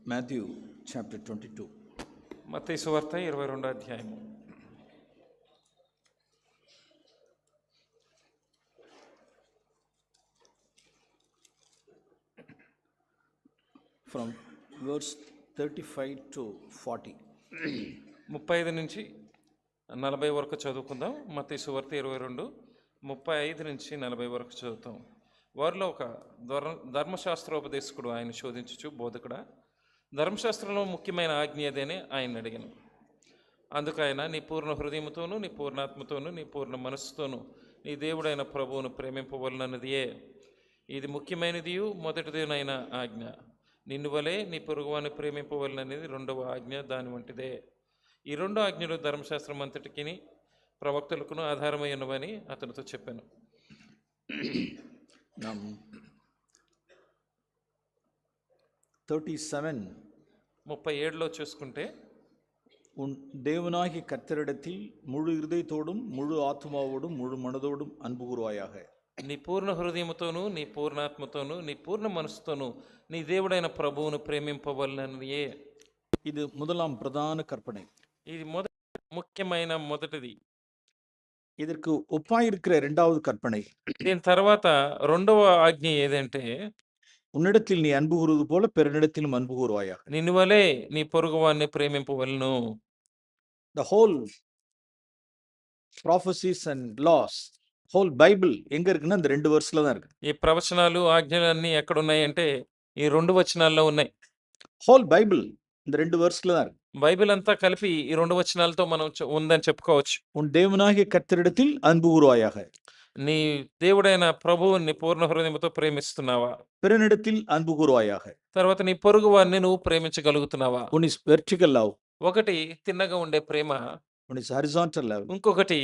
Matthew chapter 22. మత్తయి సువార్త 22వ అధ్యాయము. From verse 35 to 40. 35 నుంచి 40 వరకు చదువుకుందాం. మత్తయి సువార్త 22, 35 నుంచి 40 వరకు చదువుతాం. వారిలో ఒక ధర్మశాస్త్రోపదేశకుడు ఆయన శోధించుచు, బోధకుడా, ధర్మశాస్త్రంలో ముఖ్యమైన ఆజ్ఞ ఏదని ఆయన అడిగాను. అందుకు ఆయన, నీ పూర్ణ హృదయముతోనూ, నీ పూర్ణాత్మతోనూ, నీ పూర్ణ మనస్సుతోనూ నీ దేవుడైన ప్రభువును ప్రేమింపవలనన్నదియే ఇది ముఖ్యమైనదియు మొదటిదేనైన ఆజ్ఞ. నిన్ను వలె నీ పొరుగువాన్ని ప్రేమింపవలననేది రెండవ ఆజ్ఞ, దాని వంటిదే. ఈ రెండు ఆజ్ఞలు ధర్మశాస్త్రం అంతటికి ప్రవక్తలకును ఆధారమై ఉన్నవని అతనితో చెప్పాను. 37 చూసుకుంటే, உன் தேவனாகி கர்த்தரிடத்தில் முழு இருதயத்தோடும் முழு ஆத்மாவோடும் முழு மனதோடும் அன்பு கூறுவாயாக. నీ పూర్ణ హృదయముతోనూ, నీ పూర్ణాత్మతోనూ, నీ పూర్ణ మనసుతోనూ నీ దేవుడైన ప్రభువును ప్రేమింపవలననియే. இது முதலாம் பிரதான கற்பனை. ఇది మొదటిది. இதற்கு ஒப்பாயிருக்கிற இரண்டாவது கற்பனை. దీని తర్వాత రెండవ ఆజ్ఞ ఏదంటే, உன்னிடத்தில் நீ அன்பு கூறுவது போல பிறனிடத்திலும் அன்பு கூறுவாயாக. నిన్ను వలె నీ పొరుగువాన్ని ప్రేమింపవలను. The whole prophecies and laws, whole Bible எங்க இருக்குன்னா இந்த ரெண்டு వెర్స్‌లో தான் இருக்கு. ఈ ప్రవచనాలు, ఆజ్ఞలు అన్నీ ఎక్కడ ఉన్నాయంటే ఈ రెండు వచనాల్లో ఉన్నాయి. whole Bible இந்த ரெண்டு వెర్స్‌లో தான் இருக்கு. బైబిల్ అంతా కలిపి ఈ రెండు వచనాలతో మనం ఉందని చెప్పుకోవచ్చు. உன் தேவனாகிய கர்த்தரிடத்தில் அன்பு கூறுவாயாக. నీ దేవుడైన ప్రభువుని పూర్ణ హృదయంతో ప్రేమిస్తున్నావా? பிறனிடத்தில் அன்பு கூறுவாயாக. తర్వాత నీ పొరుగు వారిని నువ్వు ప్రేమించగలుగుతున్నావా? One is vertical love. ఒకటి తిన్నగా ఉండే ప్రేమ, one is horizontal love. ఇంకొకటి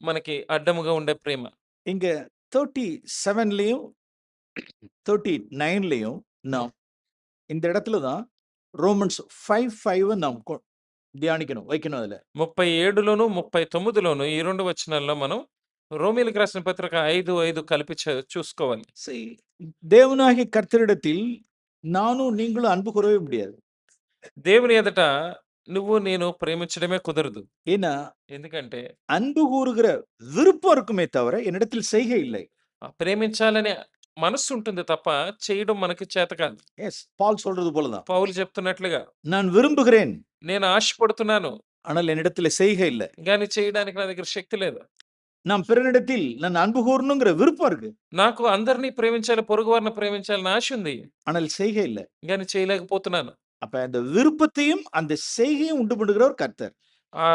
మనకి అడ్డముగా ఉండే ప్రేమ. இங்க 37லயும் 39லயும் நாம் இந்த இடத்துல தான் ரோமன்ஸ் 5:5 நாம் தியானிக்கணும், வைக்கணும். அதுல 37లోను 39లోను ఈ రెండు వచనాల్లో మనం రోమీయులకు రాసిన పత్రిక 5:5 కలిపి చూసుకోవాలి. தேவனாகிய கர்த்தரிடத்தில் நானும் நீங்களும் அன்பு கூறவே முடியாது. దేవుని ఎదుట నువ్వు నేను ప్రేమించడమే కుదరదు. ஏன்னா ఎందుకంటే அன்பு கூறுகிற விருப்பம் இருக்குமே தவிர என்னிடத்தில் செய்கை இல்லை. ప్రేమించాలనే మనస్సు ఉంటుంది తప్ప చేయడం మనకి చేత కాదు. எஸ், பால் சொல்றது போலதான். పౌలు చెప్తున్నట్లుగా, நான் விரும்புகிறேன், నేను ఆశపడుతున్నాను, ஆனால் என்னிடத்தில் செய்கை இல்லை. కానీ చేయడానికి నా దగ్గర శక్తి లేదు. நாம் பிறனிடத்தில் நான் அன்பு கூறணுங்கிற விருப்பம் இருக்கு. నాకు అందరినీ ప్రేమించాలి, పొరుగు వారిని ప్రేమించాలని ఆశ ఉంది, ஆனால் செய்கை இல்லை. కానీ చేయలేకపోతున్నాను. அப்ப அந்த விருப்பத்தையும் அந்த செய்கையும் உண்டு பண்ணுகிறவர் கர்த்தர். ఆ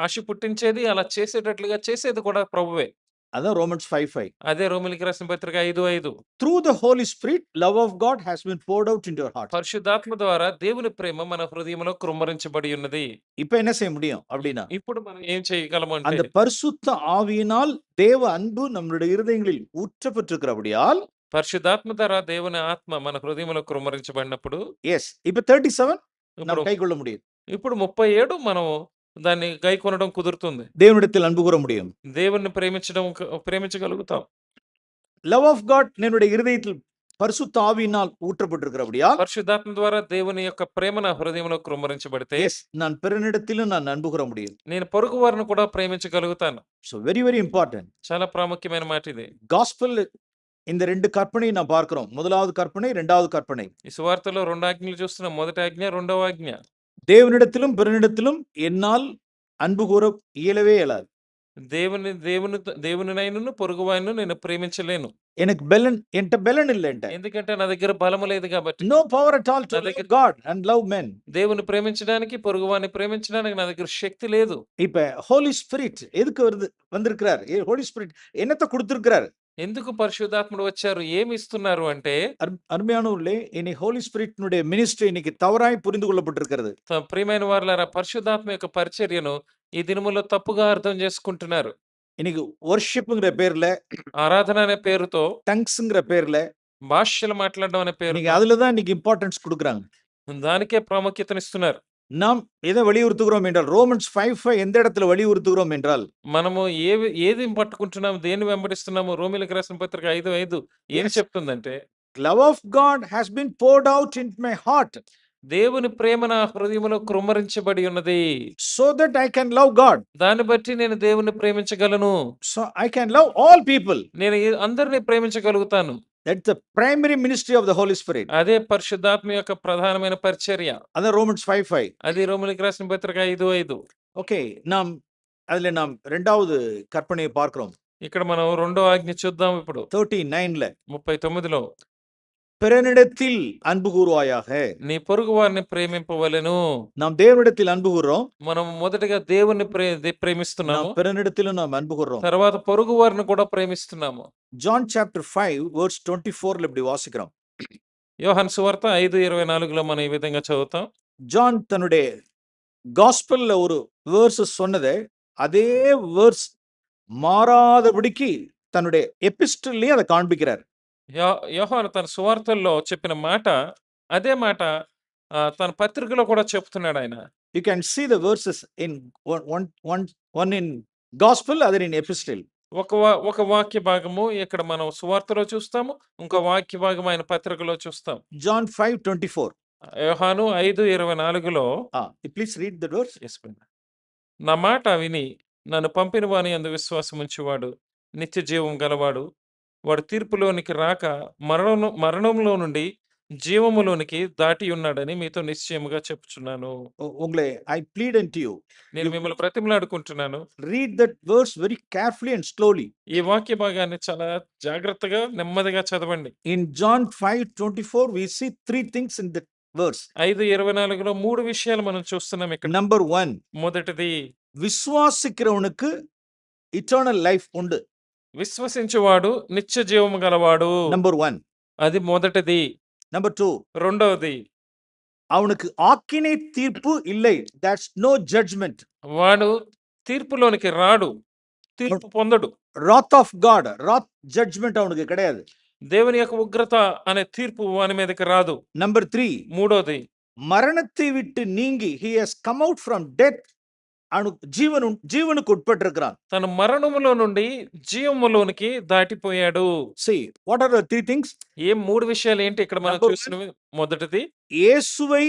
ఆశ పుట్టించేది, అలా చేసేటట్లుగా చేసేది కూడా ప్రభువే. அதான் ரோமன்ஸ் 5:5. అదే రోమిలికి రాసిన పత్రిక 5:5. Through the Holy Spirit, love of God has been poured out into your heart. పరిశుద్ధాత్మ ద్వారా దేవుని ప్రేమ మన హృదయంలో కృమ్మరించబడి ఉన్నది. இப்ப என்ன செய்ய முடியும் அப்படினா, ఇప్పుడు మనం ఏం చేయగలము అంటే, அந்த பரிசுத்த ஆவியினால் தேவ அன்பு நம்முடைய இருதயங்களில் ஊற்றப்பட்டிருக்கிறபடியால், పరిశుద్ధాత్మ ద్వారా దేవుని ఆత్మ మన హృదయంలో కృమ్మరించబడినప్పుడు, yes, இப்ப 37 நாம் கைக்கொள்ள முடியும். ఇప్పుడు 37 మనం దాన్ని గైకొనడం కుదురుతుంది. தேவனிடத்தில் அன்பு கூற முடியும். దేవుణ్ణి ప్రేమించగలుగుతాం. love of God என்னுடைய இருதயத்தில் பரிசுத்த ஆவியினால் ஊற்றப்பட்டிருக்கிறபடியால், పరిశుద్ధాత్మ ద్వారా దేవుని యొక్క ప్రేమ నా హృదయంలో కృమ్మరించబడితే, yes, நான் பிறனிடத்திலும் நான் అன்பు கூற முடியும். నేను పొరుగు వారిని కూడా ప్రేమించగలుగుతాను. So very very important. చాలా ప్రాముఖ్యమైన మాట ఇది. Gospel இந்த ரெண்டு கற்பனையை நாம் பார்க்கிறோம். முதலாவது கற்பனை, இரண்டாவது கற்பனை. ఈ సువార్తలో రెండు ఆజ్ఞలు చూస్తున్నాం. మొదటి ఆజ్ఞ, రెండవ ఆజ్ఞ. தேவனிடத்திலும் பிறனிடத்திலும் என்னால் அன்பு கூற இயலவே இயலாது. దేవునినైనను పొరుగువారిని నేను ప్రేమించలేను. எனக்கு என்கிட்ட பலன் இல்லை. ఎందుకంటే నా దగ్గర బలము లేదు కాబట్టి. No power at all to love God and love men. దేవుని ప్రేమించడానికి, పొరుగువారిని ప్రేమించడానికి నా దగ్గర శక్తి లేదు. இப்ப ஹோலி ஸ்பிரிட் எதுக்கு வந்திருக்கிறார்? ஹோலி ஸ்பிரிட் என்னத்தை கொடுத்திருக்கிறார்? ఎందుకు పరిశుద్ధాత్ముడు వచ్చారు, ఏమి ఇస్తున్నారు అంటే, அருமையானவர்களே, இனி ஹோலி ஸ்பிரிட்னுடைய மினிஸ்ட்ரி இன்னைக்கு தவறாய் புரிந்து கொள்ளப்பட்டிருக்கிறது. ప్రియమైన వారలారా, పరిశుద్ధాత్మ యొక్క పరిచర్యను ఈ దినములో తప్పుగా అర్థం చేసుకుంటున్నారు. இன்னைக்கு worshipங்கிற பேர்ல, ఆరాధన అనే పేరుతో, టంగ్స్ங்கிற பேர்ல, భాషలు మాట్లాడడం అనే పేరు, அதுல தான் இன்னைக்கு இம்பார்ட்டன்ஸ் கொடுக்குறாங்க. దానికే ప్రాముఖ్యతనిస్తున్నారు. நாம் எதை வலியுறுத்துகிறோம் என்றால், ரோமன்ஸ் 5:5 எந்த இடத்துல வலியுறுத்துகிறோம் என்றால், మనము ఏది పట్టుకుంటున్నాము, దేని వెంబడిస్తున్నాము? రోమీయులకు రాసిన పత్రిక 5:5 ఏం చెప్తుందంటే, love of God has been poured out in my heart. దేవుని ప్రేమ నా హృదయములో కృమ్మరించబడి ఉన్నది. so that I can love God. దాన్ని బట్టి నేను దేవుని ప్రేమించగలను. So I can love all people. నేను అందరిని ప్రేమించగలుగుతాను. That's the primary ministry of the Holy Spirit. అదే పరిశుద్ధాత్మ యొక్క ప్రధానమైన పరిచర్య. Other Romans 5:5. అది రోమీయులకు రాసిన పత్రిక 5:5. Okay, நாம் இரண்டாவது கற்பனையை பார்க்கிறோம். ఇక్కడ మనం రెండో ఆజ్ఞ చూద్దాం ఇప్పుడు. 39ல 39లో பிறனிடத்தில் அன்பு கூறுவாயாக. నీ పొరుగు వారిని ప్రేమింపవలెను. நாம் தேவனிடத்தில் அன்பு கூறுறோம். మనం మొదటగా దేవుణ్ణి ప్రేమిస్తున్నాము. நாம் பிறனிடத்திலும் நாம் அன்பு கூறுறோம். తర్వాత పొరుగు వారిని కూడా ప్రేమిస్తున్నాము. John chapter 5 verse 24ல இப்படி வாசிக்கிறோம். యోహాను సువార్త 5:24లో మనం ఈ విధంగా చదువుతాం. ஜான் தன்னுடைய காஸ்பல்ல ஒரு வேர்ஸ் சொன்னதை அதே வேர்ஸ் மாறாதபடிக்கு தன்னுடைய எபிஸ்டல்லயே அதை காண்பிக்கிறார். యోహాను తన సువార్తల్లో చెప్పిన మాట అదే మాట తన పత్రికలో కూడా చెప్తున్నాడు ఆయన. You can see the verses in one in gospel, other in epistle. ఒక వాక్య భాగము ఇక్కడ మనం సువార్తలో చూస్తాము, ఇంకో వాక్య భాగం ఆయన పత్రికలో చూస్తాం. John 5:24. యోహాను 5:24లో please read the verse. నా మాట విని నన్ను పంపిన వాని యందు విశ్వాసం ఉంచువాడు నిత్య జీవం గలవాడు. వాడు తీర్పులోనికి రాక మరణంలో నుండి జీవములోనికి దాటి ఉన్నాడని మీతో నిశ్చయముగా చెప్పుచున్నాను. உங்களை I plead unto you. నేను మిమ్మల్ని ప్రతిమలాడుకుంటున్నాను. Read that verse very carefully and slowly. ఈ వాక్య భాగాన్ని చాలా జాగ్రత్తగా నెమ్మదిగా చదవండి. In John 5:24 we see three things in that verse. 5:24లో మూడు విషయాలు మనం చూస్తున్నాం ఇక్కడ. Number 1, మొదటిది விசுவாசிக்கிறவனுக்கு eternal life உண்டு. విశ్వసించువాడు నిత్య జీవము గలవాడు. Number 1. అది మొదటిది. Number 2, రెండవది அவனுக்கு ஆக்கினை தீர்ப்பு இல்லை. That's no judgment. వాడు తీర్పులోనికి రాడు, తీర్పు పొందడు. Wrath of God, wrath judgment அவனுக்கு கிடையாது. దేవుని యొక్క ఉగ్రత అనే తీర్పు వాని మీదకి రాదు. Number 3, మూడోది மரணத்தை விட்டு நீங்கி he has come out from death, జీవనుకు ఉట్పట్టిరుக்கிறான். తన మరణములో నుండి జీవములోనికి దాటిపోయాడు. See, what are the three things? ఏ మూడు విషయాలు ఏంటి ఇక్కడ మనం Number చూసినవి? మొదటిది యేసుவை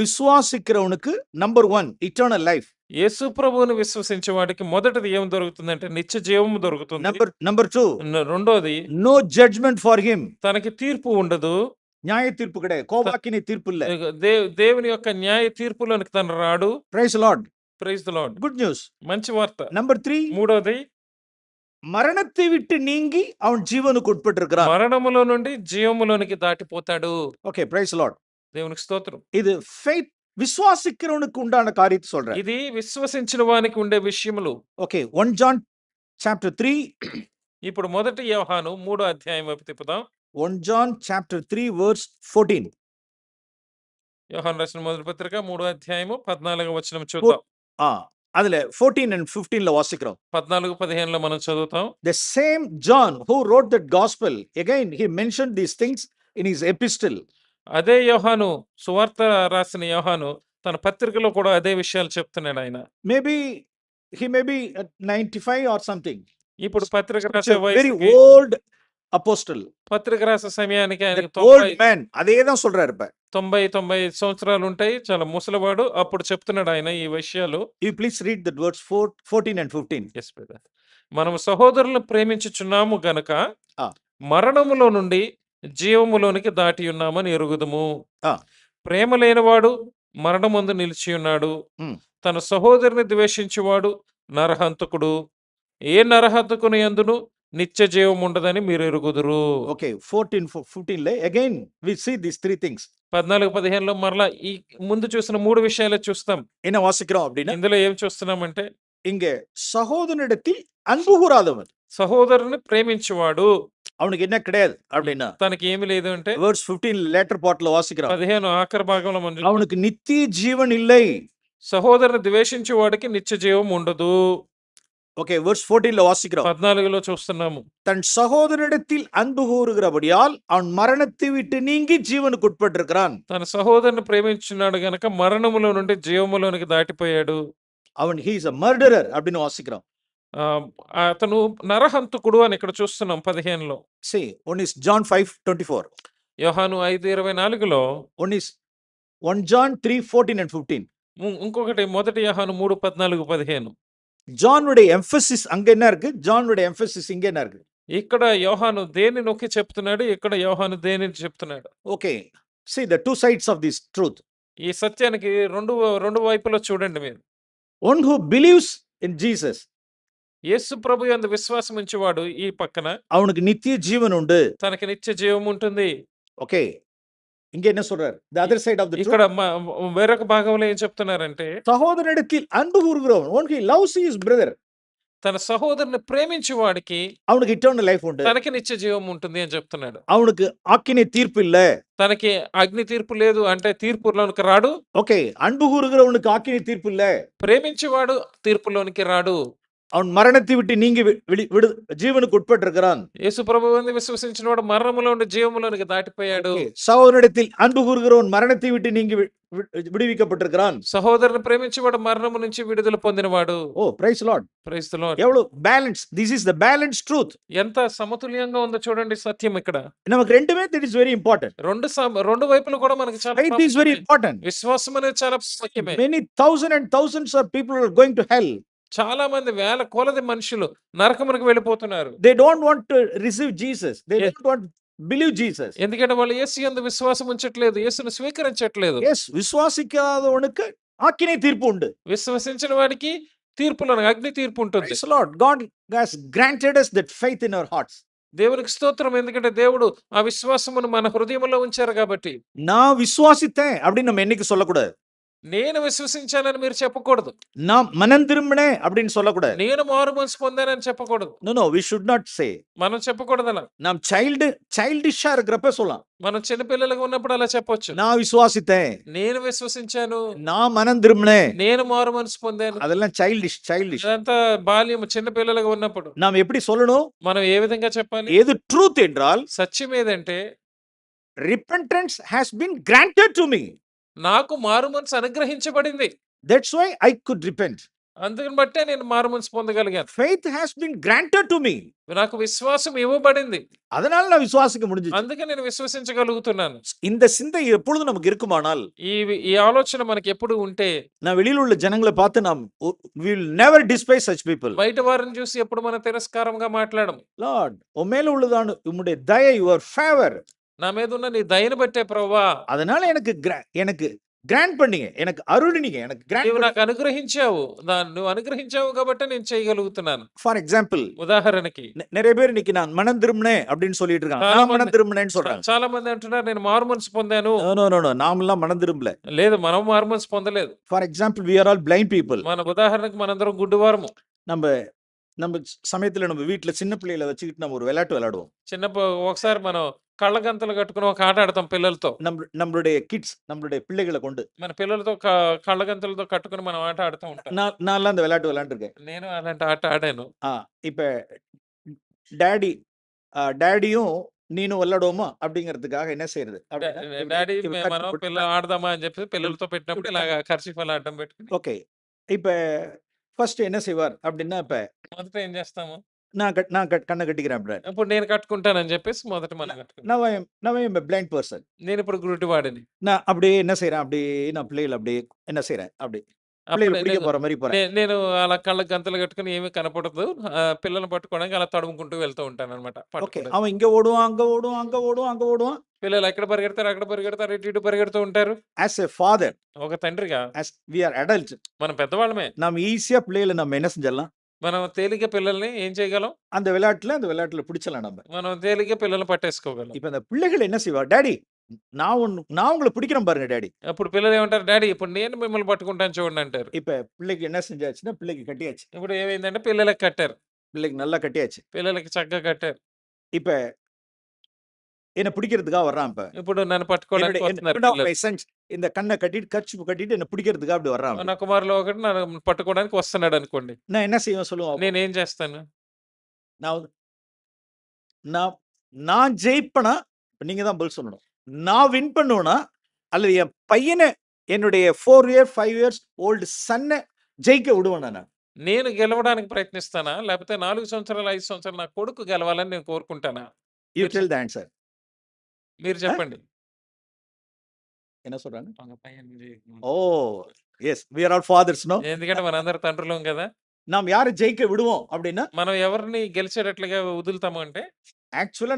విశ్వాసిக்கிறவனுக்கு number 1 eternal life. యేసు ప్రభువుని విశ్వసించే వాడికి మొదటిది ఏం దొరుకుతుందంటే నిత్య జీవము దొరుకుతుంది. Number 2, రెండోది no judgment for him. తనకి తీర్పు ఉండదు. న్యాయ తీర్పు கிடையாது. கோபாக்கினை தீர்ப்பு இல்ல. దేవుని యొక్క న్యాయ తీర్పులోనికి తను రాడు. Praise the Lord. Praise the Lord. Good news. మంచి వార్త. Number 3, మూడోది மரணத்தை விட்டு நீங்கி அவன் ஜீவனுக்கு உட்பட்டிருக்கிறான். మరణములో నుండి జీవములోనికి దాటిపోతాడు. Okay, praise the Lord. దేవునికి స్తోత్రం. இது faith விசுவாசிக்கிறவனுக்கு உண்டான காரியத்தை சொல்றேன். ఇది విశ్వసించిన వానికి ఉండే విషయములు. Okay, 1 John chapter 3. ఇప్పుడు మొదటి యోహాను 3వ అధ్యాయం వైపు తిప్పుదాం. 1 John chapter 3 verse 14. యోహాను రాసిన మొదటి పత్రిక 3వ అధ్యాయము 14వ వచనం చూద్దాం. அதுல 14 and 15ல வாசிக்கிறோம். 14-15లో మనం చదువుతాం. The same John who wrote that gospel, again he mentioned these things in his epistle. అదే యోహాను సువార్త రాసిన యోహాను తన పత్రికలో కూడా అదే విషయాలు చెప్తున్నాడు ఆయన. Maybe he may be at 95 or something. ఇప్పుడు పత్రిక Such రాసే a very వయసుకి old apostle. పత్రిక రాసే సమయానికి That ఆయనకి old man. அதே தான் சொல்றாரு இப்ப. 90-95 సంవత్సరాలు ఉంటాయి. చాలా ముసలివాడు. అప్పుడు చెప్తున్నాడు ఆయన ఈ విషయాలు. You please read that verse 14 and 15. Yes brother. మనం సహోదరులను ప్రేమించుచున్నాము గనక ఆ. మరణములో నుండి జీవములోనికి దాటి ఉన్నామని ఎరుగుదుము. ఆ. ప్రేమ లేనివాడు మరణమందు నిలిచి ఉన్నాడు. తన సహోదరుని ద్వేషించువాడు నరహంతకుడు. ఏ నరహంతకుని యందును నిత్య జీవం ఉండదని మీరు ఎరుగుదురు. Okay, 14-15 again we see these three things. 14-15లో మరలా ఈ ముందు చూసిన మూడు విషయాలే చూస్తాం. என்ன வாசிக்கிறோம் அப்படின்னா, ఇందులో ఏం చూస్తున్నామంటే இங்க சகோதரனிடத்தில் அன்பு கூறாதவன், సహోదరుని ప్రేమించువాడు அவனுக்கு என்ன கிடையாது அப்படின்னா, తనకి ఏమి లేదు అంటే verse 15 later partல வாசிக்கிறோம், 15 ఆఖరి భాగంలో మనం அவனுக்கு நித்திய ஜீவன் இல்லை. సహోదరుని ద్వేషించే వాడికి నిత్య జీవం ఉండదు. Okay, verse 14ல வாசிக்கிறோம், 14లో చూస్తున్నాము. தன் சகோதரனிடத்தில் அன்பு கூறுகிறபடியால் அவன் மரணத்தை விட்டு நீங்கி ஜீவனுக்கு உட்பட்டிருக்கிறான். తన సహోదరుని ప్రేమించున్నాడు గనక మరణములో నుండి జీవములోనికి దాటిపోయాడు. அவன் he is a murderer அப்படின்னு வாசிக்கிறோம். అతను నరహంతకుడు అని ఇక్కడ చూస్తున్నాం 15లో. See, one is John 5:24. యోహాను 5:24లో One is 1 John 3:14 and 15. ఇంకొకటి 1 యోహాను 3:14-15. ஜானுடைய எம்பசிஸ் அங்க என்ன இருக்கு? ஜானுடைய எம்பசிஸ் இங்க என்ன இருக்கு? ఇక్కడ యోహాను దేన్ని నొక్కి చెప్తున్నాడు, ఇక్కడ యోహాను దేనిని చెప్తున్నాడు. Okay. See the two sides of this truth. ఈ సత్యానికి రెండు వైపులా చూడండి మీరు. One who believes in Jesus, యేసు ప్రభు యందు విశ్వాసం ఉంచేవాడు ఈ పక్కన அவனுக்கு நித்திய ஜீவன் உண்டு. తనకి నిత్య జీవం ఉంటుంది. Okay. இங்க என்ன சொல்றார்? The other side of the truth. ఇక్కడ వేరొక భాగంలో ఏం చెప్తున్నారంటే, சகோதரனிடத்தில் அன்பு கூறுகிறவன், one who loves his brother, తన సహోదరుని ప్రేమించే వాడికి அவனுக்கு eternal life உண்டு. తనకి నిత్య జీవం ఉంటుంది అని చెప్తున్నాడు. அவனுக்கு ஆக்கினை தீர்ப்பு இல்ல. తనకి అగ్ని తీర్పు లేదు, అంటే తీర్పులోనికి రాడు. Okay. அன்பு கூறுகிறவனுக்கு ஆக்கினை தீர்ப்பு இல்ல. ప్రేమించేవాడు తీర్పులోనికి రాడు. அவன் மரணத்தை விட்டு நீங்கி ஜீவனுக்கு உட்பட்டிருக்கிறான். యేసు ప్రభువుని విశ్వసించిన వాడు మరణములో నుండి జీవములోనికి దాటిపోయాడు. சகோதரனிடத்தில் அன்பு கூறுகிறவன் மரணத்தை விட்டு நீங்கி விடுவிக்கப்பட்டிருக்கிறான். సహోదరుని ప్రేమించేవాడు మరణము నుంచి విడుదల పొందినవాడు. O praise Lord. Praise the Lord. எவ்வளவு balance. This is the balance truth. ఎంత సమతుల్యంగా ఉందో చూడండి సత్యం ఇక్కడ. நமக்கு ரெண்டுமே that is very important. రెండు వైపులు కూడా మనకి చాలా faith is very important. విశ్వాసం అనేది చాలా ముఖ్యమే. many thousands and thousands of people are going to hell. చాలా మంది వేల కొలది మనుషులు నరకమునకు వెళ్ళిపోతున్నారు. they don't want to receive Jesus. they don't want to believe Jesus. ఎందుకంటే వాళ్ళు యేసు యందు విశ్వాసం ఉంచట్లేదు, యేసును స్వీకరించట్లేదు. yes, విశ్వాసికాదవనుకు ఆకినే తీర్పు ఉంది. విశ్వసించిన వాడికి తీర్పులో అగ్ని తీర్పు ఉంటుంది. praise lord. god has granted us that faith in our hearts. దేవునికి స్తోత్రం. ఎందుకంటే దేవుడు ఆ విశ్వాసమును మన హృదయంలో ఉంచారు కాబట్టి. நான் விசுவாசித்தேன் அப்படின்னு நம்ம என்னைக்கு சொல்லக்கூடாது. నేను విశ్వసించానని మీరు చెప్పకూడదు. நான் மனம் திரும்பினேன் அப்படின்னு சொல்லக்கூடாது. నేను మారు మనసు పొందానని చెప్పకూడదు. no we should not say. మనం చెప్పకూడదు అలా. நாம் చైల్డిషா இருக்கிறப்ப சொல்லலாம். మనం చిన్న పిల్లలుగా ఉన్నప్పుడు అలా చెప్పొచ్చు. நான் விசுவாசித்தேன், నేను విశ్వసించాను, நான் மனம் திரும்பினேன், నేను మారు మనసు పొందాను. அதெல்லாம் చైల్డిష్. అదంతా బాల్యం, చిన్న పిల్లలుగా ఉన్నప్పుడు. நாம் எப்படி சொல்லணும்? మనం ఏ విధంగా చెప్పాలి? ఏది ట్రూత్ என்றால், సత్యం ఏదంటే, repentance has been granted to me. నాకు మారు మనసు అనుగ్రహించబడింది. That's why I could repent. అందుకని బట్టే నేను మారు మనసు పొందగలిగాను. Faith has been granted to me. నాకు విశ్వాసం ఇవ్వబడింది. அதனால நான் விசுவாசிக்க முடிஞ்சுச்சு. అందుకే నేను విశ్వసించగలుగుతున్నాను. இந்த சிந்தை எப்பொழுது நமக்கு இருக்குமானால், ఈ ఆలోచన మనకి ఎప్పుడు ఉంటే, நான் வெளியில உள்ள ஜனங்களை பார்த்து நாம் we will never despise such people. బయట వారిని చూసి ఎప్పుడు మన తిరస్కారంగా మాట్లాడము. Lord, உன் மேல உள்ளதான உம்முடைய தயை, your favor, నా మీద ఉన్న నీ దయను బట్టే ప్రభువా, அதனால எனக்கு గ్రాంట్ பண்ணீங்க, எனக்கு అరుణినீங்க, எனக்கு నీవు గ్రాంట్. నాకు అనుగ్రహించావు, నువ్వు అనుగ్రహించావు కాబట్టి నేను చేయగలుగుతున్నాను. ஃபார் எக்ஸாம்பிள், ఉదాహరణకి நிறைய பேர் இன்னைக்கு நான் மனம் திரும்பினேன் அப்படின்னு சொல்லிட்டு இருக்காங்க. చాలా நான் மனம் మంది- திரும்பினேன்னு சொல்றாங்க. చాలా మంది అంటున్నారు నేను మారు మనసు పొందాను. நோ நாமெல்லாம் மனம் திரும்பல. లేదు, మనం మారు మనసు పొందలేదు. For example, we are all blind people. మన ఉదాహరణకు మనందరం గుడ్డివారము. நம்ம சமயத்துல நம்ம வீட்டுல சின்ன பிள்ளைகளை வச்சுக்கிட்டு நம்ம ஒரு விளையாட்டு விளையாடுவோம். ఒకసారి మనం కళ్ళగంతలు కట్టుకుని ఒక ఆట ఆడతాం పిల్లలతో. நம்மளுடைய கிட்ஸ், நம்மளுடைய பிள்ளைகளை கொண்டு మన పిల్లలతో కళ్ళగంతలతో కట్టుకుని మనం ఆట ఆడుతూ ఉంటాం. நான்லாம் அந்த விளையாட்டு விளையாண்டுருக்கேன். నేను అలాంటి ఆట ఆడాను. இப்ப డాడీயும் நீனும் விளையாடுவோமா அப்படிங்கிறதுக்காக என்ன செய்யறது? డాడీ మనం పిల్లలు ఆడదామా అని చెప్పి పిల్లలతో పెట్టినప్పుడు ఇలాగ కర్చీఫ్ అలా అడ్డం పెట్టుకుని ఓకే. இப்ப ஃபர்ஸ்ட் என்ன செய்வார் அப்படின்னா, இப்ப మొదట ఏం చేస్తాము? நான் கண்ணை கட்டிக்கிறேன் அப்படின்னா, ఇప్పుడు నేను కట్టుకుంటానని చెప్పేసి మొదట మనం కట్టుకుంటాం. நான் பிளைண்ட் పర్సన్. నేను ఇప్పుడు గుడ్డివాడిని. நான் அப்படியே என்ன செய்றேன், அப்படியே நான் பிள்ளைகள் அப்படியே என்ன செய்றேன், அப்படி பிள்ளைகளை பிடிக்க போற மாதிரி போறேன். నేను అలా కళ్ళకి గంతలు కట్టుకుని ఏమీ కనపడదు, పిల్లల్ని పట్టుకోవడానికి అలా తడుముకుంటూ వెళ్తూ ఉంటాను అనమాట. ఓకే. அவன் இங்க ஓடுவான், அங்க ஓடுவான், அங்க ஓடுவான், அங்க ஓடுவான். పిల్లలు ఎక్కడ పరిగెడతారు, అక్కడ పరిగెడతారు, ఇటు ఇటు పరిగెడుతూ ఉంటారు. యాజ్ ఎ ఫాదర్, ఒక తండ్రిగా, as we are adults, మనం పెద్దవాళ్ళమే. நம்ம ஈஸியா பிள்ளைகளை நம்ம என்ன செஞ்சிடலாம், మనం తేలిక పిల్లల్ని ఏం చేయగలం? அந்த விளையாட்டுல பிடிச்சலாம் நம்ம. మనం తేలిక పిల్లల్ని పట్టేసుకోగలం. இப்ப அந்த பிள்ளைகள் என்ன செய்வா, డాడీ நான் உங்களை பிடிக்கிறேன் பாருங்க డాడీ. అప్పుడు పిల్లలు ఏమంటారు, డాడీ ఇప్పుడు నేను మిమ్మల్ని పట్టుకుంటాను చూడండి అంటారు. இப்ப பிள்ளைக்கு என்ன செஞ்சாச்சுன்னா, பிள்ளைக்கு கட்டியாச்சு. ఇప్పుడు ఏమైందంటే పిల్లలకి కట్టారు, பிள்ளைக்கு நல்லா கட்டியாச்சு. పిల్లలకి చక్కగా కట్టారు. இப்ப என்ன பிடிக்கிறதுக்காக வர்றான். ఇప్పుడు నన్ను పట్టుకోవడానికి వస్తున్నారు పిల్లలు. இந்த கண்ணை கட்டிட்டு கர்ச்சீப் கட்டிட்டு என்ன பிடிக்கிறதுக்காக அப்படி வர்றான். నా కుమారులో ఒకటి నన్ను పట్టుకోవడానికి వస్తున్నాడు అనుకోండి, நான் என்ன செய்வேன் சொல்லுவோம். నేనేం చేస్తాను? நான் ஜெயிப்பனா, நீங்க தான் பதில் சொல்லணும். நான் வின் பண்ணுவேனா, அல்லது என் பையனை, என்னுடைய 4 year 5 years old சன்னை ஜெயிக்க விடுவேனா? நான் నేను గెలవడానికి ప్రయత్నిస్తానా, లేకపోతే 4 సంవత్సరాలు 5 సంవత్సరాలు నా కొడుకు గెలవాలని నేను కోరుకుంటానా? You tell the answer. మీరు చెప్పండి. என்ன சொல்றாங்க? ఒక పైయన్ని oh! Yes. We are all fathers no. ఎందుకంటే మనందరం తండ్రులం కదా! நாம் யாரை ஜெயிக்க விடுவோம் அப்படின்னா, మనం ఎవరిని గెలిచేటట్లుగా వదులుతాము అంటే, ஆக்சுவலா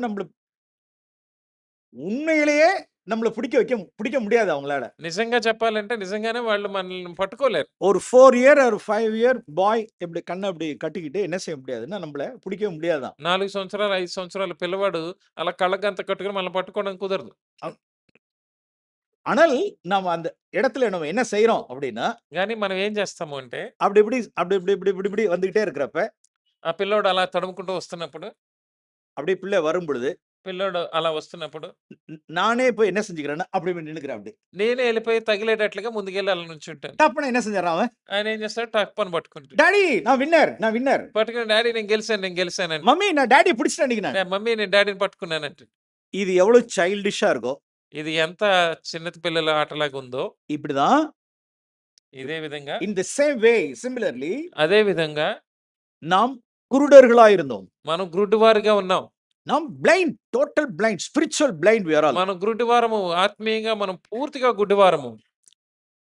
உண்மையிலேயே நம்மள பிடிக்க முடியாது அவங்களால. నిజంగా చెప్పాలంటే నిజంగానే వాళ్ళు మనల్ని పట్టుకోలేరు. ஒரு 4 இயர் ஒரு 5 இயர் பாய் இப்படி கண்ண இப்படி கட்டிக்கிட்டு என்ன செய்ய முடியாதுன்னா, நம்மள பிடிக்கவே முடியாதாம். 4 సంవత్సరాలు, 5 సంవత్సరాల పిల్లవాడు అలా కళ్ళగంత కట్టుకొని మనల్ని పట్టుకోవడం కుదరదు. ஆனால் நாம அந்த இடத்துல நம்ம என்ன செய்றோம் அப்படின்னா, గానీ మనం ఏం చేస్తాము అంటే, அப்படி இப்படி வந்துகிட்டே இருக்கிறப்ப, ఆ పిల్లోడు అలా తడుముకుంటూ వస్తున్నప్పుడు, அப்படியே பிள்ளை வரும்பொழுது, పిల్లోడు అలా వస్తున్నప్పుడు, நானே போய் என்ன செஞ்சுக்கிறேன்னா, அப்படி நின்னுக்கிறேன் அப்படி. నేనే ఎళ్ళిపోయి తగిలేటట్లుగా ముందుకెళ్ళి అలా నుంచుంటాను. டப்புன்னு என்ன செஞ்சிடறான் அவன், ఆయన ఏం చేస్తాడు టప్పని పట్టుకుంటాడు. டாடி நான் வின்னர். పట్టుకొని డాడీ నేను గెలిసానంటే, மம்மி நான் டாடியை பிடிச்சிட்டேன் இன்னைக்கு நான். మమ్మీ నేను డాడీని పట్టుకున్నానంటే. இது எவ்வளவு చైల్డిషா இருக்கோ. ఇది ఎంత చిన్న పిల్లల ఆటలాగా ఉందో, இப்படிதான் ఇదే విధంగా in the same way similarly అదే విధంగా நாம் குருடர்களா இருந்தோம். మనం గుడ్డివారుగా ఉన్నాం. நாம் blind, total blind, spiritual blind we are all. మనం గుడ్డివారము, ఆత్మీయంగా మనం పూర్తిగా గుడ్డివారము.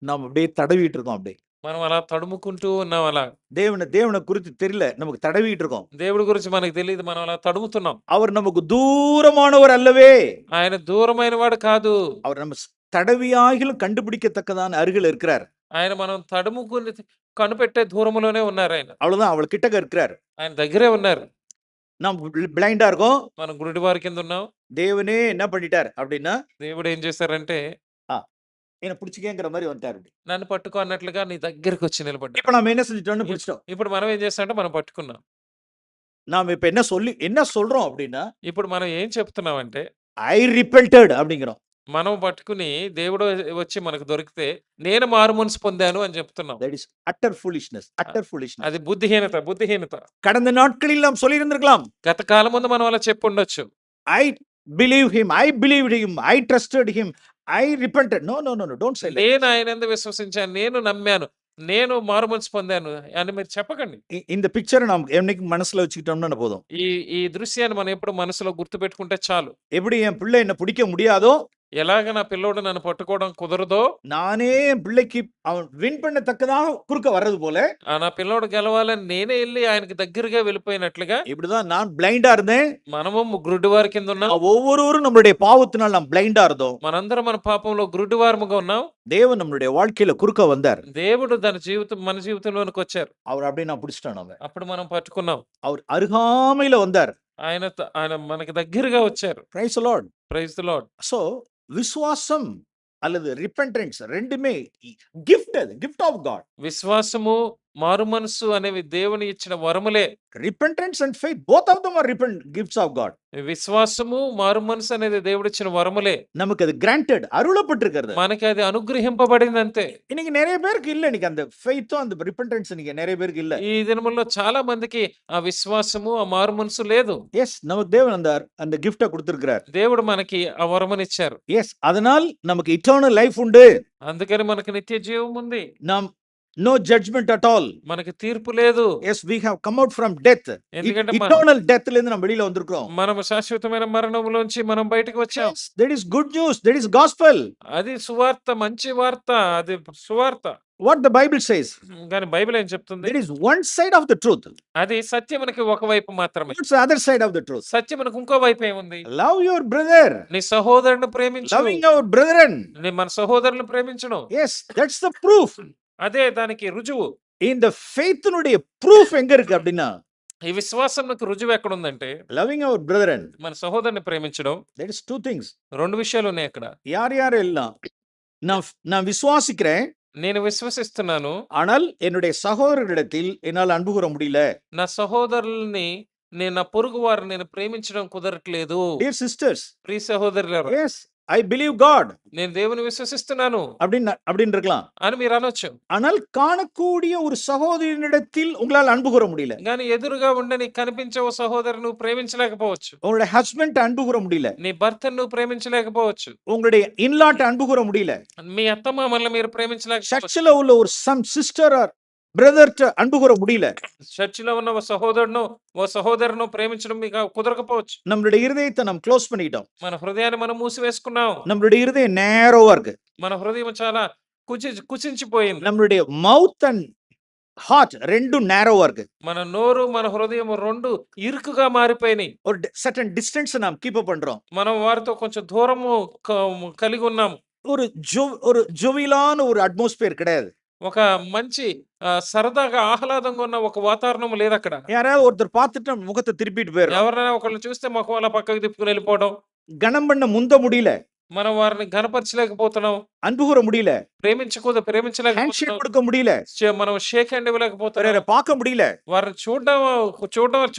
நாம் அப்படியே தடவிட்டு இருக்கோம் அப்படியே. మనం అలా తడుముకుంటూ ఉన్నాం అలా. தேவனை குறித்து தெரியல, நமக்கு தடவிட்டு இருக்கோம். దేవుడి గురించి మనకు తెలియదు, మనం అలా తడుముతున్నాం. அவர் நமக்கு தூரமானவர் அல்லவே. ఆయన దూరమైన వాడు కాదు. அவர் நம்ம தடவியாகிலும் கண்டுபிடிக்கத்தக்கதான அருகில் இருக்கிறார். ఆయన మనం తడుముకుని కనిపెట్టే దూరములోనే ఉన్నారు ఆయన. அவ்வளவுதான், அவள் கிட்டக்க இருக்கிறார். ఆయన దగ్గరే ఉన్నారు. நாம் பிளைண்டா இருக்கோம். మనం గుడ్డివారి కింద ఉన్నాం. தேவனே என்ன பண்ணிட்டார் அப்படின்னா, దేవుడు ఏం చేశారంటే, என்ன பிடிச்சிக்கங்கிற மாதிரி வந்துட்டார். నన్ను పట్టుకో అన్నట్లుగా నీ దగ్గరికి వచ్చి నిలబడ్డాడు. இப்ப நாம என்ன செஞ்சிட்டோம்னு பிடிச்சிட்டோம். ఇప్పుడు మనం ఏం చేస్తామంటే మనం పట్టుకున్నాం. நாம இப்ப என்ன சொல்றோம் அப்படின்னா, ఇప్పుడు మనం ఏం చెప్తున్నామంటే, ஐ ரிப்பென்டட் அப்படிங்கிறோம். మనం పట్టుకుని దేవుడు వచ్చి మనకు దొరికితే నేను మారుమనసు పొందాను అని చెప్తున్నాం. That is utter foolishness. అది బుద్ధిహీనత. கடந்த நாட்களில் நாம் சொல்லியிருந்திருக்கலாம். గత కాలం ముందు మనం అలా చెప్పి ఉండొచ్చు. I believed him. I trusted him. I repented. No. Don't say that. నేను ఆయన యందు విశ్వసించాను, నేను నమ్మాను, నేను మారుమనసు పొందాను అని మీరు చెప్పకండి. இந்த பிக்சரை நாம் என்னைக்கு மனசுல வச்சுக்கிட்டோம்னா போதும். ఈ దృశ్యాన్ని మనం ఎప్పుడు మనసులో గుర్తుపెట్టుకుంటే చాలు. எப்படி என் பிள்ளை என்ன பிடிக்க முடியாதோ, ఎలాగ నా పిల్లోడు నన్ను పట్టుకోవడం కుదరదో, நானே என் பிள்ளைக்கு அவன் வின் பண்ணத்தக்கதாக குறுக்க வர்றது போல, నా పిల్లోడు గెలవాలని నేనే వెళ్ళి ఆయనకి దగ్గరగా వెళ్ళిపోయినట్లుగా, இப்படிதான் நான் பிளைண்டா இருந்தேன். మనము గుడ్డివారి కింద ఉన్నాం. ஒவ்வொருவரும் நம்மளுடைய பாவத்தினால் நாம் பிளைண்டா இருந்தோம். మనందరం మన పాపంలో గుడ్డివారముగా ఉన్నాం. தேவன் நம்மளுடைய வாழ்க்கையில குறுக்க வந்தார். దేవుడు మన జీవితంలోనికి వచ్చారు. அவர் அப்படியே நான் பிடிச்சிட்டோம். நம்ம అప్పుడు మనం పట్టుకున్నాం. அவர் அருகாமையில வந்தார். ఆయన మనకి దగ్గరగా వచ్చారు. Praise the Lord. Praise the Lord. So விசுவாசம் அல்லது ரிப்பென்டன்ஸ் ரெண்டுமே gift of God. విశ్వాసము, మారు మనసు అనేవి దేవుని ఇచ్చిన వరములే. Repentance and faith, both of them are gifts of God. విశ్వాసము, మారు మనసు అనేది దేవుడిచ్చిన వరములే. நமக்கு அது granted, அருளப்பட்டிருக்கிறது. మనకి అది అనుగ్రహింపబడింది అంతే. இன்னைக்கு நிறைய பேருக்கு இல்ல, இன்னைக்கு அந்த faith அந்த repentance இன்னைக்கு நிறைய பேருக்கு இல்ல. ఈ దినముల్లో చాలా మందికి ఆ విశ్వాసము, ఆ మారు మనసు లేదు. எஸ், நமக்கு தேவன் அந்த gift-அ கொடுத்திருக்கிறார். దేవుడు మనకి ఆ వరమునిచ్చారు. எஸ், அதனால் நமக்கு eternal life உண்டு. అందుకని మనకి నిత్య జీవం ఉంది. நாம் no judgment at all. మనకి తీర్పు లేదు. Yes, we have come out from death. ఎందుకంటే eternal death ல இருந்து நம்ம வெளியில வந்திருக்கோம். మనం శాశ్వతమైన మరణంలోంచి మనం బయటకు వచ్చాం. Yes, that is good news, that is gospel. అది సువార్త, మంచి వార్త, అది సువార్త. What the Bible says. కానీ బైబిల్ ఏం చెప్తుంది? There is one side of the truth. అది సత్యమునకి ఒక వైపు మాత్రమే. What's the other side of the truth? సత్యమునకు ఇంకో వైపు ఏముంది? Love your brother. నీ సహోదరుని ప్రేమించు. Loving our brethren. నీ మన సహోదరుని ప్రేమించడం. Yes, that's the proof. అదే దానికి రుజువు. இந்த faith-னுடைய proof எங்க இருக்கு அப்படினா, ఈ విశ్వాసంకు రుజువు ఎక్కడ ఉందంటే, loving our brethren. మన సహోదరుని ప్రేమించడం. That is two things. రెండు విషయాలు ఉన్నాయి అక్కడ. யார் எல்லாம் நான் விசுவாசிக்கிறேன், నేను విశ్వసిస్తున్నాను, ஆனால் என்னுடைய சகோதரரிடத்தில் என்னால் அன்பு கூற முடியல. నా సహోదరుల్ని నేను, నా పొరుగు వారిని నేను ప్రేమించడం కుదరట్లేదు. Dear sisters, ప్రియ సహోదరులారా, yes, I believe God. నేను దేవుని విశ్వసిస్తున్నాను அப்படின்னு இருக்கலாம். అని మీరు అనొచ్చు. ஆனால் காணக்கூடிய ஒரு சகோதரனிடத்தில் உங்களால் அன்பு கூற முடியல. కానీ ఎదురుగా ఉండని కనిపించే ఓ సహోదరుని నువ్వు ప్రేమించలేకపోవచ్చు. உங்களுடைய ஹஸ்பண்ட் அன்பு கூற முடியல. నీ భర్తను నువ్వు ప్రేమించలేకపోవచ్చు. உங்களுடைய இன்லாட்ட அன்பு கூற முடியல. మీ అత్తమామల్ని మీరు ప్రేమించలేకపోవచ్చు. சர்ச்சில் உள்ள ஒரு some sister or பிரதர்ட்ட அன்பு கூற முடியல. చర్చిలో ఉన్న ఓ సహోదరును ప్రేమించడం మీకు కుదరకపోవచ్చు. நம்மளுடைய இருதயத்தை நாம் க்ளோஸ் பண்ணிட்டோம். మన హృదయాన్ని మనం మూసివేసుకున్నాం. நம்மளுடைய இருதயம் நேரோவா இருக்கு. మన హృదయం చాలా కుచించిపోయింది. நம்மளுடைய மவுத் அண்ட் ஹார்ட் ரெண்டும் நேரோவா இருக்கு. మన నోరు మన హృదయం రెండు ఇరుకుగా మారిపోయినాయి. ஒரு சர்டன் டிஸ்டன்ஸ் நாம் கீப் அப் பண்றோம். మనం వారితో కొంచెం దూరము కలిగి ఉన్నాము. ஒரு ஜோவியலான ஒரு அட்மாஸ்பியர் கிடையாது. ఒక మంచి సరదాగా ఆహ్లాదంగా ఉన్న ఒక వాతావరణం లేదు అక్కడ. யாராவது ஒருத்தர் பார்த்துட்டு முகத்தை திருப்பிட்டு போயிடும். ఎవరైనా ఒకళ్ళు చూస్తే ముఖం అలా పక్కకు తిప్పుకుని వెళ్ళిపోవడం. கனம் பண்ண முந்த முடியல. మనం వారిని ఘనపరచలేకపోతున్నాం. அன்பு கூற முடியல. ప్రేమించలేకపోతున్నాం. கொடுக்க முடியல. మనం షేక్ హ్యాండ్ ఇవ్వలేకపోతున్నాం. பார்க்க முடியல. వారిని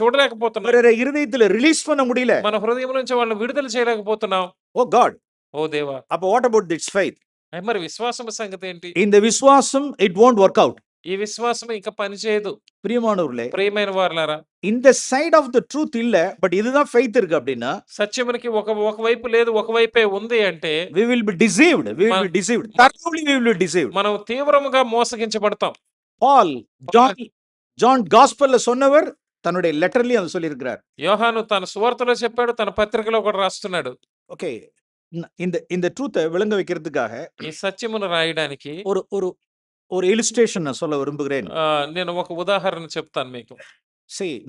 చూడలేకపోతున్నాం. இருதயத்துல ரிலீஸ் பண்ண முடியல. మన హృదయం నుంచి వాళ్ళని విడుదల చేయలేకపోతున్నాం. ఓ గాడ్. ఓ దేవా. அப்ப వాట్ అబౌట్ దిస్ ఫెయిత్? మరి విశ్వాసం సంగతి ఏంటి? இந்த విశ్వాసం ఇట్ వోంట్ వర్క్ అవుట్. ఈ విశ్వాసం ఇంకా పని చేయదు. ప్రియమానవர்களே, ప్రియమైన వారలారా, இந்த సైడ్ ఆఫ్ ద ట్రూత్ இல்ல, பட் இதுதான் ஃபெய்த் இருக்கு அப்படினா సత్యమునికి ఒక వైపు లేదు, ఒక వైపే ఉంది అంటే we will be deceived. Thoroughly we will be deceived. మనం తీవ్రముగా మోసగించబడతాం. పాల్ జాన్ గాస్పెல்ல சொன்னவர் தன்னுடைய லெட்டர்லயே அது சொல்லி இருக்கிறார். యోహాను తన సువార్తలో చెప్పాడు, తన పత్రికలో కూడా రాస్తున్నాడు. ఓకే, இந்த ட்ரூத்தை விளங்க வைக்கிறதுக்காக ఈ సత్యమును రాయడానికి ஒரு illustration நான் சொல்ல விரும்புகிறேன். నేను ఒక ఉదాహరణ చెప్తాను మీకు.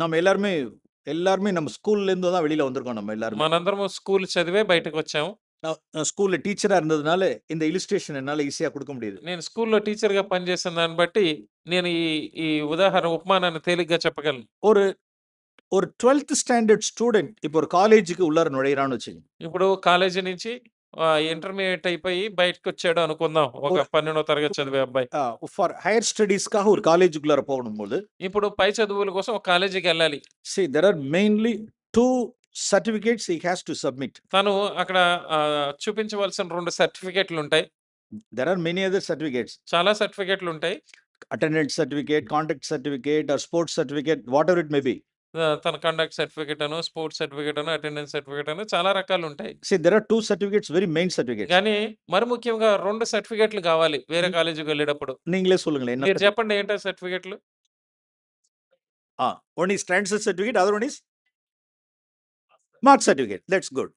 நம்ம எல்லாருமே நம்ம ஸ்கூல்ல இருந்து தான் வெளியில வந்திருக்கோம். நம்ம எல்லாரும் మనందరం స్కూల్ చదివే బయటకు వచ్చాం. స్కూల్లో టీచరా இருந்ததுனால இந்த illustration என்னால ஈஸியா கொடுக்க முடியுது. నేను స్కూల్లో టీచర్ గా పనిచేసిన దాన్ని బట్టి నేను ఈ ఉదాహరణ ఉపమానాన్ని తేలిగ్గా చెప్పగలను. ஒரு 12th ஸ்டாண்டர்ட் ஸ்டூடெண்ட் இப்போ ஒரு காலேஜுக்கு உள்ளார நுழையிறான்னு வச்சுக்கோங்க. ఇప్పుడు కాలేజీ నుంచి ఇంటర్మీడియట్ అయిపోయి బయటకు వచ్చాడు అనుకుందాం, ఒక 12వ తరగతి చదివే అబ్బాయి. ఫర్ హైయర్ స్టడీస్‌కాக ஒரு కాలేజుக்குள்ளார போகும்போது ఇప్పుడు పై చదువుల కోసం ఒక కాలేజీకి వెళ్ళాలి. there are mainly 2 certificates he has to submit. తను అక్కడ చూపించవలసిన 2 సర్టిఫికెట్లు ఉంటాయి. there are many other certificates. చాలా సర్టిఫికెట్లు ఉంటాయి. attendance certificate, conduct certificate or sports certificate, whatever it may be. తన కండక్ట్ సర్టిఫికేట్ అను, స్పోర్ట్స్ సర్టిఫికేట్ అను, అటెండెన్స్ సర్టిఫికేట్ అను చాలా రకాలు ఉంటాయి. there are 2 certificates, very main certificates. కానీ మరి ముఖ్యంగా 2 సర్టిఫికెట్లు కావాలి వేరే కాలేజీకి వెళ్ళేటప్పుడు. நீங்களே சொல்லுங்களேன். మీరు చెప్పండి ఏంటో సర్టిఫికెట్లు? one is transfer certificate, other one is mark certificate. That's good.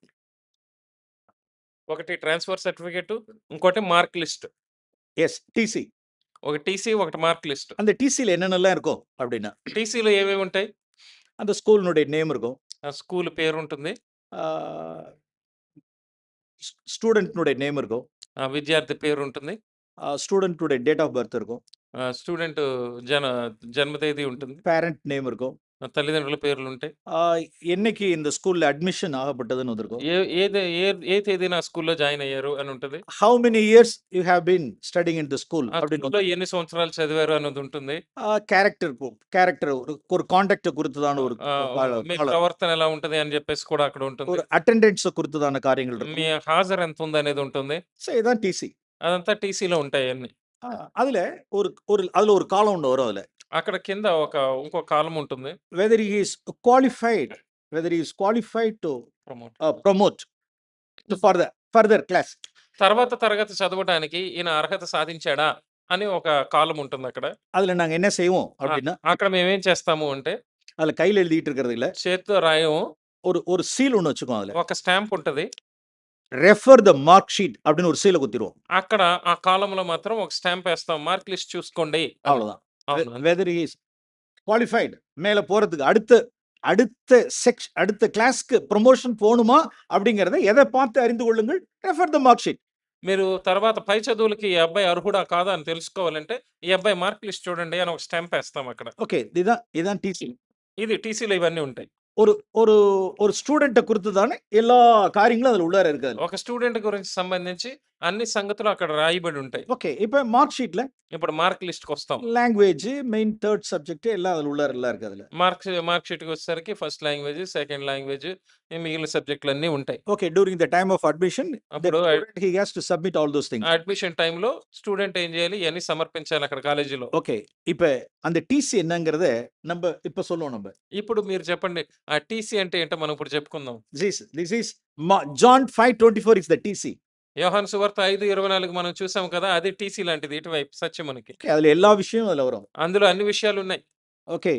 ఒకటి ట్రాన్స్ఫర్ సర్టిఫికేట్, ఇంకోటి మార్క్ లిస్ట్. yes, TC. ఒక టీసీ, ఒకటి మార్క్ లిస్ట్. அந்த TCல என்னென்னலாம் இருக்கும் அப்படினா టీసీలో ఏవేవి ఉంటాయి? அந்த ஸ்கூல்னுடைய நேம் இருக்கும். స్కూల్ పేరు ఉంటుంది. ஸ்டூடெண்ட்னுடைய நேம் இருக்கும். విద్యార్థి పేరు ఉంటుంది. ஸ்டூடெண்ட்னுடைய டேட் ஆஃப் பர்த் இருக்கும். స్టూడెంట్ జన్మ తేదీ ఉంటుంది. பேரண்ட் நேம் இருக்கும். తల్లిదండ్రుల పేర్లు ఉంటాయి. என்னைக்கு இந்த స్కూల్ல అడ్మిషన్ ఆగబట్టదని వదరుకో. ఏ తేదీన స్కూల్లో జాయిన్ అయ్యారు అని ఉంటుంది. How many years you have been studying in the school அப்படினு ఎన్ని సంవత్సరాలు చదివారు అన్నది ఉంటుంది. క్యారెక్టర్ ஒரு కాంటాక్ట్ గుర్తుదాన ஒரு మీ ప్రవర్తన ఎలా ఉంటది అని చెప్పేసి కూడా అక్కడ ఉంటుంది. ஒரு అటెండెన్స్ గుర్తుదాన కార్యங்கள் இருக்கும். మీ హాజరు ఎంత ఉంది అనేది ఉంటుంది. సో ఇதான் టీసీ. అదంతా టీసీలో ఉంటాయి అన్ని. அதுல அதுல ஒரு காலம் ஒன்று வரும். அதுல అక్కడ కింద ఇంకో కాలం ఉంటుంది. whether he is qualified to promote to further class. తర్వాత తరగతి చదవడానికి ఈయన అర్హత సాధించాడా అని ఒక కాలం ఉంటుంది అక్కడ. அதுல நாங்க என்ன செய்வோம் அப்படினா అక్కడ మేము ఏం చేస్తాము అంటే அதுல கையில எழுதிட்டு இருக்கிறது இல்ல, చేత్తో రాయము. ஒரு సీల్ ஒன்னு வச்சுக்கோம். அதுல ఒక స్టాంప్ ఉంటది. రెఫర్ ద మార్క్ షీట్ அப்படின்னு ஒரு சீல குத்திடுவோம். అక్కడ ఆ కాలంలో మాత్రం ఒక స్టాంప్ వేస్తాం, మార్క్ లిస్ట్ చూసుకోండి. அவ்வளவுதான். whether he is qualified மேல போறதுக்கு அடுத்த கிளாஸ்க்கு ப்ரமோஷன் போணுமா அப்படிங்கறத எதை பார்த்து அறிந்து கொள்ளுங்கள். ரெஃபர் த మార్క్ షీట్. మీరు తర్వాత పై చదువులకి ఈ అబ్బాయి అర్హుడా కాదా అని తెలుసుకోవాలంటే ఈ అబ్బాయి మార్క్ లిస్ట్ చూడండి అని ఒక స్టాంప్ వేస్తాం అక్కడ. ఓకే, ఇதான் టీసీ. ఇది టీసీలో ఇవన్నీ ఉంటాయి. ஒரு ஸ்டூடெண்ட்டை குறித்து தானே எல்லா காரியங்களும் அதுல உள்ளார இருக்காது. ఒక స్టూడెంట్ గురించి సంబంధించి అన్ని సంగతులు అక్కడ రాయబడి ఉంటాయి. ఓకే, இப்போ మార్క్ షీట్ல ఇప్పుడు మార్క్ లిస్ట్ కి వస్తాం. లాంగ్వేజ్ మెయిన్ థర్డ్ సబ్జెక్ట్ ఎல்லாம் அதுல உள்ளார எல்லாம் இருக்கு. அதுல మార్క్ షీట్ కి వచ్చేసరికి ఫస్ట్ లాంగ్వేజ్, సెకండ్ లాంగ్వేజ్, మిగిలిన సబ్జెక్టులు అన్నీ ఉంటాయి. Okay, during the time of admission అప్పుడు he has to submit all those things. Admission time లో స్టూడెంట్ ఏం చేయాలి? ఇవన్నీ సమర్పించాలి అక్కడ కాలేజీలో. ఓకే, இப்போ அந்த టీసీ என்னங்கறத நம்ம இப்ப சொல்லுவோம். நம்ம ఇప్పుడు మీరు చెప్పండి ఆ టీసీ అంటే ఏంటో మనం ఇప్పుడు చెప్పుకుందాం. this is John 5:24 is the TC. యోహాను సువార్త 5:24 మనం చూసాం కదా! అది టీసీ లాంటిది ఇటువైపు సత్యమునికి. ஓகே. அதுல எல்லா விஷயமும் அதுல வரும். అందులో అన్ని విషయాలున్నాయి. ఓకే.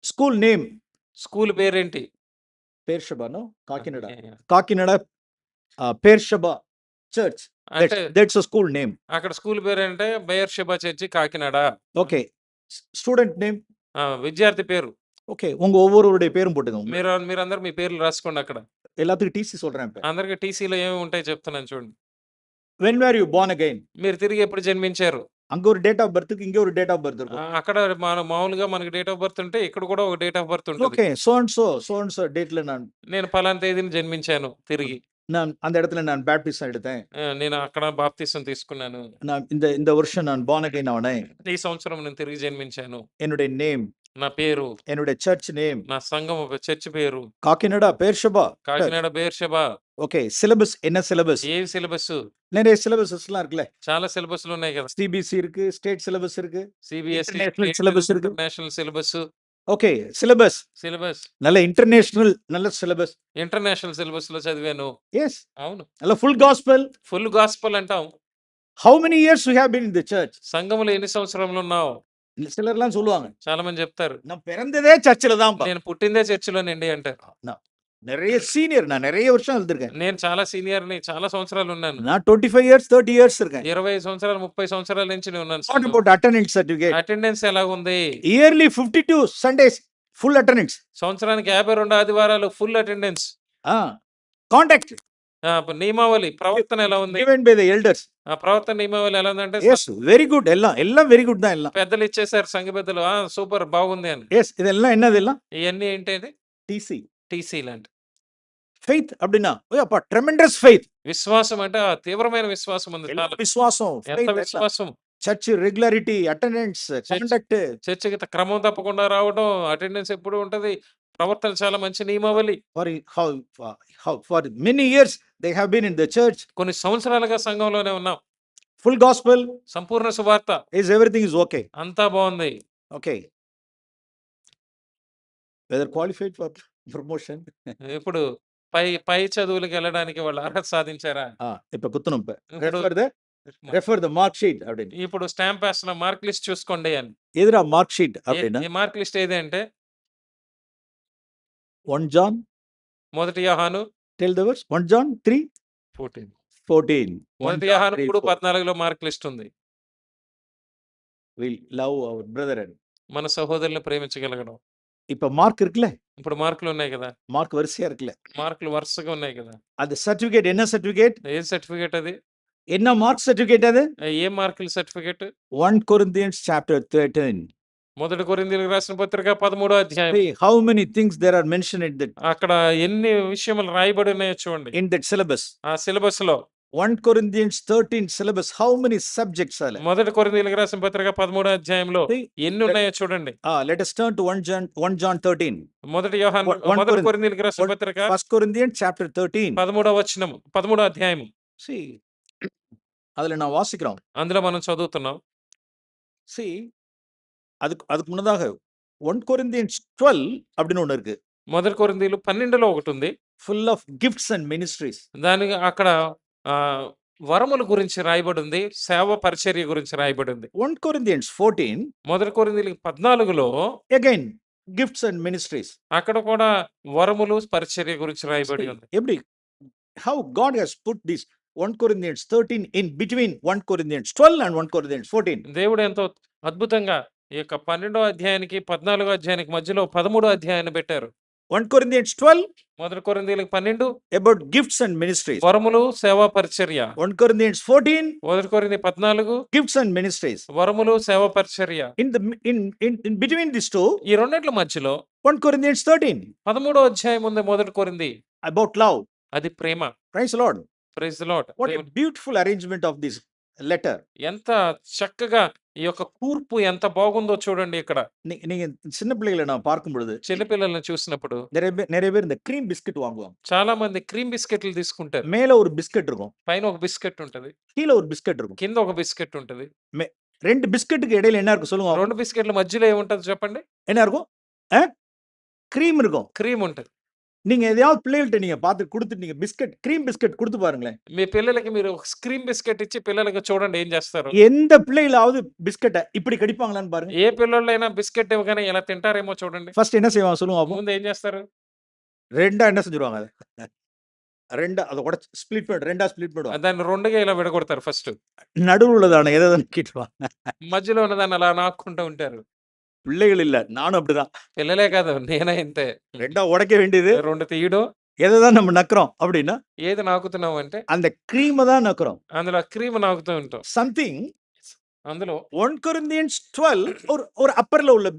స్కూల్ నేమ్ స్కూల్ పేరేంటి? పేర్షబానో Kakinada. Yeah! Kakinada Beersheba church. అంటే దట్స్ అ స్కూల్ నేమ్. అక్కడ స్కూల్ పేరేంటే Beersheba church Kakinada. Okay. Student name. విద్యార్థి పేరు. ஓகே. உங்க ஒவ்வொருவருடைய பேரும் போட்டுக்கோங்க. మీరందరూ మీ పేర్లు రాసుకోండి అక్కడ. எல்லாத்துக்கும் టీసీ சொல்றேன் இப்ப. అందరికి టీసీలో ఏమేమి ఉంటాయో చెప్తున్నాను చూడండి. when were you born again? మీరు తిరిగి ఎప్పుడు జన్మించారు? அங்க ஒரு டேட் ஆஃப் பர்த்க்கு இங்க ஒரு டேட் ஆஃப் பர்த் இருக்கும். అక్కడ మామూలుగా మనకి డేట్ ఆఫ్ బర్త్ ఉంటే ఇక్కడ కూడా ఒక డేట్ ఆఫ్ బర్త్ ఉంటది. ఓకే. సో అండ్ సో డేట్ல నేను పలానా తేదీన జన్మించాను తిరిగి. நான் அந்த இடத்துல நான் பேப்டிசம் எடுத்தேன். నేను అక్కడ బాప్తిసం తీసుకున్నాను. நான் இந்த வருஷம் நான் born again ஆனேன். ఈ సంవత్సరం నేను తిరిగి జన్మించాను. என்னுடைய நேம், నా పేరు, என்னுடைய చర్చ్ నేమ్, నా సంఘం చర్చ్ పేరు కాకినాడ పేర్షబా. కాకినాడ బెయర్షెబా. ఓకే. సిలబస్ என்ன சிலபஸ்? ఏ సిలబస్? நிறைய சிலபஸஸ்லாம் இருக்குல்ல. చాలా సిలబస్లు ఉన్నాయి కదా. సిబిసి இருக்கு, స్టేట్ సిలబస్ இருக்கு, సిబిఎస్ఈ ఇంటర్నేషనల్ సిలబస్ இருக்கு. International syllabus. ఓకే. సిలబస్ நல்ல ఇంటర్నేషనల్ நல்ல సిలబస్. ఇంటర్నేషనల్ సిలబస్ లో చదివాను. yes. అవును. நல்ல ఫుల్ గాస్పెల్. ఫుల్ గాస్పెల్ అంటాం. how many years you have been in the church? సంఘములో ఎన్ని సంవత్సరములు ఉన్నావు? சிலர்லாம் சொல்லுவாங்க, చాలా మంది చెప్తారు, நான் பிறந்ததே சர்ச்சில் தான்ப்பா. నేను పుట్టిందే చర్చిలోనండి అంటారు. நிறைய சீனியர், நான் நிறைய வருஷம் இருந்திருக்கேன். నేను చాలా సీనియర్‌ని, చాలా సంవత్సరాలు ఉన్నాను. நான் 25 years 30 years இருக்கேன். 20 సంవత్సరాలు 30 సంవత్సరాల నుంచి నేను ఉన్నాను. What about attendance certificate? Attendance ఎలాగుంది? Yearly 52 Sundays full attendance. సంవత్సరానికి 52 ఆదివారాలు ఫుల్ అటెండెన్స్. Contact నియమావళి ప్రవర్తన ఎలా ఉంది? given by the elders. ఆ ప్రవర్తన నియమావళి ఎలా ఉందంటే yes, very good. எல்லாம் very good தான் எல்லாம். పెద్దలు ఇచ్చేసారు, సంఘ పెద్దలు. సూపర్ బాగుంది అని. yes, இதெல்லாம் என்னதெல்லாம்? ఇవన్నీ ఏంటిది? TC. టీసీ లాంటి. faith அப்படினா அப்பா tremendous faith. విశ్వాసం అంటే తీవ్రమైన విశ్వాసం ఉంది. చాలా విశ్వాసం, ఎంత విశ్వాసం. Church regularity, attendance, contact. చర్చికి క్రమం తప్పకుండా రావడం, అటెండెన్స్ ఎప్పుడు ఉంటది. ప్రవర్తన చాలా మంచి నియమావళి. for many years they have been in the church. కొన్ని సంవత్సరాలుగా సంఘంలోనే ఉన్నాం. full gospel, సంపూర్ణ సువార్త. is everything is okay. అంతా బాగుంది. okay. whether qualified for promotion. ఇప్పుడు పై చదువులకు వెళ్ళడానికి వాళ్ళు అర్హత సాధించారా? இப்ப குத்தணும். ఇప్పుడు refer the mark sheet அப்படினு. ఇప్పుడు స్టాంప్ వేస్తున్న మార్క్ లిస్ట్ చూసుకోండి అని. ఎదురా మార్క్ షీట్ அப்படினா? ఈ మార్క్ లిస్ట్ ఏది అంటే 1 John. మొదటి యోహాను. tell the verse. 1 John 3:14. మొదటి యోహాను 3:14లో మార్క్ లిస్ట్ ఉంది. we love our brethren. మన సహోదరులను ప్రేమించగలగడం. இப்ப మార్క్ இருக்குல்ல? ఇప్పుడు మార్కులు ఉన్నాయి కదా. మార్క్ వరుసగా இருக்குல்ல? మార్కులు వరుసగా ఉన్నాయి కదా. అది సర్టిఫికేట్ என்ன సర్టిఫికేట్? ఏం సర్టిఫికేట్ అది? என்ன మార్క్ సర్టిఫికేట్ అది? ఏ మార్కుల సర్టిఫికేట్? 1 Corinthians chapter 13. మొదటి కొరింథీయులకు రాసిన పత్రిక 13వ అధ్యాయం. how many things there are mentioned in that? అక్కడ ఎన్ని విషయములు రాయబడి ఉన్నాయో చూడండి. in that syllabus. ఆ సిలబస్ లో 1 Corinthians 13 syllabus, how many subjects are there? మొదటి కొరింథీయులకు రాసిన పత్రిక 13వ అధ్యాయంలో ఎన్ని ఉన్నాయో చూడండి. let us turn to 1 John 13. మొదటి కొరింథీయులకు రాసిన పత్రిక 1 Corinthians chapter 13. 13వ వచనం, 13వ అధ్యాయం. see, அதுல நான் வாசிக்கிறோம். అందులో మనం చదువుతున్నాం. see, அதுக்கு முன்னதாக 1 Corinthians 12 அப்படின்னு ஒண்ணு இருக்கு. మొదటి కొరింథీయులు 12లో ఒకటి ఉంది. full of gifts and ministries. దానికి అక్కడ వరముల గురించి రాయబడి ఉంది, సేవ పరిచర్య గురించి రాయబడి ఉంది. 1 Corinthians 14. మొదటి కొరింథీయులకు 14లో again gifts and ministries. అక్కడ కూడా వరములు పరిచర్య గురించి రాయబడి ఉంది. எப்படி how God has put this 1 Corinthians 13 in between 1 Corinthians 12 and 1 Corinthians 14. దేవుడు ఎంతో అద్భుతంగా ఈ యొక్క 12వ అధ్యాయానికి 14వ అధ్యాయానికి మధ్యలో 13వ అధ్యాయాన్ని పెట్టారు. 1 Corinthians 12 మొదటి కొరింథీయులకు 12 about gifts and ministries. వరములు సేవా పరిచర్య. 1 Corinthians 14 మొదటి కొరింథీ 14 gifts and ministries. వరములు సేవా పరిచర్య. in between these two, ఈ రెండిట్ల మధ్యలో 1 Corinthians 13 13వ అధ్యాయం ఉంది. మొదటి కొరింథీ about love. అది ప్రేమ. Praise the Lord. Praise the Lord. what a beautiful arrangement of this letter. ఎంత చక్కగా ఈ యొక్క కూర్పు ఎంత బాగుందో చూడండి. ఇక్కడ நீங்க சின்ன பிள்ளைகளை நான் பார்க்கும் பொழுது చిన్న పిల్లల్ని చూసినప్పుడు நிறைய பேர் இந்த cream biscuit வாங்குவாங்க. చాలా మంది క్రీమ్ బిస్కెట్లు తీసుకుంటారు. மேல ஒரு பிஸ்கட் இருக்கும், పైన ఒక బిస్కెట్ ఉంటది, கீழ ஒரு பிஸ்கட் இருக்கும். కింద ఒక బిస్కెట్ ఉంటది. ரெண்டு பிஸ்கட்டுக்கு இடையில என்ன இருக்கும் சொல்லுங்க? రెండు బిస్కెట్ల మధ్యలో ఏముంటది చెప్పండి? என்ன இருக்கும்? cream இருக்கும். క్రీమ్ ఉంటది. நீங்க எதையாவது பிள்ளைகள்ட்ட நீங்க பார்த்து குடுத்துட்டு நீங்க பிஸ்கட், கிரீம் பிஸ்கட் குடுத்து பாருங்களேன். మీ పిల్లలకి మీరు ఒక స్క్రీమ్ బిస్కెట్ ఇచ్చి పిల్లలకి చూడండి ఏం చేస్తారు. எந்த பிள்ளைகளாவது பிஸ்கட்ட இப்படி கடிப்பாங்களான்னு பாருங்க. ఏ పిల్లోళ్ళైనా బిస్కెట్ ఇవ్వగానే ఎలా తింటారేమో చూడండి. ஃபர்ஸ்ட் என்ன செய்வாங்க சொல்லுங்க பாப்போம். ముందు ఏం చేస్తారు? 2 என்ன செஞ்சுருவாங்க அத? 2 அத உடைச்சு ஸ்ப்ளிட் பண்ணி 2 ஸ்ப்ளிட் பண்ணுவாங்க. దాన్ని 2గా ఇలా విడగొడతారు ఫస్ట్. நடுவுல உள்ளதான எத எதன்னு நக்கிடுவாங்க. మధ్యలో ఉన్నదాన్ని అలా నాక్కుంటూ ఉంటారు. பிள்ளைகள் இல்ல. நானும் அப்படிதான். పిల్లలే కాదు నేనే ఇంతే. 2 உடைக்க வேண்டியது 2 తీయడం, எத தான் நம்ம நக்குறோம் அப்படின்னா, ఏది నాకుతున్నావు అంటే அந்த கிரீம தான் நக்குறோம். అందులో క్రీమ్ నాకుతూ ఉంటాం. சம்திங் అందులో 1 Corinthians 12 ஒரு அப்பர்ல உள்ள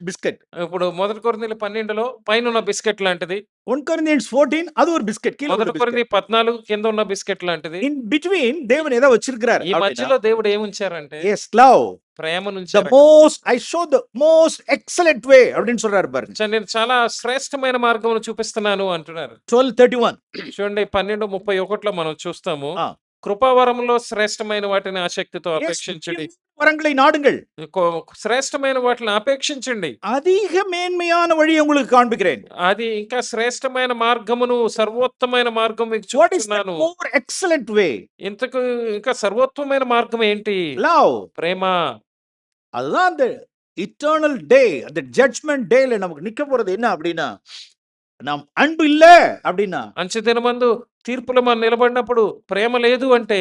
பிஸ்கட். ఇప్పుడు 1 కొరింథీయుల 12లో పైనున్న బిస్కెట్ లాంటిది. 1 Corinthians 14 அது ஒரு பிஸ்கட். கீழ 1 ஒரு பிஸ்கட். కొరింథీ 14 కింద ఉన్న బిస్కెట్ లాంటిది. இன் பிட்வீன் தேவன் எதை வச்சிருக்கிறார் ఈ அப்படின்னா, మధ్యలో దేవుడు ఏముంచారంటే yes love, ప్రేమను the ఉంచారు. most I show the most excellent way அப்படின்னு சொல்றாரு பாருங்க. నేను చాలా శ్రేష్టమైన మార్గమును చూపిస్తున్నాను అంటున్నారు. 12:31. చూడండి 12:31లో మనం చూస్తాము. ఆ. కృపావరములో శ్రేష్టమైన వాటిని ఆసక్తితో Yes, అపేక్షించండి. வரங்களை நாடுங்கள். శ్రేష్టమైన వాటిని అపేక్షించండి. அதிக மேன்மையான வழி உங்களுக்கு காண்பிக்கிறேன். అది ఇంకా శ్రేష్టమైన మార్గమును, సర్వోత్తమైన మార్గం మీకు What is the చూపుతున్నాను. more excellent way? ఇంతకు ఇంకా సర్వోత్తమైన మార్గం ఏంటి? Love. ప్రేమ. அதுதான் அந்த இட்டர்னல் டே, அந்த ஜட்ஜ்மெண்ட் டேல நமக்கு நிக்க போறது என்ன அப்படின்னா, நாம் அன்பு இல்ல அப்படின்னா, అంచెదినమందు తీర్పులో మనం నిలబడినప్పుడు ప్రేమ లేదు అంటే,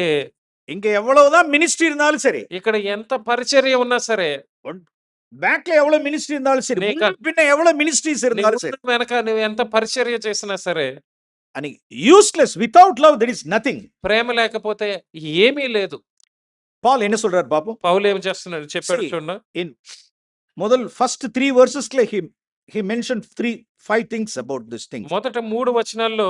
இங்க எவ்வளவுதான் மினிஸ்ட்ரி இருந்தாலும் சரி, ఇక్కడ ఎంత పరిచర్య ఉన్నా సరే, பேக்ல எவ்வளவு மினிஸ்ட்ரி இருந்தாலும் சரி, நீங்க- முன்ன பின்ன எவ்வளவு மினிஸ்ட்ரிஸ் నీ இருந்தாலும் சரி, ముందు వెనక నువ్వు ఎంత పరిచర్య చేసినా సరే, and useless without love there is nothing. ప్రేమ లేకపోతే ఏమీ లేదు. பால் என்ன சொல்றாரு பாப்போம். పౌలు ఏం చేస్తున్నాడు చెప్పాడు See, చూడండి. in முதல் first 3 versesல he mentioned 5 things about this thing. మొదట 3 వచనాల్లో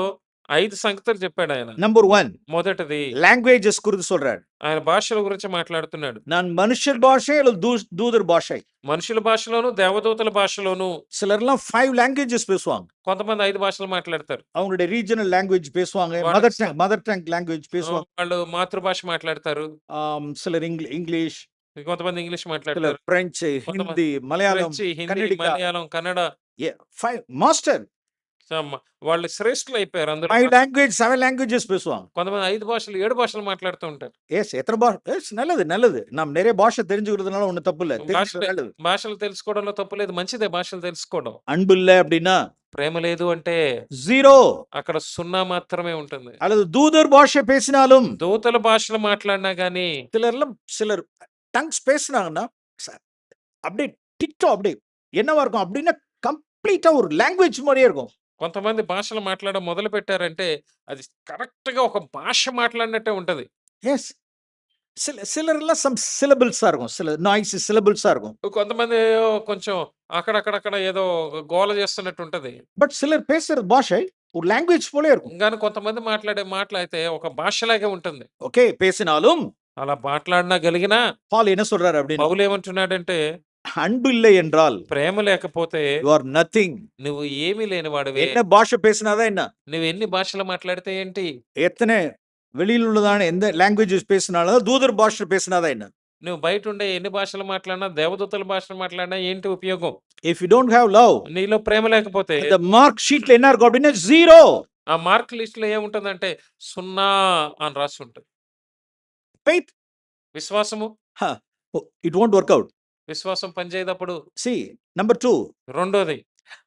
5 సంగతులు చెప్పాడు ఆయన. Number 1, మొదటిది languages குறித்து சொல்றாரு. ఆయన భాషల గురించి మాట్లాడుతున్నాడు. நான் மனுஷர் பாஷை அல்லது தூதர் பாஷை. మనుషుల భాషలోను, దేవదూతల భాషలోను. சிலர்லாம் 5 languages பேசுவாங்க. కొంతమంది 5 భాషలు మాట్లాడతారు. அவங்களுடைய ரீஜனல் லாங்குவேஜ் பேசுவாங்க. వాళ్ళ- மதர் டங் லாங்குவேஜ் பேசுவாங்க. వాళ్ళు మాతృభాష మాట్లాడతారు. சிலர் இங்கிலீஷ், కొంతమంది ఇంగ్లీష్ சிலர் మాట్లాడతారు. பிரெஞ்சு, కొంతమంది ஹிந்தி, மலையாளம், ఫ్రెంచి, హిందీ, కన్నడిక. మలయాళం, కన్నడ. 5 వాళ్ళు శ్రేష్ఠులు అయిపోయారు అందరూ. 5 language 7 languages பேசுவாங்க. కొంతమంది 5 భాషలు 7 భాషలు మాట్లాడుతూ ఉంటారు. எஸ் எத்தனை நல்லது. நாம் நிறைய பாஷை தெரிஞ்சுக்கிறதுனால ஒண்ணு தப்பு இல்ல. భాషలు நல்லது. భాషలు తెలుసుకోవడంలో తప్పు లేదు, మంచిదే భాషలు తెలుసుకోవడం. அன்பு இல்ல அப்படின்னா ప్రేమ లేదు అంటే 0. అక్కడ 0 మాత్రమే ఉంటుంది. அல்லது தூதர் பாஷை பேசினாலும் దూతల భాషలు మాట్లాడినా గానీ, சிலர் டங்ஸ் பேசுனாங்கன்னா அப்படியே டிக்டோ அப்படியே என்னவா இருக்கும் அப்படின்னா கம்ப்ளீட்டா ஒரு லாங்குவேஜ் மாதிரியே இருக்கும். కొంతమంది భాషలు మాట్లాడడం మొదలు పెట్టారంటే అది కరెక్ట్ గా ఒక భాష మాట్లాడినట్టే ఉంటది. எஸ் சிலர்லாம் சம் சிலபிள்ஸா இருக்கும். சில நாய்ஸ் சிலபிள்ஸா இருக்கும். కొంతమంది కొంచెం అక్కడక్కడక్కడ ఏదో గోల చేస్తున్నట్టు ఉంటది. பட் சிலர் பேசுற பாஷை ஒரு லாங்குவேஜ் போலே இருக்கும். కానీ కొంతమంది మాట్లాడితే ఒక భాషలాగే ఉంటుంది. ஓகே பேசினாலும் అలా మాట్లాడినా గలిగినా பால் என்ன சொல்றாரு அப்படின்னா, పౌలు ఏమంటున్నాడంటే, அன்பு இல்லை என்றால் ప్రేమ లేకపోతే you are nothing. నువ్వు ఏమీ లేనివాడివే. என்ன பாஷை பேசினாதான் என்ன, నువ్వు ఎన్ని భాషలు మాట్లాడితే ఏంటి? எத்தனை வெளியில் உள்ளதான எந்த லாங்குவேஜஸ் பேசினாலும் தூதர் பாஷை பேசினாதான் என்ன. నువ్వు బయట ఉండే ఎన్ని భాషలు మాట్లాడినా, దేవదూతల భాషలు మాట్లాడినా ఏంటి ఉపయోగం? If you don't have love, నీలో ప్రేమ లేకపోతే இந்த மார்க் ஷீட்ல என்ன இருக்கும் அப்படின்னா 0. ఆ మార్క్ లిస్ట్ లో ఏముంటుందంటే 0 అని రాసి ఉంటుంది. Faith, విశ్వాసము, it won't work out. విశ్వాసం పనిచేయదప్పుడు. See, number 2, రెండోది,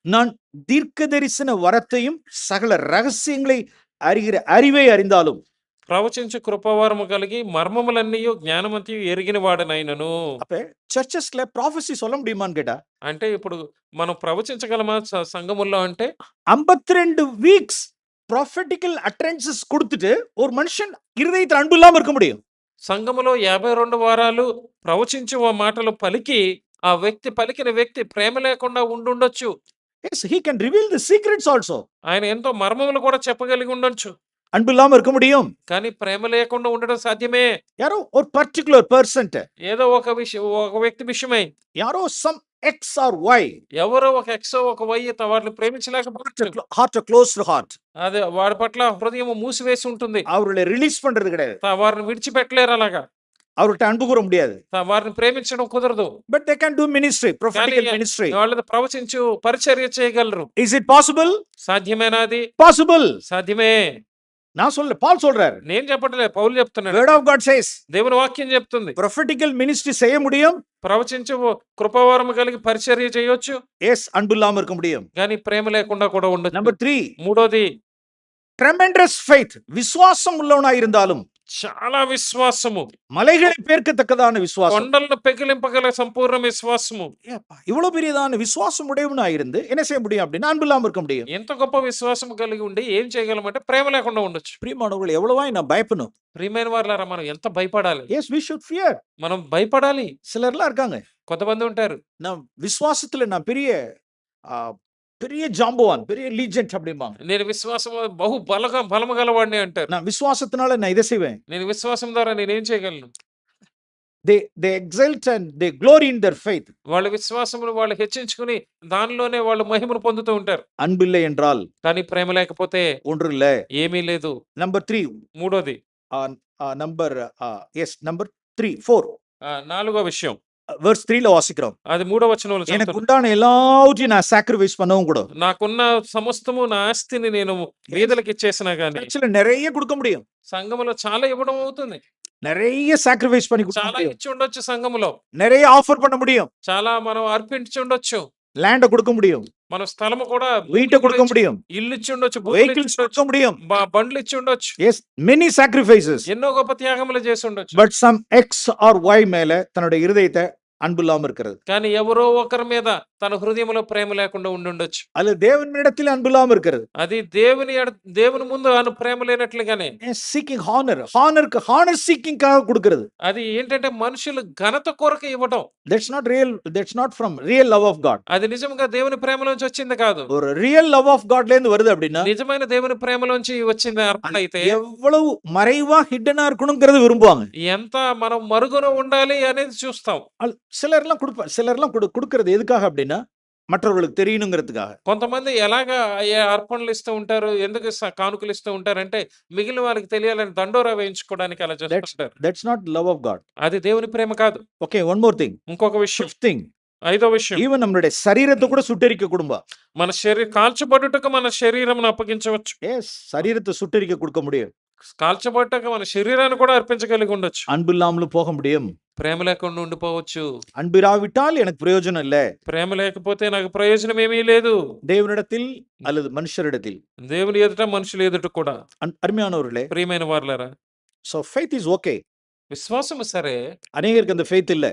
நான் தீர்க்க தரிசன வரத்தையும் சகல ரகசியங்களை அறிகிற அறிவை அறிந்தாலும். ప్రవచించు కృపావరము కలిగి మర్మములన్నీయు జ్ఞానమంతియు ఎరిగిన వాడనైనను. அப்ப சர்ச்சஸ்ல ப்ராஃபஸி சொல்ல முடியுமான்னு கேட்டா, అంటే ఇప్పుడు మనం ప్రవచించగలమా సంఘముల్లో అంటే? 52 வீக்ஸ் ப்ராஃபெட்டிக்கல் அட்டரன்சஸ் கொடுத்துட்டு ஒரு மனுஷன் இருதயத்துல அன்பு இல்லாம இருக்க முடியும்? సంఘములో 52 వారాలు ప్రవచించు ఆ మాటలు పలికి ఆ వ్యక్తి పలికిన వ్యక్తి ప్రేమ లేకుండా ఉండుండొచ్చు. Yes, he can reveal the secrets also. ఆయన ఎంతో మర్మములు కూడా చెప్పగలిగి ఉండొచ్చు. அன்பு இல்லாம இருக்க முடியும். కానీ ప్రేమ లేకుండా ఉండడం సాధ్యమే. யாரோ ஒரு பர்టిక్యులர் పర్సన్, ఏదో ఒక వ్యక్తి విషయమై, யாரோ some X or Y, ఎవరో ఒక ఎక్సో ఒక వై వారిని ప్రేమించలేకపోవచ్చు. heart closed heart, అదే వాడి పట్ల హృదయం మూసివేసి ఉంటుంది. அவர்களை ரிலீஸ் பண்றது கிடையாது. వారిని విడిచిపెట్టలేరు అలాగా. அவர்கிட்ட அன்பு கூற முடியாது. వారిని ప్రేమించడం కుదరదు. But they can do ministry, కానీ prophetical ministry. వాళ్ళు ప్రవచించు పరిచర్య చేయగలరు. Is it possible? సాధ్యమేనా అది? Possible. సాధ్యమే. நான் சொல்ல, Paul சொல்றாரு. నేను చెప్పట్లేదు, పౌలు చెప్తున్నాడు. Word of God says, దేవుని వాక్యం చెప్తుంది. prophetical ministry செய்ய முடியும். ప్రవచించు కృపావరము కలిగి పరిచర్య చేయొచ్చు. Yes, அன்பு இல்லாம இருக்க முடியும். కానీ ప్రేమ లేకుండా కూడా ఉండొచ్చు. Number 3, మూడోది tremendous faith. விசுவாசம் உள்ளவனாய் இருந்தாலும் చాలా విశ్వాసము. மலைகளை பேர்க்கத்தக்கதான விசுவாசம். కొండలను పెకిలింపగల సంపూర్ణ విశ్వాసము. ஏப்பா, இவ்வளவு பெரியதான விசுவாசம் உடையவனாய் இருந்து என்ன செய்ய முடியும் அப்படின்னா அன்பு இல்லாம இருக்க முடியும். ఎంత గొప్ప విశ్వాసం కలిగి ఉండి ఏం చేయగలమంటే ప్రేమ లేకుండా ఉండొచ్చు. பிரியமானவர்கள், எவ்வளவாய் நான் பயப்படணும். ప్రియమైన వారులారా, మనం ఎంత భయపడాలి. Yes, we should fear. మనం భయపడాలి. சிலர்லாம் இருக்காங்க, కొంతమంది ఉంటారు, நான் விசுவாசத்துல நான் பெரிய பெரிய ஜாம்பவான், பெரிய லீஜெண்ட் அப்படிம்பாங்க. నేను విశ్వాసం బలము గలవాడిని అంటారు. நான் விசுவாசத்தினால நான் இதை செய்வேன். నేను విశ్వాసం ద్వారా నేనేం చేయగలను. They exalt and they glory in their faith. వాళ్ళ విశ్వాసమును వాళ్ళు హెచ్చించుకుని దానిలోనే వాళ్ళు మహిమను పొందుతూ ఉంటారు. அன்பில்லை என்றால் కానీ ప్రేమ లేకపోతే ஒன்று இல்ல. ఏమీ లేదు. நம்பர் 3, మూడోది, நம்பர் 4, నాలుగో విషయం, verse 3ல வாசிக்கிறோம். అది మూడో వచనంలో எனக்கு చెప్తున్నాడు. உண்டான எல்லாவற்றையும் நான் சாக்ரிஃபைஸ் பண்ணவும் கூட. నాకున్న సమస్తము నా ఆస్తిని నేను బీదలకు ఇచ్చేసినా గానీ சர்ச்சில் நிறைய கொடுக்க முடியும். సంఘములో చాలా ఇవ్వడం అవుతుంది. நிறைய சாக்ரிஃபைஸ் பண்ணி கொடுக்க చాలా முடியும். ఇచ్చి ఉండొచ్చు సంఘములో. நிறைய ஆஃபர் பண்ண முடியும். చాలా మనం అర్పించి ఉండొచ్చు. லேண்ட கொடுக்க முடியும். మన స్థలము కూడా வீட்டை கொடுக்க முடியும். ఇల్లు ఇచ్చి ఉండొచ్చు, భూములు ఇచ్చి వెహికల్స్ ఉండొచ్చు, கொடுக்க முடியும். బండ్లు ఇచ్చి ఉండొచ్చు. Yes, many sacrifices. ఎన్నో గొప్ప త్యాగములు చేసి ఉండొచ్చు. But some X or Y மேல தன்னுடைய இருதயத்தை அன்பு இல்லாம இருக்கிறது. కానీ ఎవరో ఒకరి మీద తన హృదయంలో ప్రేమ లేకుండా ఉండుండొచ్చు. அது தேவனிடத்தில் அன்பு இல்லாம இருக்கிறது. అది దేవుని ముందు ప్రేమ లేనట్లుగానే. Seeking honor seeking காக கொடுக்கிறது. అది ఏంటంటే మనుషులు ఘనత కొరకు ఇవ్వడం. That's not from real love of God. అది నిజంగా దేవుని ప్రేమలోంచి వచ్చింది కాదు. ஒரு real love of God ல இருந்து வருது அப்படின்னா నిజమైన దేవుని ప్రేమలోంచి వచ్చింది అర్థం అయితే எவ்வளவு மறைவா ஹிட்டனா இருக்கணும்ங்கறது விரும்புவாங்க. ఎంత మనం మరుగున ఉండాలి అనేది చూస్తాం. சிலர்லாம் கொடுக்கிறது எதுக்காக அப்படின்னா மற்றவர்களுக்கு தெரியணுங்கிறதுக்காக. కొంతమంది ఎలాగా అర్పణలు ఇస్తూ ఉంటారు, ఎందుకు కానుకలు ఇస్తూ ఉంటారంటే మిగిలిన వారికి తెలియాలని దండోరా వేయించుకోవడానికి అలా చేస్తుంటారు. That's not love of God. అది దేవుని ప్రేమ కాదు. Okay, one more thing. ఇంకొక విషయం, Fifth thing. ఐదో విషయం, ఈవెన్ நம்மளுடைய శరీరத்தை கூட சுட்டெரிக்க கொடும்பா. మన కాల్చబడుటకు మన శరీరమును అప్పగించవచ్చు. Yes, శరీரத்தை சுட்டெரிக்க கொடுக்க முடியும். కాల్చబడ్డాక మన శరీరాన్ని కూడా అర్పించగలిగి ఉండొచ్చు. அன்பு இல்லாமலும் போக முடியும். ప్రేమ లేకుండా ఉండిపోవచ్చు. அன்பிராவிட்டால் எனக்கு பிரயோஜனம் இல்ல. ప్రేమ లేకపోతే నాకు ప్రయోజనం ఏమీ లేదు. தேவனிடத்தில் அல்லது மனுஷரிடத்தில். దేవుని ఎదుట మనుషుల ఎదుట కూడా. அருமையானவர்களே, ప్రియమైన వారులారా, so faith is okay. విశ్వాసం సరే, అనేకருக்கு அந்த faith இல்ல.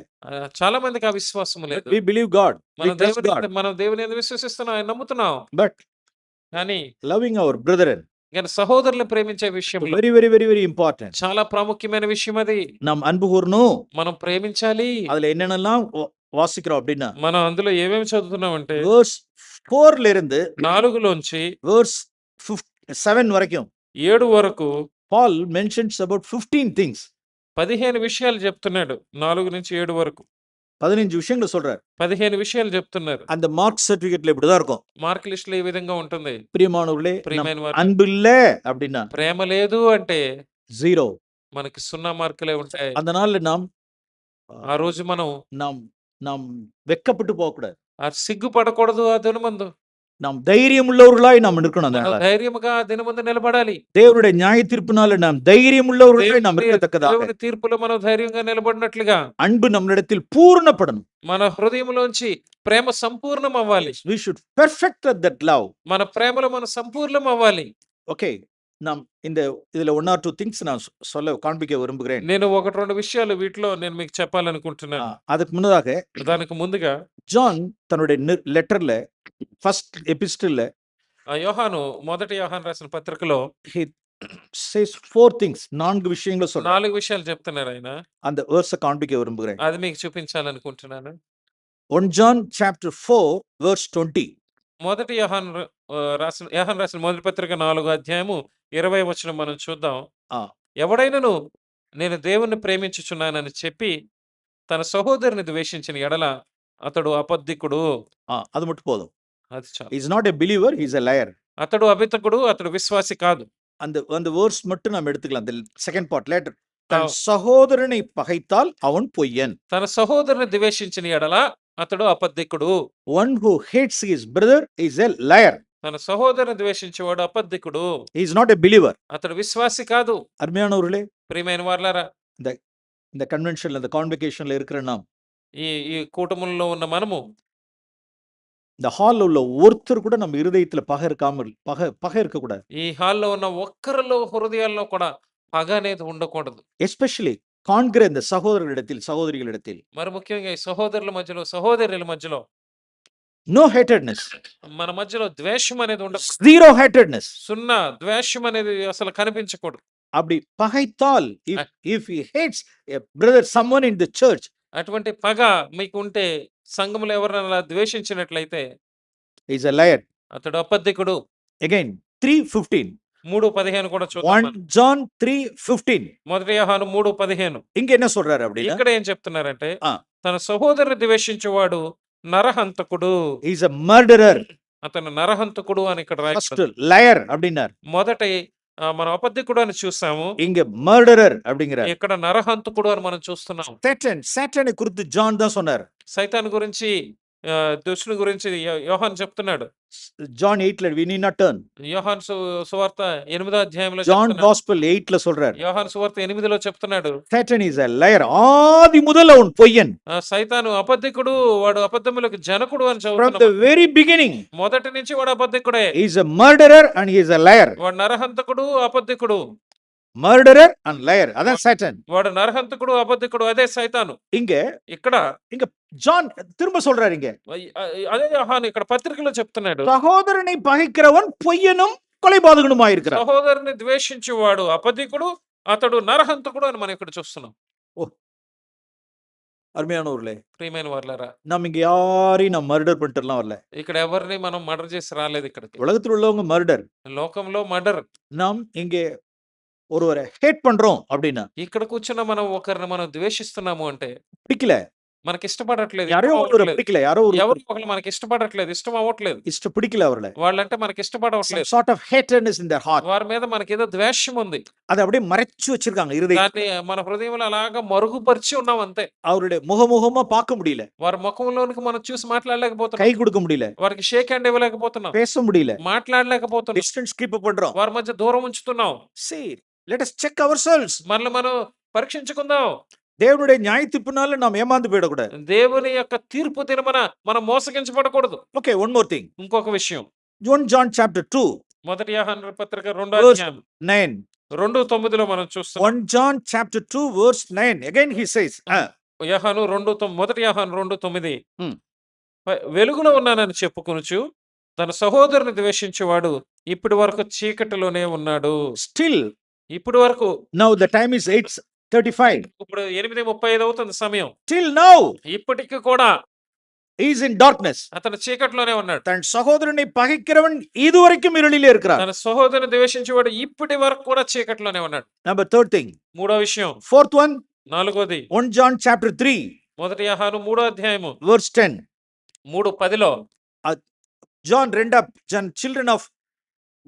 చాలా మందికి ఆ విశ్వాసం లేదు. We believe God. We trust God. మనం దేవుని యందు విశ్వసిస్తున్నాం, ఆయన నమ్ముతున్నాం. But కానీ loving our brethren, కానీ సహోదరులను ప్రేమించే విషయంలో very very very very important. చాలా ప్రాముఖ్యమైన విషయం అది. நாம் அன்பு கூறணும். మనం ప్రేమించాలి. அதுல என்னென்னலாம் வாசிக்கிறோம் அப்படின்னா మనం అందులో ఏమేమి చదువుతున్నామంటే verse 4ல இருந்து 4లోంచి verse 7 வரைக்கும் 7 వరకు Paul mentions about 15 things. 15 విషయాలు చెప్తున్నాడు. 4 నుంచి 7 వరకు 15 விஷயங்களை சொல்றார். 15 విషయాలు చెప్తున్నారు. அந்த மார்க் சர்டிபிகேட்ல இப்படிதான் இருக்கும். మార్క్ లిస్ట్ లో ఈ విధంగా ఉంటుంది. பிரியமானவர்களே, ప్రియమైన వారు, அன்பு இல்ல அப்படின்னா ప్రేమ లేదు అంటే 0. మనకి 0 మార్కులే ఉంటాయి. அதனால ఆ రోజు మనం நாம் வெட்கப்பட்டு போக கூடாது. ఆ సిగ్గుపడకూడదు. ఆ దినమందు நாம் தைரியம் உள்ளவர்களாய் நாம் இருக்கணும். அந்த మనం நாள்ல ధైర్యముగా ఆ దినమందు నిలబడాలి. தேவனுடைய நியாய தீர்ப்பினால நாம் தைரியம் உள்ளவர்களாய் நாம் இருக்கத்தக்கதாக దేవుని తీర్పులో మనం ధైర్యంగా నిలబడినట్లుగా அன்பு நம்மிடத்தில் பூரணப்படணும். మన హృదయంలోంచి ప్రేమ సంపూర్ణం అవ్వాలి. We should perfect that love. మన ప్రేమలో మనం సంపూర్ణం అవ్వాలి. Okay, நாம் இதுல 1 or 2 things நான் சொல்ல காண்பிக்க விரும்புகிறேன். నేను 1-2 విషయాలు వీటిలో నేను మీకు చెప్పాలనుకుంటున్నాను. அதுக்கு முன்னதாக దానికి ముందుగా ஜான் தன்னுடைய லெட்டர்ல ஃபர்ஸ்ட் எபிஸ்டல்ல యోహాను మొదటి యోహాను రాసిన పత్రికలో he says 4 things. 4 விஷயங்களை சொல்றார். 4 విషయాలు చెప్తున్నారు ఆయన. அந்த verse காண்பிக்க விரும்புகிறேன். అది మీకు చూపించాలనుకుంటున్నాను. 1 John chapter 4 verse 20. మొదటి యోహాను రాసిన మొదటి పత్రిక 4వ అధ్యాయము 20వ వచనం మనం చూద్దాం. ఎవడైనను నేను దేవుణ్ణి ప్రేమించుచున్నానని చెప్పి తన సహోదరుని ద్వేషించిన ఎడల అతడు అబద్ధికుడు. அது மட்டும் போதும். అది చాలు. He is not a believer, he is a liar. అతడు అబద్ధికుడు, అతడు విశ్వాసి కాదు. அந்த verse மட்டும் நாம் எடுத்துக்கலாம். The second part later தன் சகோதரனை பகைத்தால் அவன் பொய்யன். తన సహోదరుని ద్వేషించిన ఎడల అతడు అబద్ధికుడు. One who hates his brother is a liar. తన సహోదరుని ద్వేషించేవాడు అబద్ధికుడు. He is not a believer. అతడు విశ్వాసి కాదు. அருமையானவர்களே, ప్రియమైన వారలారా, இந்த கன்வென்ஷன்ல இந்த கான்வெகேஷன்ல இருக்கிற நாம் ఈ ఈ కూటములలో ఉన్న మనము இந்த ஹால்ல உள்ள ஒருத்தர் கூட நம்ம இருதயத்துல பகை இருக்க கூடாது. ఈ హాల్లో ఉన్న ఒక్కరిలో హృదయాల్లో కూడా పగ అనేది ఉండకూడదు. எஸ்பெஷலி காண்கிற இந்த சகோதரர்களிடத்தில் சகோதரிகளிடத்தில் మరి ముఖ్యంగా ఈ సహోదరుల మధ్యలో సహోదరుల మధ్యలో no hatredness, మన మధ్యలో ద్వేషం అనేది ఉండకూడదు. zero hatredness. సున్నా ద్వేషం అనేది అసలు కనిపించకూడదు. அப்படி பகைத்தால் if he hates a brother, someone in the church, అటువంటి పగ మీకు ఉంటే సంఘంలో ఎవరైనా ద్వేషించినట్లయితే is a liar. అతడు అబద్ధికుడు. Again 3:15, 3:15 కూడా చూద్దాం. 1 John 3:15. మొదటి యోహాను 3:15. இங்க என்ன சொல்றாரு அப்படின்னா, ఇక్కడ ఏం చెప్తున్నారంటే ఆ. తన సహోదరుని ద్వేషించేవాడు నరహంతకుడు. he is a murderer. అతను నరహంతకుడు అని ఇక్కడ First రాయబడింది. liar அப்படின்னார், మొదటి మనం అబద్ధికుడు అని చూసాము. இங்க murderer அப்படிங்கிறார். ఇక్కడ నరహంతకుడు అని మనం చూస్తున్నాం. సాతాனை குறித்து జాన్ தான் சொன்னார். సైతాన్ గురించి దుష్టుని గురించి యోహాను చెప్తున్నాడు. John 8ல we need not turn. యోహాను సువార్త 8వ అధ్యాయంలో John చెప్తున్నాడు. Gospel 8ல சொல்றார், యోహాను సువార్త 8లో చెప్తున్నాడు. Satan is a liar. ஆதி முதல் அவன் பொய்யன். సైతాను అబద్ధికుడు, వాడు అబద్ధములకు జనకుడు అని From చదువుతున్నాం. the very beginning మొదటి నుంచి వాడు అబద్ధికుడే. he is a murderer and he is a liar. వాడు నరహంతకుడు, అబద్ధికుడు. Murderer and liar, அதான் Satan. వాడు నరహంతకుడు, అబద్ధికుడు, అదే సైతాను. இங்க ఇక్కడ ஜான் திரும்ப சொல்றாரு, இங்க అదే యోహాను ఇక్కడ పత్రికలో చెప్తున్నాడు. சகோதரனை பகைக்கிறவன் பொய்யனும் கொலைபாதகனுமாயிருக்கிறான். సహోదరుని ద్వేషించేవాడు అబద్ధికుడు, అతడు నరహంతకుడు అని మనం ఇక్కడ చూస్తున్నాం. அருமையானவர்களே, ప్రియమైన వారలారా, நம்ம இங்க யாரையும் நம்ம மர்டர் பண்ணிட்டுலாம் வரல. ఇక్కడ ఎవరిని మనం మర్డర్ చేసి రాలేదు. ఇక్కడికి உலகத்தில் உள்ளவங்க மர்டர், లోకంలో మర్డర్. நாம் இங்கே ஒருவரை ஹேட் பண்றோம் அப்படின்னா, ఇక్కడ కూర్చున్న మనం ఒకరిని మనం ద్వేషిస్తున్నాము అంటే பிடிக்கல, మనకి ఇష్టపడట్లేదు, யாரோ ఇష్టం ஒருவரை అవ్వట్లేదు. பிடிக்கல, யாரோ ஒரு ఎవరు ఒకరు మనకి ఇష్టపడట్లేదు, ఇష్టం అవ్వట్లేదు. பிடிக்கல அவர்களை, వాళ్ళంటే మనకి some ఇష్టపడవట్లేదు. sort of hatredness in their heart. వారి మీద మనకి ఏదో ద్వేషం ఉంది. அதை அப்படியே மறைச்சு வச்சிருக்காங்க இருதயம். దాన్ని మన హృదయంలో అలాగా మరుగుపరిచి ఉన్నాం అంతే. அவருடைய முகமுகமா பார்க்க முடியல, వారి ముఖంలోనికి మనం చూసి మాట్లాడలేకపోతున్నాం. கை கொடுக்க முடியல, వారికి షేక్ హ్యాండ్ ఇవ్వలేకపోతున్నాం, பேச முடியல, మాట్లాడలేకపోతున్నాం. டிஸ்டன்ஸ் கீப் பண்றோம். వారి మధ్య దూరం ఉంచుతున్నాం. See, let us check ourselves. మళ్ళీ మనం పరీక్షించుకుందాం. தேவனுடைய நியாயத்தீர்ப்பினால நாம் ஏமாந்து போயிடக்கூடாது. దేవుని యొక్క తీర్పు దినమున మనం మోసగించబడకూడదు. Okay, one more thing. ఇంకొక విషయం, 1 John chapter 2 మొదటి యోహాను పత్రిక 2వ verse అధ్యాయం 9. 2:9 మనం చూస్తాం. 1 John chapter 2 verse 9. Again he says, యోహాను 2:9, మొదటి యోహాను 2:9. Hmm. వెలుగులో ఉన్నానని చెప్పుకొనుచు తన సహోదరుని ద్వేషించేవాడు ఇప్పటి వరకు చీకటిలోనే ఉన్నాడు. still ఇప్పటి వరకు, now the time is 8:35. ఇప్పుడు 8:35 అవుతుంది సమయం. Till now ఇప్పటికి కూడా he is in darkness. అతను చీకటిలోనే ఉన్నాడు. தன் சகோதரனை பகைக்கிறவன் இதுவரைக்கும் இருளிலே இருக்கிறான். తన సహోదరుని ద్వేషించేవాడు ఇప్పటి వరకు కూడా చీకటిలోనే ఉన్నాడు. Number third thing. మూడో విషయం, Fourth one, నాలుగోది 1 John chapter 3 మొదటి యోహాను 3వ అధ్యాయము verse 10. 3:10లో John children of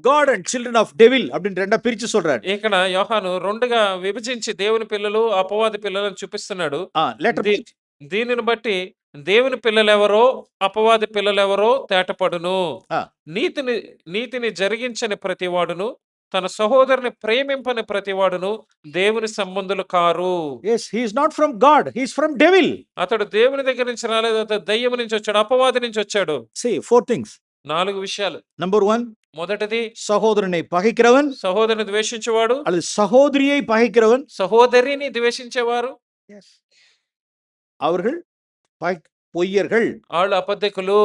God and children of devil அப்படின்னு ரெண்டா பிரிச்சு சொல்றாரு. ఇక్కడ యోహాను రెండుగా విభజించి దేవుని పిల్లలు, అపవాది పిల్లలను చూపిస్తున్నాడు. Later దీనిని బట్టి దేవుని పిల్లలెవరో, అపవాది పిల్లలెవరో తేటపడును. నీతిని జరిగించని ప్రతివాడును, తన సహోదరుని ప్రేమింపని ప్రతివాడును దేవుని సంబంధులు car. Yes, he is not from God, he is from devil. అతడు దేవుని దగ్గర నుంచి రాలేదు, అతడు దయ్యం నుంచి వచ్చాడు, అపవాది నుంచి వచ్చాడు. See, four things. 4 విషయాలు. Number 1, మొదటిది சகோதரனை பகைக்கிறவன், సహోదరుని ద్వేషించేవాడు, அல்லது சகோதரியை பகைக்கிறவன், సహోదరిని ద్వేషించేవారు. அவர்கள் பொய்யர்கள், వాళ్ళు అబద్ధికులు,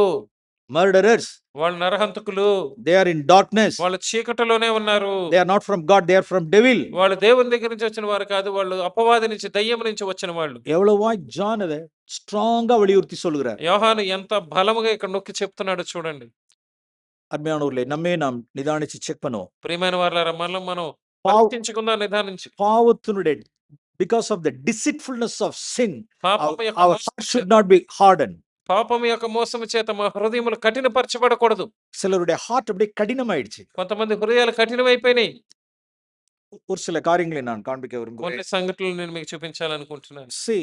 murderers, వాళ్ళు నరహంతకులు, they are in darkness, వాళ్ళు చీకటిలోనే ఉన్నారు. they are not from God, they are from devil. వాళ్ళు దేవుని దగ్గర నుంచి వచ్చిన వారు కాదు, వాళ్ళు అపవాది నుంచి, దయ్యం నుంచి వచ్చిన వాళ్ళు. எவ்வளவா ஜான் அதை ஸ்ட்ராங்கா வலியுறுத்தி சொல்கிறார். యోహాను ఎంత బలముగా ఇక్కడ నొక్కి చెప్తున్నాడు చూడండి. அருமையானவர்களே, நம்மே நாம் நிதானிச்சு செக் பண்ணுவோம். ప్రియమైన వారలారా, మనం పరీక్షించుకుందాం, నిదానించి. பாவத்தினுடைய because of the deceitfulness of sin, పాపము యొక్క our heart should not be hardened. పాపము యొక్క మోసము చేత మా హృదయములు కఠినపరచబడకూడదు. சிலருடைய ஹார்ட் அப்படியே கடினமாயிடுச்சு. కొంతమంది హృదయాలు కఠినమైపోయినాయి. ஒரு சில காரியங்களை நான் காண்பிக்க కొన్ని விரும்புகிறேன். సంఘటనలు నేను మీకు చూపించాలనుకుంటున్నాను. See,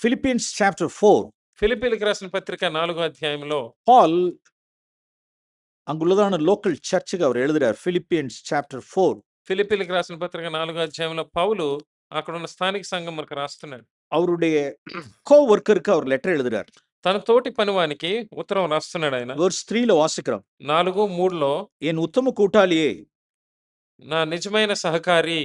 Philippians chapter 4, ఫిలిప్పీలకు రాసిన పత్రిక 4వ అధ్యాయంలో Paul அங்குள்ளதான லோக்கல் சர்ச்சுக்கு அவர் எழுதுறார். Philippians chapter 4. ఫిలిప్పీలకు రాసిన పత్రిక 4వ అధ్యాయంలో పౌలు అక్కడ ఉన్న స్థానిక సంఘములకు రాస్తున్నాడు. அவருடைய co-workerக்கு அவர் லெட்டர் எழுதுறார். తన తోటి పనివానికి ఉత్తరం రాస్తున్నాడు ఆయన. verse 3లో வாசிக்கிறோம். 4:3లో என் உத்தம கூட்டாளியே, నా నిజమైన సహకారి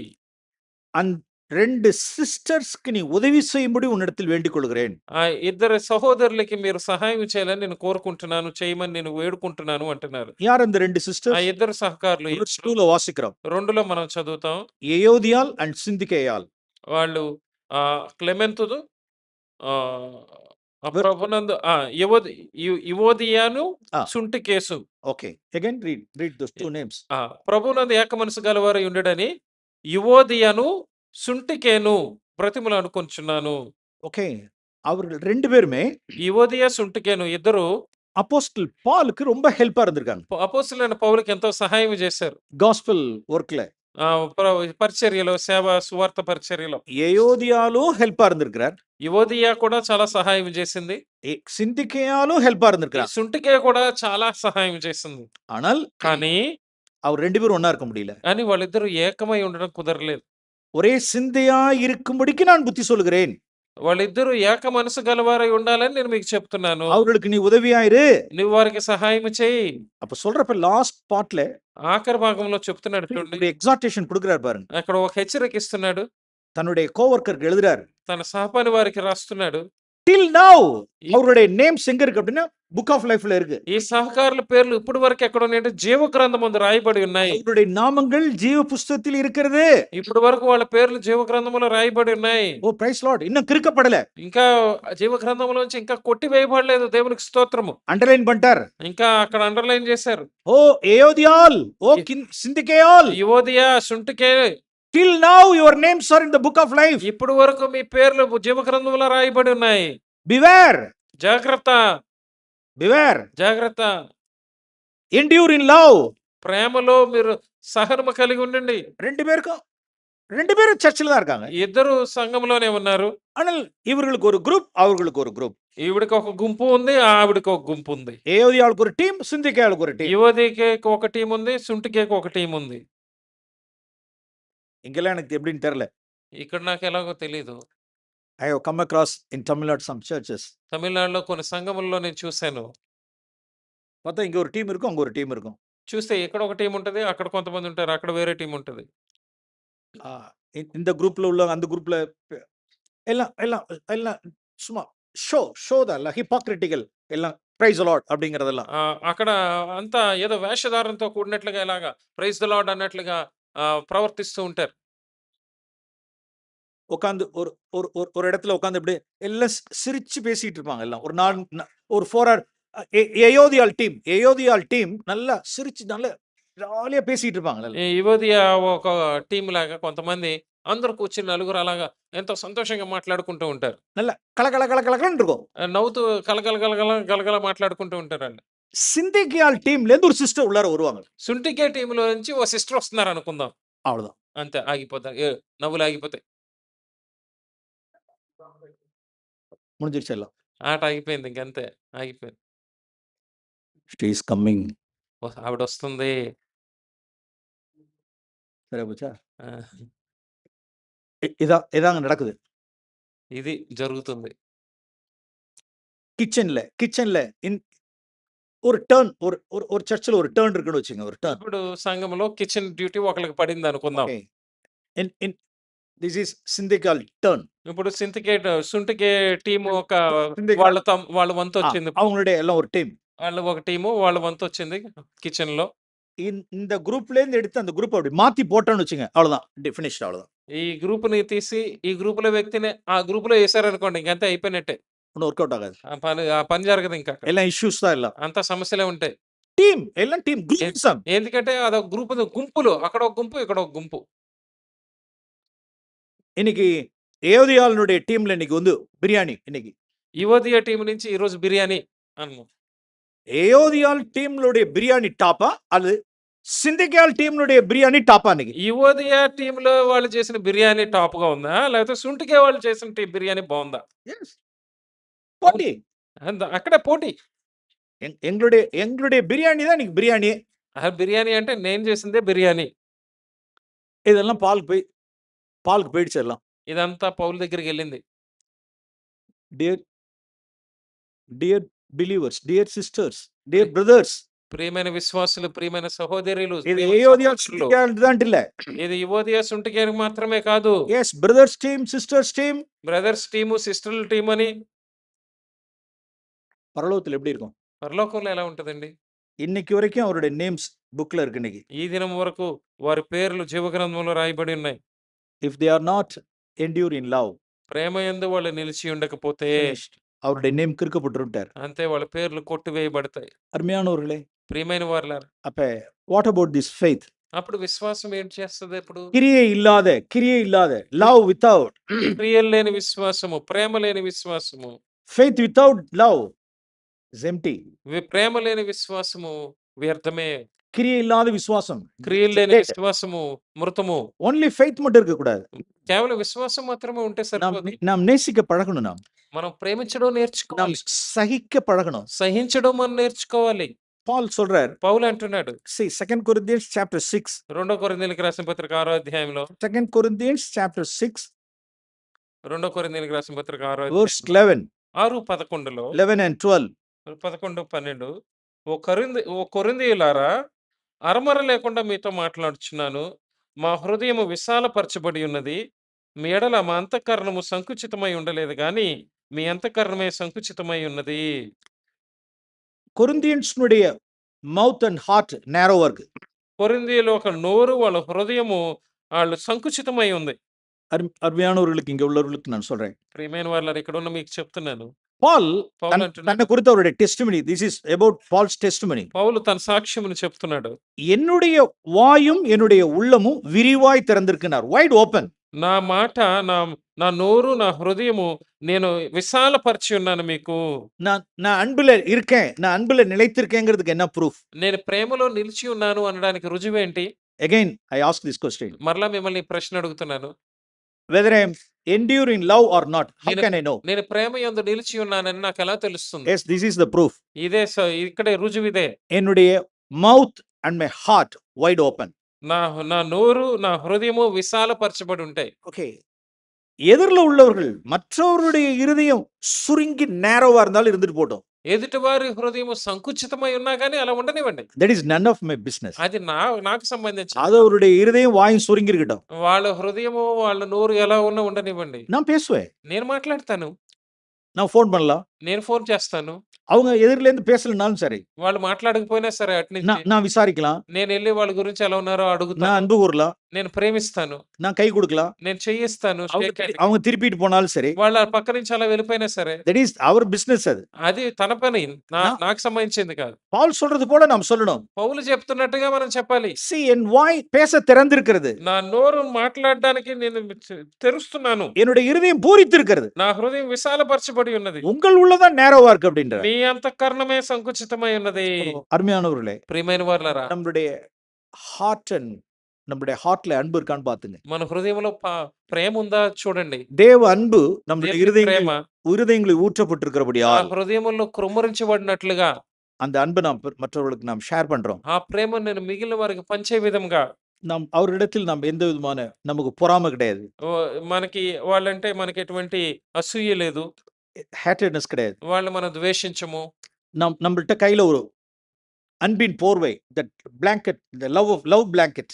அந்த 2 సిస్టర్స్కి నీ ఉదవి செய்யும்படி உன்னிடத்தில் வேண்டிக் கொள்கிறேன். ఆ ఇద్దరు సహోదరులకి మీరు సహాయం చేయాలని నేను కోరుకుంటున్నాను, చేయమని నేను వేడుకుంటున్నాను అంటున్నారు. யார் அந்த 2 ఆ సిస్టర్స్? ఇద్దరు సహకారులు verse 2లో వాసిக்கிறோம். 2లో మనం చదువుతాం. ఎయోదియాల్ అండ్ సిందికేయాల్. వాళ్ళు క్లెమెంతుదు Ver- ప్రభునందు యువోదియాను ఆ. సుంటికేసు okay, again read those two names. ప్రభునందు ఏక మనసు గలవారు ఉండడని యువోదియాను సుంటికేను బ్రతిములు అనుకుంటున్నాను. ஓகே, அவர்கள் 2 பேருமே యువోదియా సుంటికేను ఇద్దరు அப்போஸ்தல் பாலுக்கு ரொம்ப ஹெல்ப்பா இருந்திருக்காங்க. అపోస్తలుడైన పౌలుకి ఎంతో సహాయం చేశారు. గాస్పెల్ వర్క్ல పరిచర్యలో, సేవ సువార్త పరిచర్యలో. எயோதியாலும் ஹெல்ப்பா இருந்திருக்கிறார். యువోదియా కూడా చాలా సహాయం చేసింది. సిందికేయాலும் హెల్ப்பா இருந்திருக்கிறார். సుంటికే కూడా చాలా సహాయం చేసింది. ஆனால் కానీ அவர் 2 பேரும் ஒண்ணா இருக்க முடியல. కానీ వాళ్ళిద్దరూ ఏకమై ఉండడం కుదరలేదు. ஒரே சிந்தையா இருக்கும்படிக்கு நான் புத்தி சொல்கிறேன். వాళ్ళిద్దరూ ఏక మనసు గలవారై ఉండాలని నేను మీకు చెప్తున్నాను. அவர்களுக்கு நீ உதவியாயிரு. నువ్వు వారికి సహాయం చేయి. அப்ப சொல்றப்ப லாஸ்ட் பார்ட்ல ఆఖరి భాగంలో చెప్తున్నాడు చూడండి. ஒரு எக்ஸார்டேஷன் கொடுக்கிறார் பாருங்க. అక్కడ ఒక హెచ్చరిక ఇస్తున్నాడు. தன்னுடைய கோவர்க்கருக்கு எழுதுறாரு. తన సహపని వారికి రాస్తున్నాడు. Till now அவருடைய நேம்ஸ் எங்க இருக்கு அப்படின்னா புக் ஆஃப் லைஃப்ல இருக்கு. ఈ సహకారుల పేర్లు ఇప్పటి వరకు ఎక్కడ ఉన్నాయంటే జీవ గ్రంథమందు రాయబడి ఉన్నాయి. அவருடைய நாமங்கள் ஜீவ புஸ்தகத்தில் இருக்கிறது. ఇప్పటి వరకు వాళ్ళ పేర్లు జీవ గ్రంథములో రాయబడి ఉన్నాయి. ஓ பிரைஸ் லார்ட், இன்னும் கிறுக்கப்படல. ఇంకా జీవ గ్రంథంలోంచి ఇంకా కొట్టివేయబడలేదు. దేవునికి స్తోత్రము. అండర్లైన్ பண்ணிட்டார். ఇంకా అక్కడ అండర్లైన్ చేశారు. ஓ எயோதியால், ஓ சிந்திகேயால், యువోదియా సుంటికే, till now your names are in the book of life. ఇప్పుడు వరకు మీ పేర్లు జీవ గ్రంథంలో రాయబడి ఉన్నాయి. Beware, జాగ్రత్త, beware. జాగ్రత్త. Endure in love. ప్రేమలో మీరు సహనము కలిగి ఉండండి. 2 பேரும் சர்ச்சில் தான் இருக்காங்க. ఇద్దరు సంఘంలోనే ఉన్నారు. ஆனால் இவர்களுக்கு ஒரு குரூப், அவர்களுக்கு ஒரு குரூப். ఈవిడికి ఒక గుంపు ఉంది, ఆవిడికి ఒక గుంపు ఉంది. ஏயோதியாளுக்கு ஒரு டீம், சிந்திகேயாளுக்கு ஒரு டீம். యువతికి ఒక టీం ఉంది, సుంటికేకి ఒక టీం ఉంది. இங்கெல்லாம் எனக்கு எப்படின்னு தெரியல. ఇక్కడ నాకు ఎలాగో తెలీదు. I have come across in Tamil Nadu some churches. తమిళనాడులో కొన్ని సంఘముల్లో నేను చూశాను. பார்த்தா இங்க ஒரு டீம் இருக்கும், அங்க ஒரு டீம் இருக்கும். చూస్తే ఇక్కడ ఒక టీం ఉంటది, అక్కడ కొంతమంది ఉంటారు, అక్కడ వేరే టీం ఉంటది. இந்த குரூப்ல உள்ள அந்த குரூப்ல எல்லாம் எல்லாம் எல்லாம் சும்மா ஷோ தான் ஹிப்பாக்ரிட்டிக்கல் எல்லாம் ప్రైజ్ ద లార్డ్ அப்படிங்கறதெல்லாம். అక్కడ అంతా ఏదో వేషధారంతో కూడినట్లుగా ఇలాగా ప్రైజ్ ద లార్డ్ అన్నట్లుగా ప్రవర్తిస్తూ ఉంటారు. உட்கார்ந்து ஒரு ஒரு ஒரு இடத்துல உட்கார்ந்து இப்படி எல்லாம் சிரிச்சு பேசிட்டு இருப்பாங்க. எல்லாம் ஒரு 4 hour ஏயோதியால் டீம் நல்லா சிரிச்சு நல்லா ஜாலியா பேசிட்டு இருப்பாங்க. ఈ యువదియ ఒక టీం లాగా కొంతమంది అందరూ కూర్చుని నలుగురు అలాగా ఎంతో సంతోషంగా మాట్లాడుకుంటూ ఉంటారు. நல்லா கலகல கலகலன்னு இருக்கும். నవ్వుతూ కలగల గలగల గలగల మాట్లాడుకుంటూ ఉంటారు వాళ్ళు. சிந்திகேயால் டீம்ல இருந்து ஒரு சிஸ்டர் உள்ளார வருவாங்க. సుంటికే టీంలో నుంచి ఓ సిస్టర్ వస్తున్నారు అనుకుందాం. அவ்வளவுதான். అంతే, ఆగిపోతారు. నవ్వులు ఆగిపోతాయి. முடிஞ்சிருச்சு எல்லாம். ఆట ఆగిపోయింది, ఇంకంతే ఆగిపోయింది. She is coming. ఆవిడ వస్తుంది. சரி போச்சா? ఆ, இதாங்க நடக்குது. ఇది జరుగుతుంది. கிச்சன்ல ஒரு டர்ன், ஒரு சர்ச்சில் ஒரு டர்ன் இருக்குன்னு வச்சுங்க, ஒரு டர்ன். ఇప్పుడు సంఘంలో కిచెన్ డ్యూటీ ఒకరికి పడింది అనుకుందాం. Okay. In this is సిందికేయాల్ టర్న్. ఇప్పుడు సుంటికే టీం ఒక సిందికేయాల్ వాళ్ళ వంతు వచ్చింది. அவங்களுடைய எல்லாம் ஒரு டீம். వాళ్ళు ఒక టీము, వాళ్ళ వంతు వచ్చింది కిచెన్ లో. இந்த குரூப்ல இருந்து எடுத்து அந்த குரூப் அப்படி மாத்தி போட்டோன்னு வச்சுங்க, அவ்வளவுதான், ஃபினிஷ்ட், அவ்வளவுதான். ఈ గ్రూప్ ని తీసి ఈ గ్రూప్ లో వ్యక్తిని ఆ గ్రూప్ లో వేసారనుకోండి, ఇంకంతే అయిపోయినట్టే. ஒன்றும் ஒர்க் అவுట్ ஆகாது. ఆ పని జరగదు. ఇంకా எல்லாம் இஷ்யூஸ் தான். எல்லாம் అంత సమస్యలే ఉంటాయి. టీమ్, எல்லாம் టీమ్ గ్రూప్సం. ఎందుకంటే అదొక గ్రూప్, గుంపులు, అక్కడ ఒక గుంపు, ఇక్కడ ఒక గుంపు. இன்னைக்கு ஏயோதியாளுடைய டீம்ல இன்னைக்கு வந்து பிரியாணி. இன்னைக்கு యువతియ టీం నుంచి ఈ రోజు బిర్యానీ అన్నాం. ஏயோதியால் டீம்லுடைய பிரியாணி டாப்பா அல்லது சிந்திக்கால் டீம்னுடைய பிரியாணி டாப்பா அன்னைக்கு? యువోదయ టీంలో వాళ్ళు చేసిన బిర్యానీ టాప్‌గా ఉందా? లేకపోతే సుంటికే వాళ్ళు చేసిన బిర్యానీ బావుందా? எஸ். போட்டி. అక్కడే పోటీ. எங்களுடைய எங்களுடைய பிரியாணி தான் இன்னைக்கு பிரியாணி. బిర్యానీ అంటే నేను చేసిందే బిర్యానీ. இதெல்லாம் பாலுக்கு போயிடுச்சு எல்லாம். ఇదంతా పౌలు దగ్గరికెళ్ళింది. Dear dear believers, dear sisters, dear brothers, ప్రియమైన విశ్వాసులు, ప్రియమైన సహోదరులు, ఇది ప్రియమైన ఏయోదియా సహోదరులు. దాంట్ இல்ல. ఇది యువోదయ సుంటికేకి మాత్రమే కాదు. Yes, brothers team, sisters team. Brothers team, సిస్టర్ల టీమ్ అని. பரலோகத்துல எப்படி இருக்கும்? పరలోకంలో ఎలా ఉంటదండి? இன்னைக்கு வரைக்கும் அவருடைய நேம்ஸ் புக்ல இருக்கு இன்னைக்கு. ఈ దినం వరకు వారి పేర్లు జీవగ్రంథంలో రాయబడి ఉన్నాయి. If they are not endure in love, ప్రేమ యందు వాళ్ళు నిలిచి ఉండకపోతే அவருடைய நேம் கிறுக்கப்பட்டிருந்தார். అంతే, వాళ్ళ పేర్లు కొట్టివేయబడతాయి. அருமையானவர்களே, ప్రియమైన వారలారా, அப்ப வாட் அபவுட் திஸ் ஃபெய்த்? అప్పుడు విశ్వాసం ఏం చేస్తుంది? ఇప్పుడు கிரியை இல்லாத லவ் வித்தவுட், క్రియలు లేని విశ్వాసము, ప్రేమ లేని విశ్వాసము, faith without love is empty. ప్రేమ లేని విశ్వాసము వ్యర్థమే. கிரியை இல்லாத விசுவாசம், క్రియలు లేని dead. విశ్వాసము మృతము. only faith மட்டும் இருக்க கூடாது. కేవలం విశ్వాసం మాత్రమే ఉంటే సరిపోదు. நாம் நேசிக்க பழகணும். మనం ప్రేమించడం நாம் నేర్చుకోవాలి. சகிக்க பழகணும். సహించడం మనం నేర్చుకోవాలి. పాల్ சொல்றார். పౌలు అంటున్నాడు. See 2 Corinthians chapter 6. 2 కొరింథీయులకు రాసిన పత్రిక 6వ అధ్యాయంలో, 2 Corinthians chapter 6 2 కొరింథీయులకు రాసిన పత్రిక 6వ verse అధ్యాయం 11, 6:11లో 11 and 12. 11, 12 ఓ కొరింథీయులారా, అరమర లేకుండా మీతో మాట్లాడుచున్నాను. మా హృదయము విశాలపరచబడి ఉన్నది. మీ ఎడల మా అంతఃకరణము సంకుచితమై ఉండలేదు గాని మీ అంతఃకరణమే సంకుచితమై ఉన్నది. కొరింథియన్స్னுடைய మౌత్ అండ్ హార్ట్ నేరోవా இருக்கு. కొరింథీయుల ఒక నోరు, వాళ్ళ హృదయము వాళ్ళు సంకుచితమై ఉంది. அருமையானவர்களுக்கு இங்க உள்ளவர்களுக்கு நான் சொல்றேன். ప్రియమైన వాళ్ళారా, ఇక్కడ ఉన్న మీకు చెప్తున్నాను. பால் పౌలు అంటున్నాడు, தன்னை குறித்த அவருடைய testimony, this is about Paul's testimony. పౌలు తన సాక్ష్యమును చెప్తున్నాడు. என்னுடைய வாயும் என்னுடைய உள்ளமும் விரிவாய் திறந்திருக்கிறார், வைட் ஓபன். నా మాట, నా నోరు, నా హృదయము నేను విశాలపరిచి ఉన్నాను మీకు. நான் அன்புல இருக்கேன், நான் அன்புல நிலைத்திருக்கேங்கிறதுக்கு என்ன ப்ரூஃப்? నేను ప్రేమలో నిలిచి ఉన్నాను అనడానికి రుజువేంటి? Again I ask this question. మరలా మిమ్మల్ని ఈ ప్రశ్న అడుగుతున్నాను. whether I am endure in love or not, how can I know? నేను ప్రేమ యందు నిలిచి ఉన్నానని నాకు ఎలా తెలుస్తుంది? yes, this is the proof. ఇదే ఇక్కడే రుజువిదే. என்னுடைய mouth and my heart wide open. నా నోరు, నా హృదయము విశాలపరచబడి ఉంటాయి. ఓకే, எதிரில் உள்ளவர்கள் மற்றவருடைய இருதயம் சுருங்கி நேரோவா இருந்தாலும் இருந்துட்டு போட்டோம். ఎదుటివారి హృదయము సంకుచితమై ఉన్నా కానీ అలా ఉండనివ్వండి. that is none of my business. అది నాకు సంబంధించి. அது அவருடைய இருதயம் வாயும் சுருங்கி இருக்கட்டும். వాళ్ళ హృదయము, వాళ్ళ నోరు ఎలా ఉన్నా ఉండనివ్వండి. நான் பேசுவேன், నేను మాట్లాడతాను, நான் ஃபோன் பண்ணலாம், నేను ఫోన్ చేస్తాను. அவங்க எதிரில இருந்து பேசலனாலும் சரி, వాళ్ళు మాట్లాడకపోయినా సరే అటు నుంచి நான் விசாரிக்கலாம், నేను వెళ్ళి వాళ్ళ గురించి ఎలా ఉన్నారో நான் అడుగుతాను. அன்பு கூறலாம், నేను ప్రేమిస్తాను, நான் కై கொடுக்கலாம், నేను చెయ్యిస్తాను. அவங்க திருப்பிட்டு போனாலும் சரி, వాళ్ళ పక్క నుంచి అలా వెళ్ళిపోయినా సరే, that is our business. అది తన పని, నాకు సంబంధించింది కాదు. பால் சொல்றது போல நாம் சொல்லணும். పౌలు చెప్తున్నట్టుగా మనం చెప్పాలి. see என் வாய் பேச திறந்திருக்கிறது, నా నోరు మాట్లాడడానికి నేను తెరుస్తున్నాను. என்னுடைய இருதயம் பூரித்திருக்கிறது, నా హృదయం విశాలపరచబడి ఉన్నది. உங்கள் உள்ளதான் நேரோவா இருக்கு அப்படின்ற. మీ అంతఃకరణమే సంకుచితమై ఉన్నది. அருமையானவர்களே, ప్రియమైన వారలారా, நம்மளுடைய ஹார்ட் அண்ட் நம்மளுடைய ஹார்ட்ல அன்பு இருக்கான்னு பாத்துங்க. మన హృదయంలో ప్రేమ ఉందా చూడండి. தேவ அன்பு நம்மளுடைய ప్రేమ இருதயங்களில் ஊற்றப்பட்டிருக்கிறபடியால் ఆ హృదయంలో కృమ్మరించబడినట్లుగా அந்த அன்பை நாம் மற்றவர்களுக்கு நாம் ஷேர் பண்றோம். ఆ ప్రేమ నేను మిగిలిన వారికి పంచే విధంగా நாம் அவரிடத்தில் நாம் எந்த விதமான நமக்கு பொறாமை கிடையாது, మనకి వాళ్ళంటే మనకి ఎటువంటి అసూయ లేదు, ஹேட்டட்னஸ் கிடையாது. వాళ్ళు మనం ద్వేషించము. நம்மள்ட்ட கையில ஒரு அன்பின் போர்வை, that blanket, the love blanket.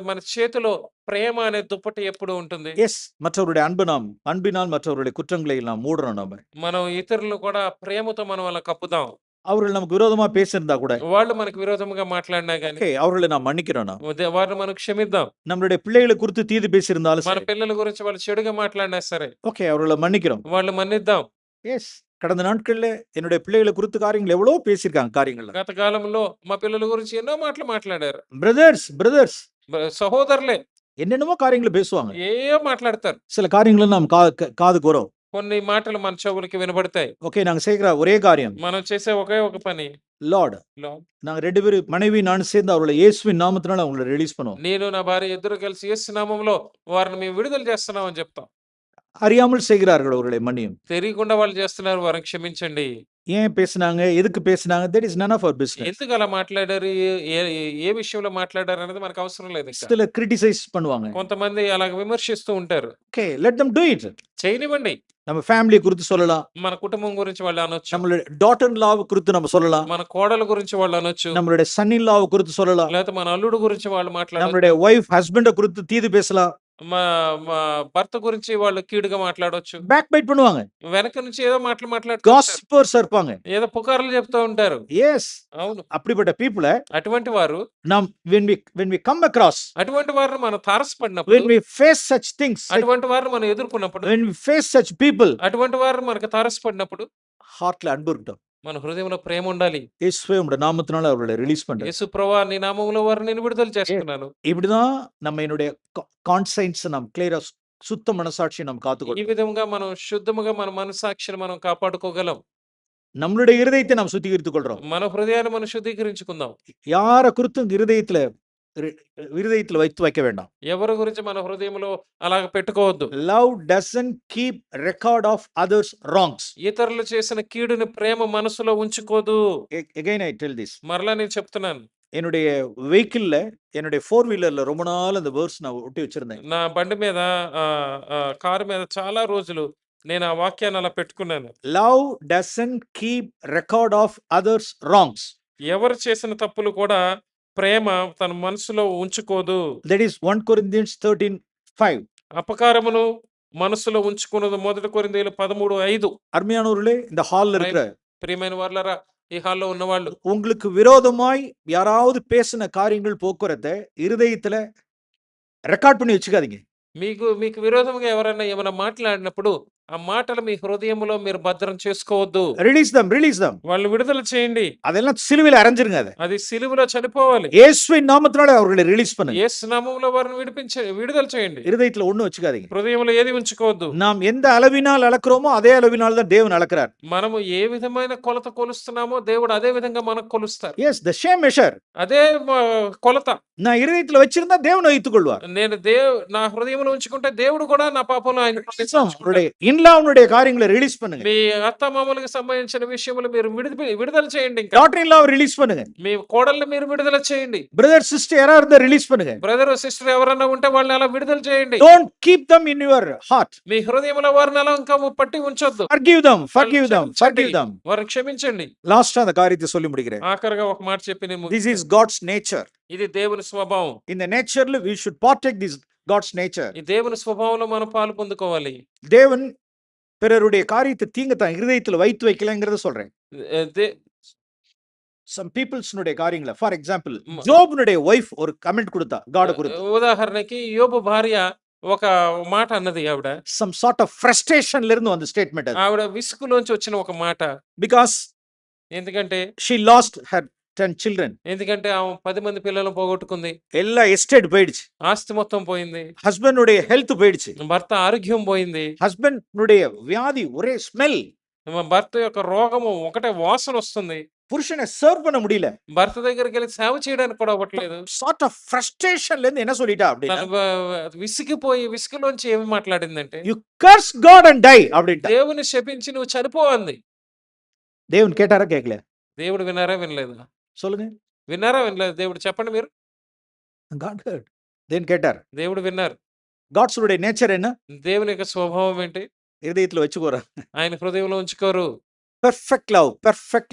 మన చేతిలో ప్రేమ అనే దుప్పటి ఎప్పుడు ఉంటుంది. எஸ், மற்றவருடைய அன்பினால் மற்றவருடைய குற்றங்களை நாம் மூடுறோம். మనం ఇతరులు కూడా ప్రేమతో మనం అలా కప్పుదాం. அவர்கள் நமக்கு விரோதமா பேசியிருந்தா கூட, వాళ్ళు మనకు విరోధంగా మాట్లాడినా గానీ அவர்களை நாம் மன்னிக்கிறோம். వారిని మనం క్షమిద్దాం. நம்மளுடைய பிள்ளைகளை குறித்து தீது பேசியிருந்தாலும் మన పిల్లల గురించి వాళ్ళు చెడుగా మాట్లాడినా సరే, ஓகே, அவர்களை மன்னிக்கிறோம். వాళ్ళు మన్నిద్దాం. எஸ், கடந்த நாட்கள்ல என்னுடைய பிள்ளைகளை குறித்து காரியங்கள் எவ்வளவு பேசியிருக்காங்க. காரியங்கள் గత కాలంలో మా పిల్లల గురించి ఎన్నో మాటలు మాట్లాడారు. பிரதர்ஸ் సహోదరులే என்னென்னமோ காரியங்களை பேசுவாங்க. ఏయో మాట్లాడతారు. சில காரியங்களை நாம் காது கூறோம். కొన్ని మాటలు మన చెవులకి వినబడతాయి. ஓகே, நாங்க செய்கிற ஒரே காரியம், మనం చేసే ఒకే ఒక పని, லார்ட், లార్డ్, நாங்க 2 பேரும் மனைவி நானும் சேர்ந்து அவர்களை இயேசுவின் நாமத்தினால அவங்கள ரிலீஸ் பண்ணுவோம். నేను నా భార్య ఇద్దరు కలిసి యేసు నామములో వారిని మేము విడుదల చేస్తున్నాం అని చెప్తాం. அறியாமல் செய்கிறார்கள், அவர்களை மன்னியும். తెలియకుండా వాళ్ళు చేస్తున్నారు, వారిని క్షమించండి. ஏன் பேசுனாங்க, எதுக்கு பேசுனாங்க, that is none of our business. ఎందుకు అలా మాట్లాడారు, ఏ విషయంలో మాట్లాడారు అనేది మనకు అవసరం లేదు ఇంకా. சில கிரிட்டிசைஸ் பண்ணுவாங்க. కొంతమంది అలాగ విమర్శిస్తూ ఉంటారు. Okay, let them do it. చేయనివ్వండి. நம்ம ஃபேமிலி குறித்து சொல்லலாம், మన కుటుంబం గురించి వాళ్ళు అనొచ్చు, நம்மளுடைய டாட்டர் இன் லா குறித்து நம்ம சொல்லலாம், మన కోడల గురించి వాళ్ళు అనొచ్చు, நம்மளுடைய சன் இன் லா குறித்து சொல்லலாம், లేకపోతే మన అల్లుడు గురించి వాళ్ళు మాట్లాడారు, நம்மளுடைய வைஃப் ஹஸ்பண்ட குறித்து தீது பேசலாம், మా మా భర్త గురించి వాళ్ళు కీడుగా మాట్లాడొచ్చు, பேக் பைட் பண்ணுவாங்க, వెనక నుంచి ఏదో మాటలు మాట్లాడుతూ ఉంటారు. காசிப்பர்ஸ் இருப்பாங்க. ఏదో పుకార్లు చెప్తూ ఉంటారు. எஸ், అవును, அப்படிப்பட்ட பீப்புளை అటువంటి వారు, நாம் when we come across, అటువంటి వారిని మనం తారసపడినప్పుడు, when we face such things, అటువంటి వారిని మనం ఎదుర్కొన్నప్పుడు, when we face such people, అటువంటి వారు మనకు తారసపడినప్పుడు ஹார்ட்ல அன்பு இருக்கட்டும். మన హృదయంలో ప్రేమ ఉండాలి. இயேசுவே உம்முடைய நாமத்தினால அவர்களை ரிலீஸ் பண்றேன். యేసు ప్రభువా, నీ నామములో వారిని నేను విడుదల చేస్తున్నాను. இப்படிதான் நம்ம என்னுடைய கான்சைன்ஸ் நாம் கிளியரா சுத்த மனசாட்சியை நாம் ఈ காத்துக்கொள்ளும். విధంగా మనం శుద్ధముగా మన మనసాక్షిని మనం కాపాడుకోగలం. நம்மளுடைய இருதயத்தை நாம் சுத்திகரித்துக் கொள்றோம். మన హృదయాన్ని మనం శుద్ధీకరించుకుందాం. யார குறித்தும் இருதயத்துல வைத்து வைக்க வேண்டாம். ఎవరి గురించి మన హృదయంలో అలాగ పెట్టుకోవద్దు. Love doesn't keep record of others wrongs. ఇతరులు చేసిన కీడుని ప్రేమ మనసులో ఉంచుకోదు. Again I tell this. మరలా నేను చెప్తున్నాను, என்னுடைய வெஹிக்கிள்ல, என்னுடைய 4 வீலர்ல ரொம்ப நாள் அந்த வேர்ஸ் நான் ஒட்டி வச்சிருந்தேன். నా బండి మీద కారు మీద చాలా రోజులు నేను ఆ వాక్యాన్ని అలా పెట్టుకున్నాను. Love doesn't keep record of others wrongs. ఎవరు చేసిన తప్పులు కూడా ప్రేమ తన మనసులో ఉంచుకోదు. That is 1 Corinthians 13:5. అపకారమును మనసులో ఉంచుకున్నది 1 కొరింథీయులు 13:5. அருமையானவர்களே, இந்த ஹால்ல இருக்கிற ప్రియమైన వాళ్ళరా, ఈ హాల్లో ఉన్నవాళ్ళు, உங்களுக்கு விரோதமாய் யாராவது பேசின காரியங்கள் போக்குறத இருதயத்துல ரெக்கார்ட் பண்ணி வச்சுக்காதீங்க. మీకు విరోధంగా ఎవరైనా ఏమైనా మాట్లాడినప్పుడు ఆ మాటలు మీ హృదయంలో మీరు భద్రం చేసుకోవద్దు. Release them. వాళ్ళు విడుదల చేయండి. அதெல்லாம் சிலுவையில அரைஞ்சிருங்க. అది సిలువలో చనిపోవాలి. இயேசுவின் நாமத்தினால அவர்களை ரிலீஸ் பண்ணுங்க. యేసు నామములో వారిని విడుదల చేయండి. இருதயத்துல ஒண்ணு வச்சுக்காதீங்க. హృదయంలో ఏది ఉంచుకోవద్దు. நாம் எந்த அளவினால் அளக்கிறோமோ அதே அளவினால் தான் தேவன் அளக்கிறார். మనము ఏ విధమైన కొలత కొలుస్తున్నామో దేవుడు అదే విధంగా మనకు కొలుస్తారు. Yes, the same measure. అదే కొలత நான் இருதயத்துல வச்சிருந்தா தேவன் வைத்துக் கொள்வார். నేను నా హృదయంలో ఉంచుకుంటే దేవుడు కూడా నా పాపంలో ఆయన அவருடைய இன்லாவுடைய காரியங்களை ரிலீஸ் பண்ணுங்க. మీ అత్తమామలకు సంబంధించిన విషయములు మీరు విడుదల చేయండి. டாட்டர் இன் லா ரிலீஸ் பண்ணுங்க. మీ కోడల్ని మీరు విడుదల చేయండి. பிரதர் சிஸ்டர் யாரா இருந்தா ரிலீஸ் பண்ணுங்க. బ్రదర్ సిస్టర్ ఎవరైనా ఉంటే వాళ్ళని అలా విడుదల చేయండి. Don't keep them in your heart. మీ హృదయంలో వారిని అలా ఇంకా పట్టి ఉంచొద్దు. Forgive them. వారిని క్షమించండి. లాస్ట్ அந்த காரியத்தை சொல்லி முடிக்கிறேன். ఆఖరిగా ఒక మాట చెప్పి నేను This is God's nature. ఇది దేవుని స్వభావం. In the naturally we should partake this God's nature. ఈ దేవుని స్వభావంలో మనం పాలు పొందుకోవాలి. தேவன் பிறருடைய காரியத்தை தீங்க தான் இருதயத்துல வைத்து வைக்கலங்கிறத சொல்றேன். Some people's காரியங்களை, ஃபார் எக்ஸாம்பிள் ஜோபுனுடைய வைஃப் ஒரு கமெண்ட் கொடுத்தா காட் கொடுத்தா. ఉదాహరణకి యోబు భార్య ఒక మాట అన్నది. ఆవిడ some sort of frustrationல இருந்து வந்த ஸ்டేట్మెంట్ అది. ఆవిడ విసుగులోంచి వచ్చిన ఒక మాట. Because ఎందుకంటే she lost her 10 children. ఎందుకంటే ఆమె 10 మంది పిల్లలను పోగొట్టుకుంది. எல்லா ఎస్టేట్ పోయిடுச்சு. ఆస్తి మొత్తం పోయింది. హస్బెండ్ உடைய హెల్త్ పోయిடுச்சு. భర్త ఆరోగ్యం పోయింది. హస్బెండ్ உடைய వ్యాధి ఒరే స్మెల్. భర్త యొక్క రోగము ఒకటే వాసన వస్తుంది. புருஷனை சர்வ் பண்ண முடியல. భర్త దగ్గరికి వెళ్ళి సేవ చేయడానికి కూడా అవ్వట్లేదు. సార్ట్ ఆఫ్ ఫ్రస్ట్రేషన్ல ఇருந்து என்ன சொல்லிட்டா அப்படினா, విసిగిలోంచి ఏమి మాట్లాడిందంటే, you curse God and die அப்படிటా. దేవుని శపించి నువ్వు చనిపో అంది. దేవుని కేటారా కేకలే? దేవుడు విన్నారా వినలేదా? சொல்லுங்க. విన్నారా వినలేదు? దేవుడు చెప్పండి మీరు. God heard. దేవుని కేటారు. దేవుడు విన్నారు. గాడ్స్ ఉடைய నేచర్ என்ன? దేవుని యొక్క స్వభావం ఏంటి? హృదయத்துல వెచ్చుకోరా. ఆయన హృదయంలో ఉంచుకోరు. Perfect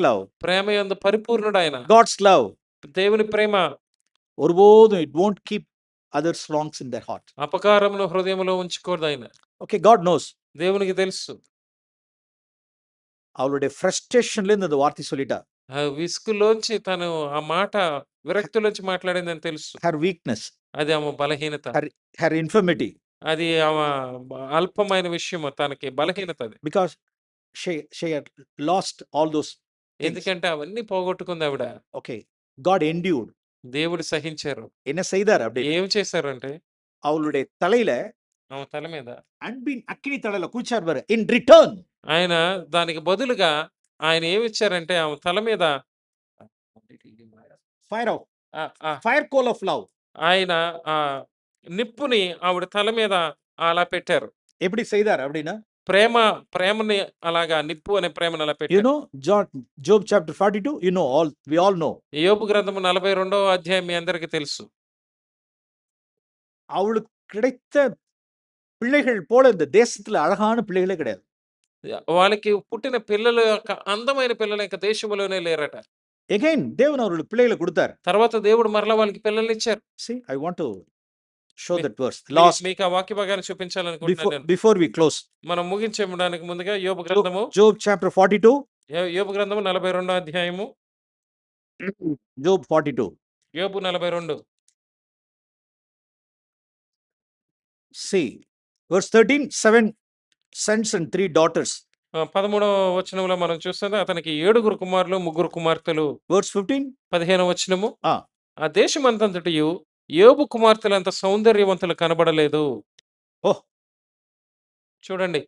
love. ప్రేమ యందు పరిపూర్ణుడు ఆయన. God's love. దేవుని ప్రేమ ఒరుబోదు it won't keep others wrongs in their heart. అపకారమును హృదయంలో ఉంచుకోదు ఆయన. Okay, God knows. దేవునికి తెలుసు. அவளுடைய ஃப்ரஸ்ட்ரேஷன்ல இருந்து அந்த வார்த்தை சொல்லிட்டா. విసుగులోంచి తను ఆ మాట విరక్తిలోంచి మాట్లాడిందని తెలుసు. Her weakness. అది ఆమె బలహీనత. Her infirmity. అది ఆమె అల్పమైన విషయం, తనకి బలహీనత అది. Because she had lost all those things. ఎందుకంటే అవన్నీ పోగొట్టుకుంది ఆవిడ. Okay, God endured. దేవుడు సహించారు. என்ன செய்தார் அப்படி? ఏం చేశారంటే, அவளுடைய தலையில ఆమె తల మీద. అన్బీన్ అక్కిని తలలో కూర్చారు బారు. ఇన్ రిటర్న్ ఆయన దానికి బదులుగా ఆయన ఏమిచ్చారంటే ఆమె తల మీద ఫైర్ ఆఫ్ ఆ! ఆ! Fire coal of love. ఆయన నిప్పుని ఆవిడ తల మీద అలా పెట్టారు. எப்படி செய்தார் அப்படின்னா, ప్రేమని అలాగా నిప్పు అనే ప్రేమని అలా you పెట్టారు. know Job chapter 42, you know, we all know. యోబు గ్రంథము 42వ అధ్యాయం మీ అందరికీ తెలుసు. அவளுக்கு கிடைத்த பிள்ளைகள் போல இந்த தேசத்துல அழகான பிள்ளைகளே கிடையாது. వాళ్ళకి పుట్టిన పిల్లలు యొక్క అందమైన పిల్లలు ఇంకా దేశంలోనే లేరట. Again தேவன் அவர்களுக்கு பிள்ளைகளை கொடுத்தார். తర్వాత దేవుడు మరలా వాళ్ళకి పిల్లల్నిచ్చారు. See, I want to show me- that verse. Last మీకు ఆ వాక్య భాగాన్ని చూపించాలనుకుంటున్నాను నేను. before we close. మనం ముగించడానికి ముందుగా యోబు గ్రంథము Job chapter 42. యోబు గ్రంథము 42వ అధ్యాయము. Job 42. యోబు 42. See, verse 13, 7 sons and 3 daughters. 13వ వచనంలో మనం చూస్తే అతనికి 7 కుమారులు 3 కుమార్తెలు. Verse 15. 15వ వచనము. ఆ దేశమంతటియు యోబు కుమార్తెలంత సౌందర్యవంతులు కనబడలేదు. ఓహ్! చూడండి,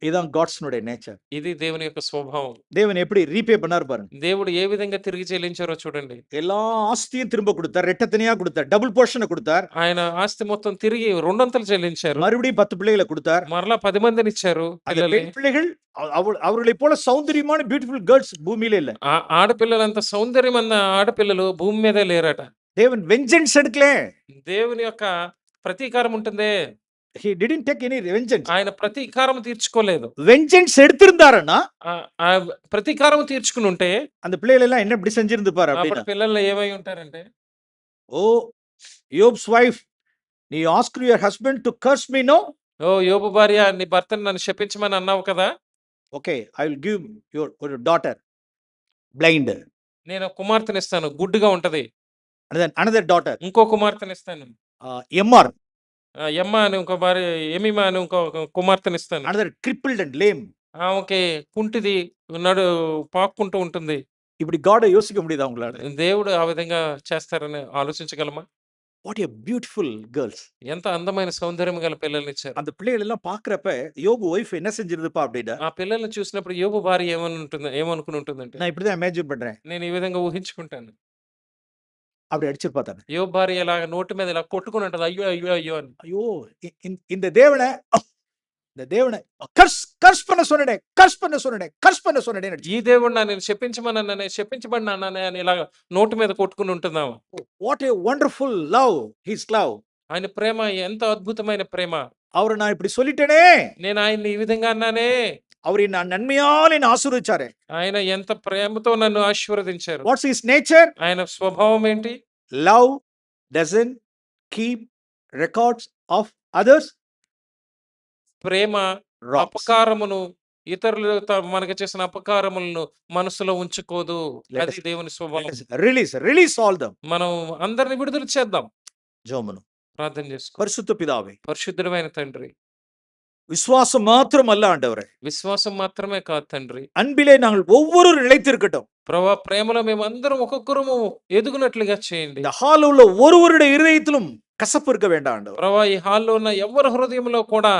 இதான் காட்ஸ்னுடைய நேச்சர். ఇది దేవుని యొక్క స్వభావం. தேவன் எப்படி ரீபே பண்ணார் பாருங்க. దేవుడు ఏ విధంగా తిరిగి చెల్లించారో చూడండి. எல்லா ஆஸ்தியும் திரும்ப கொடுத்தார், ரெட்டத்தனையா கொடுத்தார், டபுள் போர்ஷனை கொடுத்தார். ఆయన ఆస్తి మొత్తం తిరిగి 2 చెల్లించారు. மறுபடியும் 10 பிள்ளைகளை கொடுத்தார். మరలా 10 మందిని ఇచ్చారు. அந்த பெண் பிள்ளைகள் அவர்களை போல சௌந்தரியமான பியூட்டிஃபுல் கேர்ள்ஸ் பூமியில இல்ல. ఆడపిల్లలంత సౌందర్యమైన ఆడపిల్లలు భూమి మీదే లేరట. தேவன் வெஞ்சன்ஸ் எடுக்கல. దేవుని యొక్క ప్రతీకారం ఉంటుందే, he didn't take any vengeance. ఆయన ప్రతీకారం తీర్చుకోలేదు. வெஞ்சன்ஸ் எடுத்திருந்தாருன்னா ఆ ప్రతీకారం తీర్చుకుని ఉంటే அந்த பிள்ளைகள் எல்லாம் என்ன இப்படி செஞ்சிருந்துப்பாரு అప్పుడు அப்படின்னா, పిల్లలు ఏమై ఉంటారంటే, ఓ యోబ్స్ వైఫ్, నీ ask your husband to curse me no. ఓ యోబు భార్య, నీ భర్తను నన్ను శపించమని అన్నావు కదా. Okay, I will give your daughter blind. నేను కుమార్తెని ఇస్తాను, గుడ్డుగా ఉంటది. అనదర్ డాటర్, ఇంకో కుమార్తెని ఇస్తాను. ఎంఆర్, ఎమ్మ అని ఇంకో భార్య, ఎమిమా అని ఇంకో కుమార్తెని ఇస్తాను. Another crippled and lame. Okay, కుంటిది, నడు పాక్కుంటూ ఉంటుంది. இப்படி காட யோசிக்க முடியுதா உங்களால? దేవుడు ఆ విధంగా చేస్తారని ఆలోచించగలమా? What a beautiful girls. ఎంత అందమైన సౌందర్యం గల పిల్లల్ని ఇచ్చారు. அந்த பிள்ளைகள் எல்லாம் பாக்குறப்ப யோபு வைஃப் என்ன செஞ்சிருந்துப்பா அப்படின்னா, ఆ పిల్లల్ని చూసినప్పుడు యోబు భార్య ఏమనుకుని ఉంటుందంటే, நான் இப்படிதான் ఇమాజిన్ பண்றேன், నేను ఈ విధంగా ఊహించుకుంటాను. அப்படி అడిచిருப்பா தானே. యోబు భార్య ఇలా నోటి మీద ఇలా కొట్టుకుని ఉంటుంది, అయ్యో అయ్యో అయ్యో అని. ஐயோ, இந்த தேவனை கர்ஸ் பண்ண சொன்னேன், கர்ஸ் பண்ண சொன்னேன். ఈ దేవుడు నేను చెప్పించమన్నానే, చెప్పించబడినానే అని ఇలా నోటి మీద కొట్టుకుని ఉంటున్నాము. What a wonderful love, his love. ఆయన ప్రేమ ఎంత అద్భుతమైన ప్రేమ. அவரை நான் இப்படி சொல்லிட்டேனே, నేను ఆయన్ని ఈ విధంగా అన్నానే, அவர் నా నన్మయాల్ என்ன ఆశీర్వదించారే. ఆయన ఎంత ప్రేమతో నన్ను ఆశీర్వదించారు. What's his nature? ఆయన స్వభావం ఏంటి? Love doesn't keep records of others. ప్రేమ అపకారమును, ఇతరులు మనకు చేసిన అపకారములను మనసులో ఉంచుకోదు. అది దేవుని స్వభావం. Release all them. మనం అందరిని విడుదల చేద్దాం. జోమను ప్రార్థన చేసుకో. పరిశుద్ధ పితావే, పరిశుద్ధమైన తండ్రి, விசுவாசம் மாத்திரம் அல்ல ஆண்டவரே, విశ్వాసం మాత్రమే కాదు తండ్రి, அன்பிலே நாங்கள் ஒவ்வொரு நிலைத்திருக்கட்டும். ప్రభా, ప్రేమలో మేము అందరం ఒక్కొక్కరము ఎదుగునట్లుగా చేయండి. இந்த ஹால் உள்ள ஒருவருடைய இருதயத்திலும் கசப்பு இருக்க வேண்டாம் ஆண்டவர். ప్రభా, ఈ హాల్లో ఉన్న ఎవరి హృదయంలో కూడా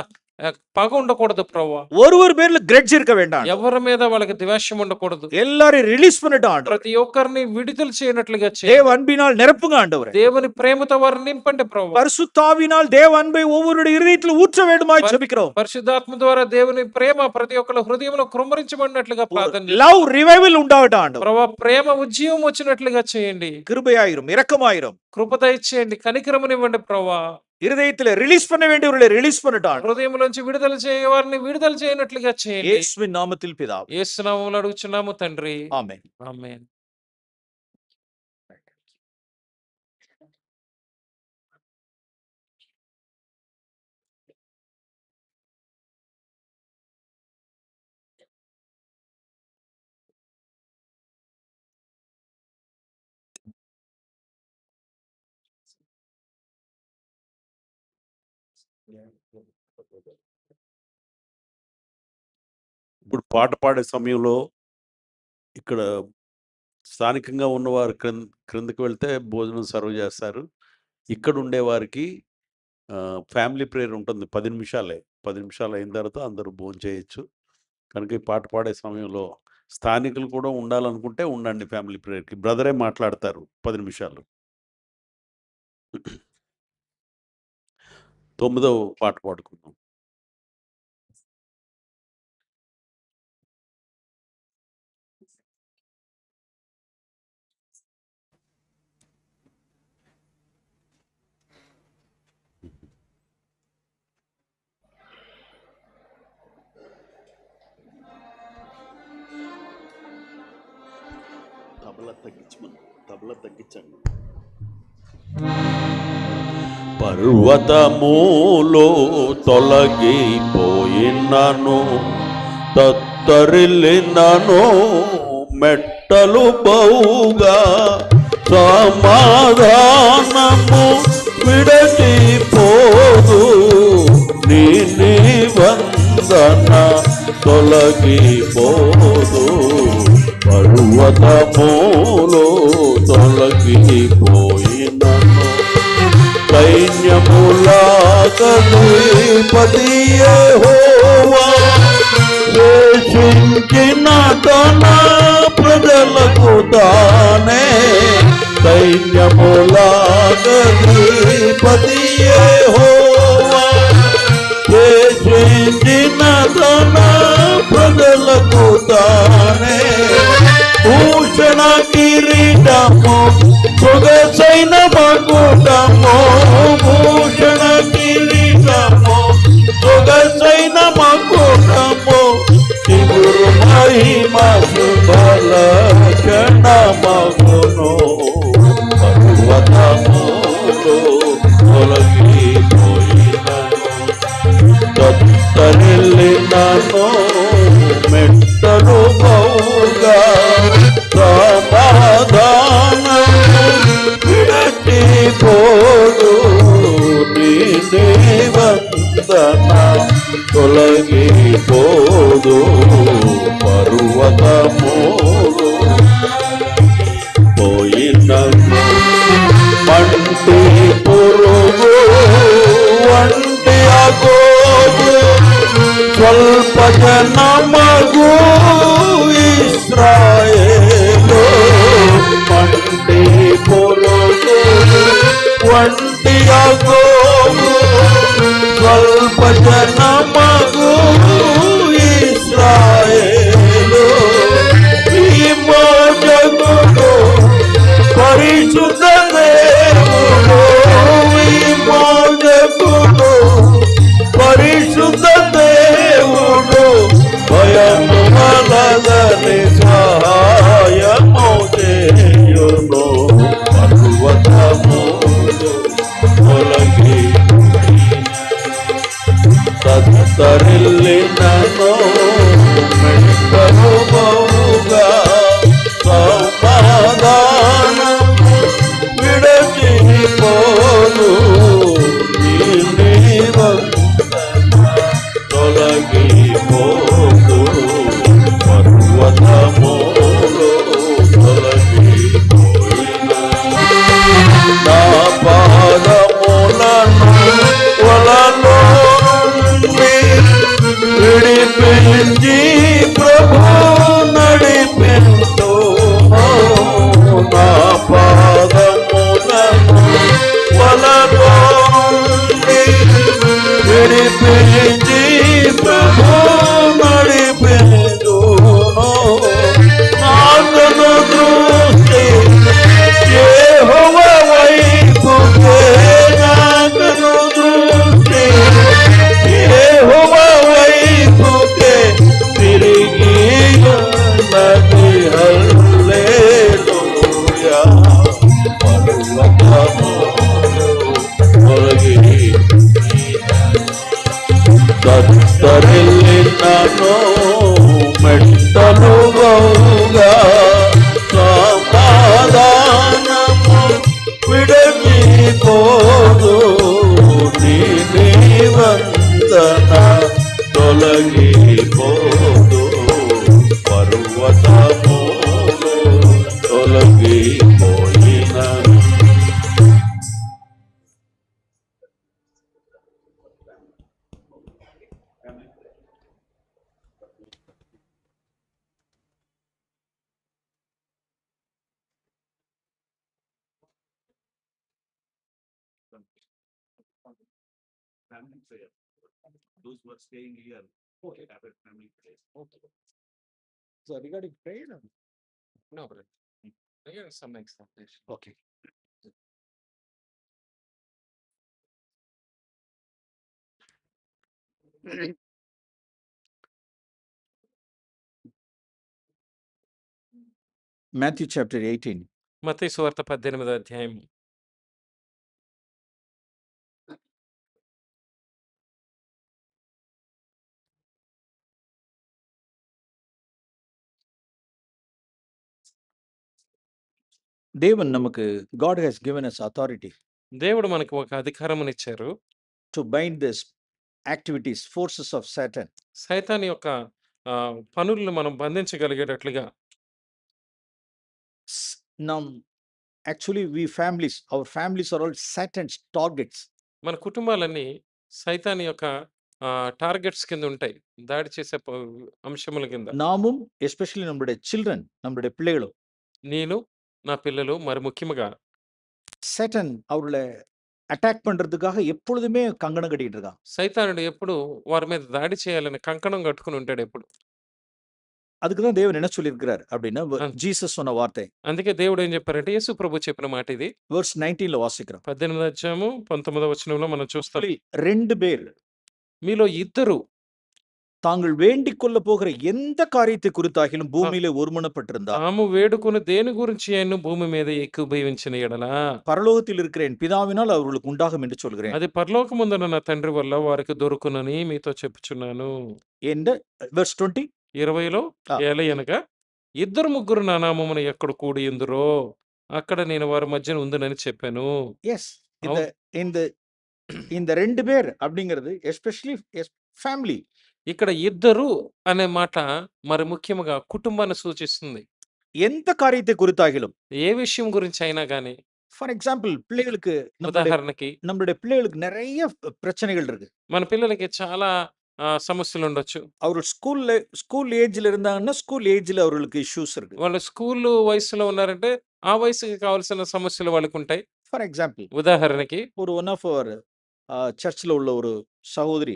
పగ ఉండకూడదు ప్రభా. ஒருவர் பேர்ல கிரட்ஜ் இருக்க வேண்டாம். ఎవరి మీద వాళ్ళకి ద్వేషం ఉండకూడదు. எல்லாரையும் ரிலீஸ் பண்ணிட்டு ஆண்டவர். ప్రతి ఒక్కరిని విడుదల చేయనట్లుగా చేయండి. தேவ அன்பினால் நிரப்புங்க ஆண்டவரே. దేవుని ప్రేమతో వారిని నింపండి ప్రభా. பரிசுத்தாவினால் தேவ அன்பை ஒவ்வொருடைய இருதயத்தில் ஊற்ற வேண்டுமாய் ஜெபிக்கிறோம். పరిశుద్ధాత్మ ద్వారా దేవుని ప్రేమ ప్రతి ఒక్కరి హృదయంలో కృమ్మరించబడినట్లుగా ప్రార్థన చేయండి. లవ్ రివైవల్ ఉండవట ఆండవర్. ప్రభా, ప్రేమ ఉజ్జీవం వచ్చినట్లుగా చేయండి. கிருபையாயிரும், இரக்கமாயிரும், కృప దయచేయండి, కనికరమునివ్వండి ప్రభా. இருதயத்தில் ரிலீஸ் பண்ண வேண்டியவர்களை ரிలీஸ் பண்ணிட்டான். హృదయంలోంచి విడుదల చేయ వారిని విడుదల చేయనట్లుగా చేయండి. యేసువిన్ నామத்தில் పితావే, యేసు నామములో అడుగుచున్నాము తండ్రి. ఆమేన్. ఆమేన్. ఇప్పుడు పాట పాడే సమయంలో ఇక్కడ స్థానికంగా ఉన్నవారు క్రిందకి వెళ్తే భోజనం సర్వ్ చేస్తారు. ఇక్కడ ఉండేవారికి ఫ్యామిలీ ప్రేయర్ ఉంటుంది, 10 నిమిషాలే. 10 నిమిషాలు అయిన తర్వాత అందరూ భోంచేయొచ్చు. కనుక ఈ పాట పాడే సమయంలో స్థానికులు కూడా ఉండాలనుకుంటే ఉండండి ఫ్యామిలీ ప్రేయర్‌కి. బ్రదరే మాట్లాడతారు 10 నిమిషాలు. 9వ పాట పాడుకుందాం. తబలా తగ్గించండి. పర్వతములో తొలగిపోయినను, తత్తరిల్లినను, మెట్టలు బౌగా సమాధానము విడచిపోదు, నీ నిబంధన తొలగిపోదు. పర్వతములో తొలగిపోయినను, సైన్యములాకధిపతి యెహోవా వేషించిన తన ప్రజలకు తానే, సైన్యములాకధిపతి యెహోవా వేషించిన తన ప్రజలకు తానే, భూషణ కిరీటము సొగసైన మకుటము, భూషణ కిరీటము సొగసైన మకుటము, చిగురు మహిమ శుభలక్షణమగును. పర్వతములో తొలగిపోయినను, తత్తరిల్లినను, మెట్టలు బౌగా సమాధానము విడచిపోదు, నీ నిబంధన తొలగిపోదు. పర్వతములో పోయినను, మంటి పురుగు వంటి అగోగు స్వల్ప జనమగు ఇశ్రాయేలు, మంటి పురుగు వంటి అగోగు స్వల్ప జనమగు ఇశ్రాయేలు, ఈ మోజగుడు పరిశుద్ధ దేవుడు, ఈ మోజగుడు పరిశుద్ధ దేవుడు, భయము వలదని సహాయము చేయును. పర్వతములో తొలగిపోయినను, తత్తరిల్లినను, మెట్టలు బౌగా సమాధానము విడచిపోదు, నీ నిబంధన తొలగిపోదు. పర్వతములో తొలగిపోయినను, నా పాదములను వలలో నుండి విడిపించి ప్రభు నడిపించు, నా పాదములను వలలో నుండి విడిపించి ప్రభు నడిపించు, నాకను దృష్టి యెహోవా వైపుకే, నాకను దృష్టి యెహోవా వైపుకే తిరిగి ఉన్నది. హల్లెలూయా. పర్వతములో తొలగిపోయినను, తత్తరిల్లినను, మెట్టలు బౌగా సమాధానము విడచిపోదు, నీ నిబంధన తొలగిపోదు. పర్వతములో తొలగిపోయినను, Family prayer. Those who are staying here, Okay. have a family prayer. Okay. So regarding prayer, No, brother. Here is some explanation. okay. Matthew chapter 18. మత్తయి సువార్త 18వ అధ్యాయం. దేవుడు நமக்கு God has given us authority దేవుడు మనకు ఒక అధికారమునిచ్చారు. to bind this activities, forces of Satan. సైతాన్ యొక్క పనులను మనం బంధించగలిగేటట్లుగా. Now, actually, our families are all Satan's targets. మన కుటుంబాలన్నీ సైతాన్ యొక్క టార్గెట్స్ కింద ఉంటాయి, దాడి చేసే అంశముల కింద. நாமும் எஸ்பெஷலி நம்மளுடைய சில்ட்ரன், நம்மளுடைய பிள்ளைகளும் నేను, నా పిల్లలు, మరి ముఖ్యంగా Satan அவர்களை అటాక్ பண்றதுக்காக எப்பொழுதுமே కంగణం కట్టిட்டு இருக்கான். సైతానుడు ఎప్పుడు వారి మీద దాడి చేయాలని కంకణం కట్టుకుని ఉంటాడు ఎప్పుడు. அதுக்கு தான் தேவன் என்ன சொல்லியிருக்கிறார் அப்படின்னா ஜீசஸ் சொன்ன வார்த்தை. అందుకే దేవుడు ఏం చెప్పారంటే, యేసు ప్రభు చెప్పిన మాట ఇది. verse 19లో వాసిக்கிறோம். 18వ అధ్యాయము 19వ వచనంలో మనం చూస్తాం. రెండు பேர் మీలో ఇద్దరు தாங்கள் வேண்டிக் கொள்ள போகிற எந்த காரியத்தை குறித்தாகிலும் பூமியிலே ஒருமனப்பட்டிருந்தா తాము వేడుకుని దేని గురించి ఆయన భూమి మీద ఏకీభవించిన ఎడల பரலோகத்தில் இருக்கிற என் பிதாவினால் அவர்களுக்கு உண்டாகும் என்று சொல்கிறேன். అది పరలోకమందున నా తండ్రి వల్ల వారికి దొరుకునని మీతో చెప్పుచున్నాను. என்ற verse 20 20లో ఏలయనగా ఇద్దరు ముగ్గురు నా నామమున ఎక్కడ కూడి ఉందురో అక్కడ నేను వారి మధ్యన ఉందునని చెప్పాను. எஸ் இந்த ரெண்டு பேர் அப்படிங்கிறது எஸ்பெஷலி ఫ్యామిలీ. ఇక్కడ ఇద్దరు అనే మాట మరి ముఖ్యంగా కుటుంబాన్ని సూచిస్తుంది. ఎంత కార్యத்தை குறித்தாகிலும், ఏ విషయం గురించి అయినా గానీ, ఫర్ ఎగ్జాంపుల్ పిల్లలకు, ఉదాహరణకి நம்மளுடைய பிள்ளைகளுக்கு நிறைய பிரச்சனைகள் இருக்கு. మన పిల్లలకి చాలా సమస్యలు ఉండొచ్చు. அவர்கள் ஸ்கூல் ఏజ్ல இருந்தாங்கன்னா స్కూల్ ఏజ్ல அவர்களுக்கு ఇష్యూస్ இருக்கு. వాళ్ళు స్కూల్ వయసులో ఉన్నారంటే ఆ వయసుకి కావాల్సిన సమస్యలు వాళ్ళకి ఉంటాయి. ఫర్ ఎగ్జాంపుల్, ఉదాహరణకి వన్ ఆఫ్ అవర్ చర్చ్లో ఉள்ள ஒரு సహోదరి,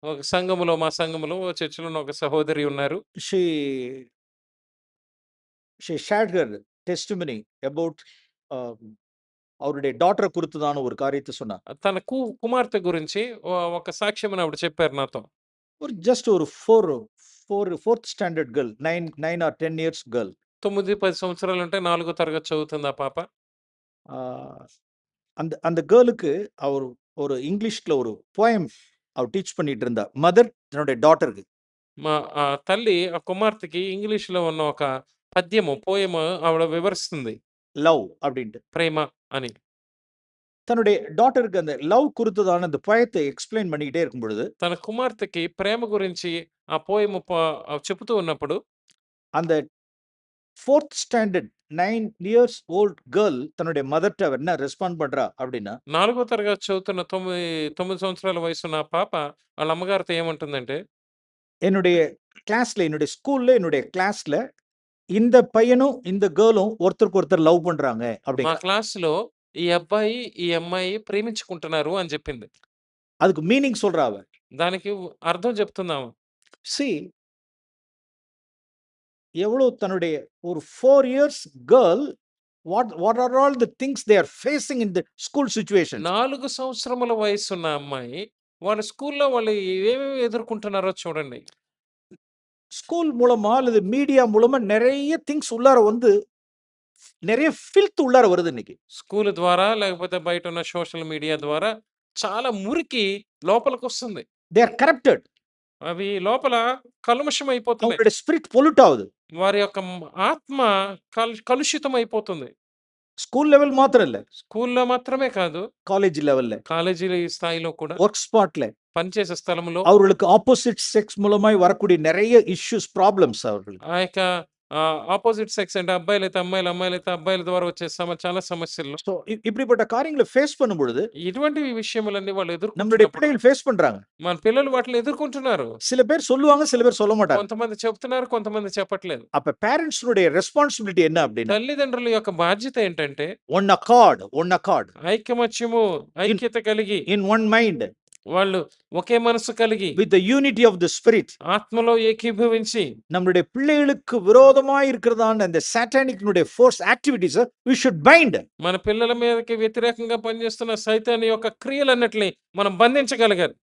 ఒక సంఘములో, మా సంఘములో చర్చిలో ఒక సహోదరి ఉన్నారు. she shared her testimony about அவருடைய డాటర్ குறித்துதான ஒரு காரியத்தை சொன்னா. తన కుమార్తె గురించి ఒక సాక్ష్యం ఆవిడ చెప్పారు నాతో. ஒரு జస్ట్ ஒரு fourth standard girl, 9 or 10 years girl. 9-10 సంవత్సరాలు ఉంటే 4వ తరగతి చదువుతుంది ఆ పాప. அந்த கேர்ளுக்கு அவர் ஒரு இங்கிலீஷ்ல ஒரு போயம் அவர் టీచ్ பண்ணிட்டு இருந்தா. మదర్ తనடைய డాటర్కి, మా తల్లి ఆ కుమార్తెకి ఇంగ్లీష్లో ఉన్న ఒక పద్యము, పోయము ఆవిడ వివరిస్తుంది. లవ్ அப்படின்ட்டு, ప్రేమ అని. தன்னுடைய డాటర్కి அந்த లవ్ குறித்ததான அந்த போயத்தை ఎక్స్ప్లెయిన్ பண்ணிக்கிட்டே இருக்கும் பொழுது, తన కుమార్తెకి ప్రేమ గురించి ఆ పోయము చెబుతూ ఉన్నప్పుడు அந்த 4th standard 9 years old girl తன்னுடைய మదర్ట என்ன రెస్పాండ్ பண்றா அப்படின்னா, 4వ తరగతి చదువుతున్న 9 సంవత్సరాల వయసున్న ఆ పాప వాళ్ళ అమ్మగారితో ఏమంటుందంటే, என்னுடைய கிளாஸ்ல, என்னுடைய ஸ்கூல்ல, என்னுடைய கிளாஸ்ல இந்த பையனும் இந்த கேர்ளும் ஒருத்தருக்கு ஒருத்தர் లవ్ பண்றாங்க మా அப்படிங்க. క్లాస్‌లో ఈ అబ్బాయి, ఈ అమ్మాయి ప్రేమించుకుంటున్నారు అని చెప్పింది. அதுக்கு மீனிங் சொல்றா அவ. దానికి అర్థం చెప్తుందామ. See, எவ்வளவு தன்னுடைய ஒரு 4 years girl, what are all the things they are facing in the school situation. 4 సంవత్సరముల వయసున్న అమ్మాయి వాళ్ళ స్కూల్‌లో వాళ్ళు ఏమేమి ఎదుర్కొంటున్నారో చూడండి. ஸ்கூல் மூலமா அல்லது மீடியா மூலமா நிறைய திங்ஸ் உள்ளார வந்து நிறைய ஃபில்த் உள்ளார வருது இன்னைக்கு. స్కూల్ ద్వారా లేకపోతే బయట ఉన్న సోషల్ మీడియా ద్వారా చాలా మురికి లోపలికి వస్తుంది. They are corrupted. అవి లోపల కల్మషం అయిపోతున్నాయి. அவங்களுடைய ஸ்பிரிட் பொல்யூட் ஆகுது. వారి యొక్క ఆత్మ కలుషితం అయిపోతుంది. స్కూల్ లెవెల్ మాత్రం இல்ல, స్కూల్లో మాత్రమే కాదు, కాలేజ్ లెవెల్, కాలేజీ స్థాయిలో కూడా, వర్క్ స్పాట్ல, పనిచేసే స్థలంలో அவர்களுக்கு ஆப்போசிட் செக்ஸ் மூலமாய் வரக்கூடிய நிறைய இஷ்யூஸ், ப்ராப்ளம்ஸ் அவர்களுக்கு. ఆ యొక్క ఆపోజిట్ సెక్స్ అంటే అబ్బాయిలైతే అమ్మాయిలు, అమ్మాయిలైతే అబ్బాయిల ద్వారా వచ్చే చాలా సమస్యల్లో ஸோ இப்படிப்பட்ட காரியங்களை ஃபேஸ் பண்ணும் பொழுது ఇటువంటి విషయములన్నీ వాళ్ళు நம்மளுடைய ఎదుర్కొంటున్నప్పుడు பிள்ளைகள் ஃபேஸ் பண்றாங்க. మన పిల్లలు వాటిని ఎదుర్కొంటున్నారు. சில பேர் சொல்லுவாங்க, சில பேர் சொல்ல மாட்டாங்க. కొంతమంది చెప్తున్నారు, కొంతమంది చెప్పట్లేదు. அப்ப பேரண்ட்ஸுடைய ரெஸ்பான்சிபிலிட்டி என்ன அப்படின்னா, తల్లిదండ్రుల యొక్క బాధ్యత ఏంటంటే ஒன் அக்கார்ட் ఐకమత్యము, ఐక్యత కలిగి in one mind వాళ్ళు ఒకే మనసు కలిగి with the unity of the spirit. ఆత్మలో ఏకీభవించి நம்மளுடைய பிள்ளைகளுக்கு விரோதமாய் இருக்கிறதான அந்த சாட்டானிக்னுடைய force activities we should bind. మన పిల్లల మీదకి వ్యతిరేకంగా పనిచేస్తున్న సైతాన్ యొక్క క్రియలన్నిటిని మనం బంధించగలగాలి.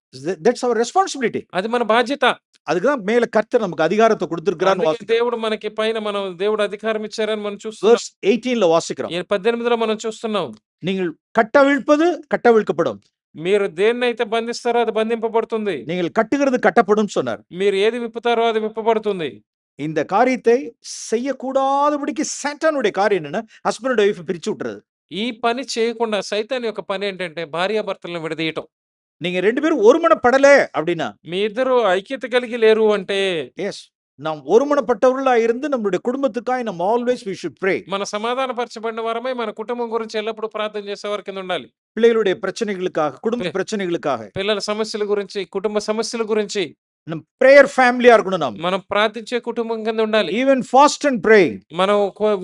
That's our responsibility. అది మన బాధ్యత. அதுக்கு தான் மேல கர்த்தர் நமக்கு அதிகாரத்தை கொடுத்திருக்கிறான்னு అందుకే வாசிக்கிறோம். దేవుడు మనకి పైన మనం దేవుడు అధికారం ఇచ్చారని మనం చూస్తున్నాం. Verse 18 வாசிக்கிறோம். 18లో మనం చూస్తున్నాం. நீங்கள் கட்டவிழ்ப்பது கட்டவிழ்க்கப்படும், మీరు దేన్నైతే బంధిస్తారో అది బంధింపబడుతుంది. நீங்கள் கட்டுகிறது கட்டப்படும் சொன்னார். మీరు ఏది విప్పుతారో అది విప్పబడుతుంది. இந்த காரியத்தை செய்யக்கூடாதபடிக்கு சாத்தானுடைய காரியம் என்னன்னா ஹஸ்பண்ட் ஒய்ஃப் பிரிச்சு விட்டுறது. ఈ పని చేయకుండా సైతాన్ యొక్క పని ఏంటంటే భార్యాభర్తలను విడదీయటం. நீங்க ரெண்டு பேரும் ஒருமனப்படல அப்படின்னா, మీ ఇద్దరు ఐక్యత కలిగి లేరు అంటే எஸ் நாம் ஒருமனப்பட்டவர்களா இருந்து நம்மளுடைய குடும்பத்துக்காய் நம்ம ஆல்வேஸ் we should pray. మన సమాధానపరచబడిన వారమై మన కుటుంబం గురించి ఎల్లప్పుడూ ప్రార్థన చేసేవారి కింద ఉండాలి. பிள்ளைகளுடைய பிரச்சனைகளுக்காக, குடும்ப பிரச்சனைகளுக்காக పిల్లల సమస్యల గురించి, కుటుంబ సమస్యల గురించి நம்ம பிரேயர் ஃபேமிலியா இருக்கணும். நாம் మనం ప్రార్థించే కుటుంబం కింద ఉండాలి. ఈవెన్ ఫాస్ట్ అండ్ ప్రేయింగ్, మనం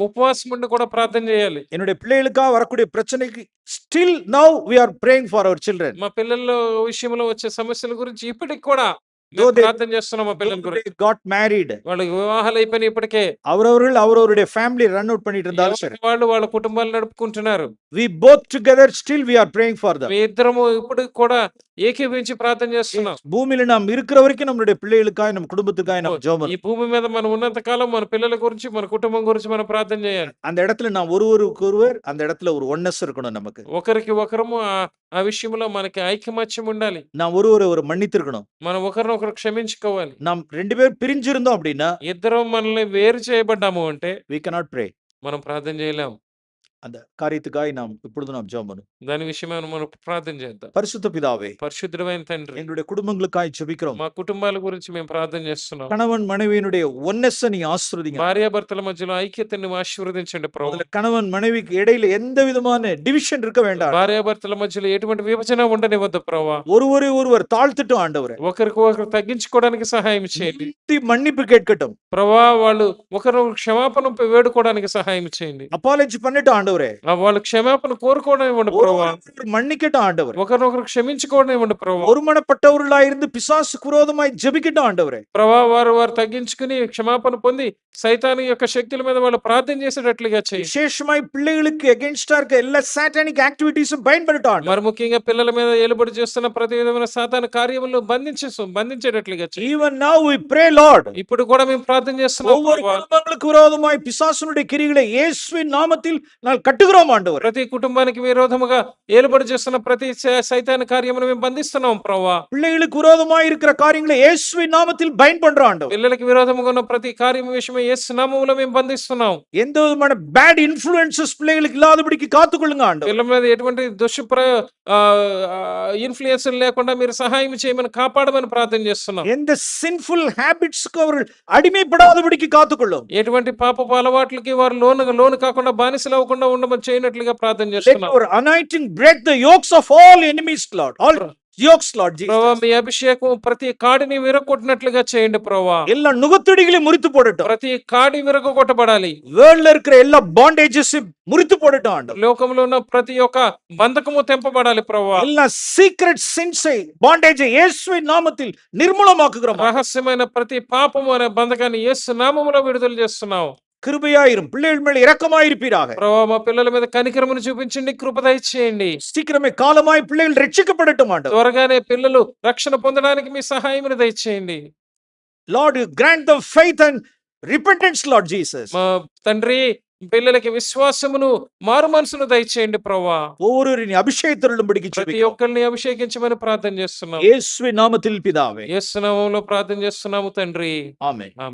ఉపవాసం ఉండి కూడా ప్రార్థన చేయాలి. என்னுடைய பிள்ளைகளுக்காக வரக்கூடிய பிரச்சனைக்கு still now we are praying for our children. మా పిల్లల విషయంలో వచ్చే సమస్యల గురించి ఇప్పటికి కూడా Though మేము they- ప్రార్థన చేస్తున్నాం. మా పిల్లల They గురించి got married. వాళ్ళకి వివాహాలు అయిపోయినాయి. ఇప్పటికే அவரவர்கள் அவரவருடைய ஃபேமிலி ரன் அவுட் பண்ணிட்டு இருந்தாலும் சரி, ఎవరికి వాళ్ళు వాళ్ళ కుటుంబాలు నడుపుకుంటున్నారు. we both together still we are praying for them. మీ ఇద్దరము ఇప్పుడు కూడా ఏకీభవించి ప్రార్థన చేస్తున్నాం. பூமியில நாம் இருக்கிற வரைக்கும் நம்மளுடைய பிள்ளைகளுக்காக, நம்ம குடும்பத்துக்காக நம்ம ஜெபம் ఈ భూమి మీద మనం ఉన్నంత కాలం మన పిల్లల గురించి, మన కుటుంబం గురించి మనం ప్రార్థన చేయాలి. அந்த இடத்துல நாம் ஒருவருக்கு ஒருவர் அந்த இடத்துல ஒரு ஒன்னஸ் இருக்கணும். நமக்கு ఒకరికి ఒకరము ఆ విషయంలో మనకి ఐకమత్యం ఉండాలి. நாம் ஒருவரை ஒரு மன்னித்திருக்கணும். మనం ఒకరినొకరు క్షమించుకోవాలి. நாம் ரெண்டு பேர் பிரிஞ்சிருந்தோம் அப்படின்னா ఇద్దరం మనల్ని వేరు చేయబడ్డాము అంటే we cannot pray. మనం ప్రార్థన చేయలేం. அந்த காரியத்துக்காக நாம் இப்பொழுது நாம் ஜெபம் பண்ணுவோம். దాని విషయమే మనం ప్రార్థన చేద్దాం. பரிசுத்த பிதாவே, పరిశుద్ధమైన తండ్రి, எங்களுடைய குடும்பங்களுக்காக ஜெபிக்கிறோம். మా కుటుంబాల గురించి మేము ప్రార్థన చేస్తున్నాం. கணவன் மனைவியினுடைய ஒன்னஸ் நீங்க ஆசீர்வதிங்க. భార్యాభర్తల మధ్యలో ఐక్యతను ఆశీర్వదించండి ప్రభు. முதல்ல கணவன் மனைவிக்கு இடையில எந்த விதமான டிவிஷன் இருக்க வேண்டாம். భార్యాభర్తల మధ్యలో ఎటువంటి విభజన ఉండనివ్వద్దు ప్రభు. ஒருவரை ஒருவர் தாழ்த்திட்டும் ஆண்டவரே. ఒకరికి ఒకరు తగ్గించుకోవడానికి సహాయం చేయండి நீதி மன்னிப்பு கேட்கட்டும். ప్రభా. వాళ్ళు ఒకరు క్షమాపణ వేడుకోవడానికి సహాయం చేయండి. அப்பாலஜி பண்ணிட்டு ஆண்டவரே. వాళ్ళు క్షమాపణ కోరుకోవడం ఇవ్వండి ప్రభా. ஒருவரை மன்னிக்கட்டும் ஆண்டவரே. ఒకరినొకరు క్షమించుకోవడం ఇవ్వండి ప్రభా. ஒருமனப்பட்டவர்களா இருந்து பிசாசுக்கு விரோதமாய் ஜெபிக்கட்டும் ஆண்டவரே. ప్రభా వారు తగ్గించుకుని క్షమాపణ పొంది సైతాను యొక్క శక్తుల మీద వాళ్ళు ప్రార్థన చేసేటట్లుగా చేయండి. விசேஷமாய் பிள்ளைகளுக்கு அகைன்ஸ்டா இருக்க எல்லா சாட்டானிக் ஆக்டிவிட்டீஸும் பைண்ட் பண்ணிட்டோம் ஆண்டவரே. మరి ముఖ్యంగా పిల్లల మీద ఏలుబడి చేస్తున్న ప్రతి విధమైన సాతాను కార్యములను బంధించేటట్లుగా చేయండి. Even now we pray Lord. ఇప్పుడు కూడా మేము ప్రార్థన చేస్తున్నాం ஒவ்வொரு ప్రభా. குடும்பங்களுக்கு விரோதமாய் பிசாசுனுடைய கிரிகளை இயேசுவின் நாமத்தில் நான் கட்டுகிறோம் ஆண்டவரே. ప్రతి కుటుంబానికి విరోధముగా ఏలుబడి చేస్తున్న ప్రతి సైతాను కార్యమును మేము బంధిస్తున్నాం ప్రభా. பிள்ளைகளுக்கு விரோதமாய் இருக்கிற காரியங்களை இயேசுவின் நாமத்தில் பைண்ட் பண்றோம் ஆண்டவரே. పిల్లలకి విరోధముగా ఉన్న ప్రతి కార్యం విషయమే యేసు నామములో మేము బంధిస్తున్నాం. எந்த விதமான பேட் இன்ஃப்ளூயன்சஸ் பிள்ளைகளுக்கு இல்லாதபடிக்கு காத்துக்கொள்ளுங்க ஆண்டவரே. పిల్లల మీద ఎటువంటి ఇన్ఫ్లుయెన్స్ లేకుండా మీరు సహాయం చేయమని కాపాడమని ప్రార్థన చేస్తున్నాం. எந்த சின்ஃபுல் ஹேபிட்ஸ்க்கு அவர்கள் அடிமைப்படாதபடிக்கு காத்துக்கொள்ளும். ఎటువంటి పాపపు అలవాట్లకి వారు లోను కాకుండా బానిసలు అవ్వకుండా ఉండమని చేయనట్లుగా ప్రార్థన Let చేస్తున్నాం. your anointing break the yokes of all enemies, Lord. All yokes, Lord ప్రభా, Jesus. మీ అభిషేకం ప్రతి కాడిని విరగొట్టినట్లుగా చేయండి ప్రభా. எல்லா நுகத்தடிகளையும் முறித்து போடட்டும். ప్రతి కాడి విరగొట్టబడాలి. வேர்ல்ட்ல இருக்கிற எல்லா பாண்டேஜஸ் முறித்து போடட்டும் ஆண்டவரே. లోకంలో ఉన్న ప్రతి ఒక్క బంధకము తెంపబడాలి ప్రభా. எல்லா சீக்ரெட் சின்ஸை பாண்டேஜை இயேசுவின் நாமத்தில் நிர்மூலமாக்குகிறோம். రహస్యమైన ప్రతి పాపము అనే బంధకాన్ని యేసు నామములో విడుదల చేస్తున్నావు. கிருபையாயிரும், பிள்ளைகள் மேல் இரக்கமாயிருப்பீராக. ప్రభా, మా పిల్లల మీద కనికరమును చూపించండి, కృప దయచేయండి. சீக்கிரமே காலமாய் பிள்ளைகள் ரட்சிக்கப்படட்டும் ஆண்டவரே. త్వరగానే పిల్లలు రక్షణ పొందడానికి మీ సహాయమును దయచేయండి. Lord, you grant them faith and repentance, Lord Jesus. మా తండ్రి, పిల్లలకి విశ్వాసమును మారు మనసును దయచేయండి ప్రభా. ஒவ்வொருவரின் அபிஷேகத்திலும்படிக்கு ప్రతి ஜெபிக்கிறோம். ఒక్కరిని అభిషేకించమని ప్రార్థన చేస్తున్నాం. இயேசுவின் நாமத்தில் பிதாவே. యేసు నామములో ప్రార్థన చేస్తున్నాము తండ్రి. ஆமென்.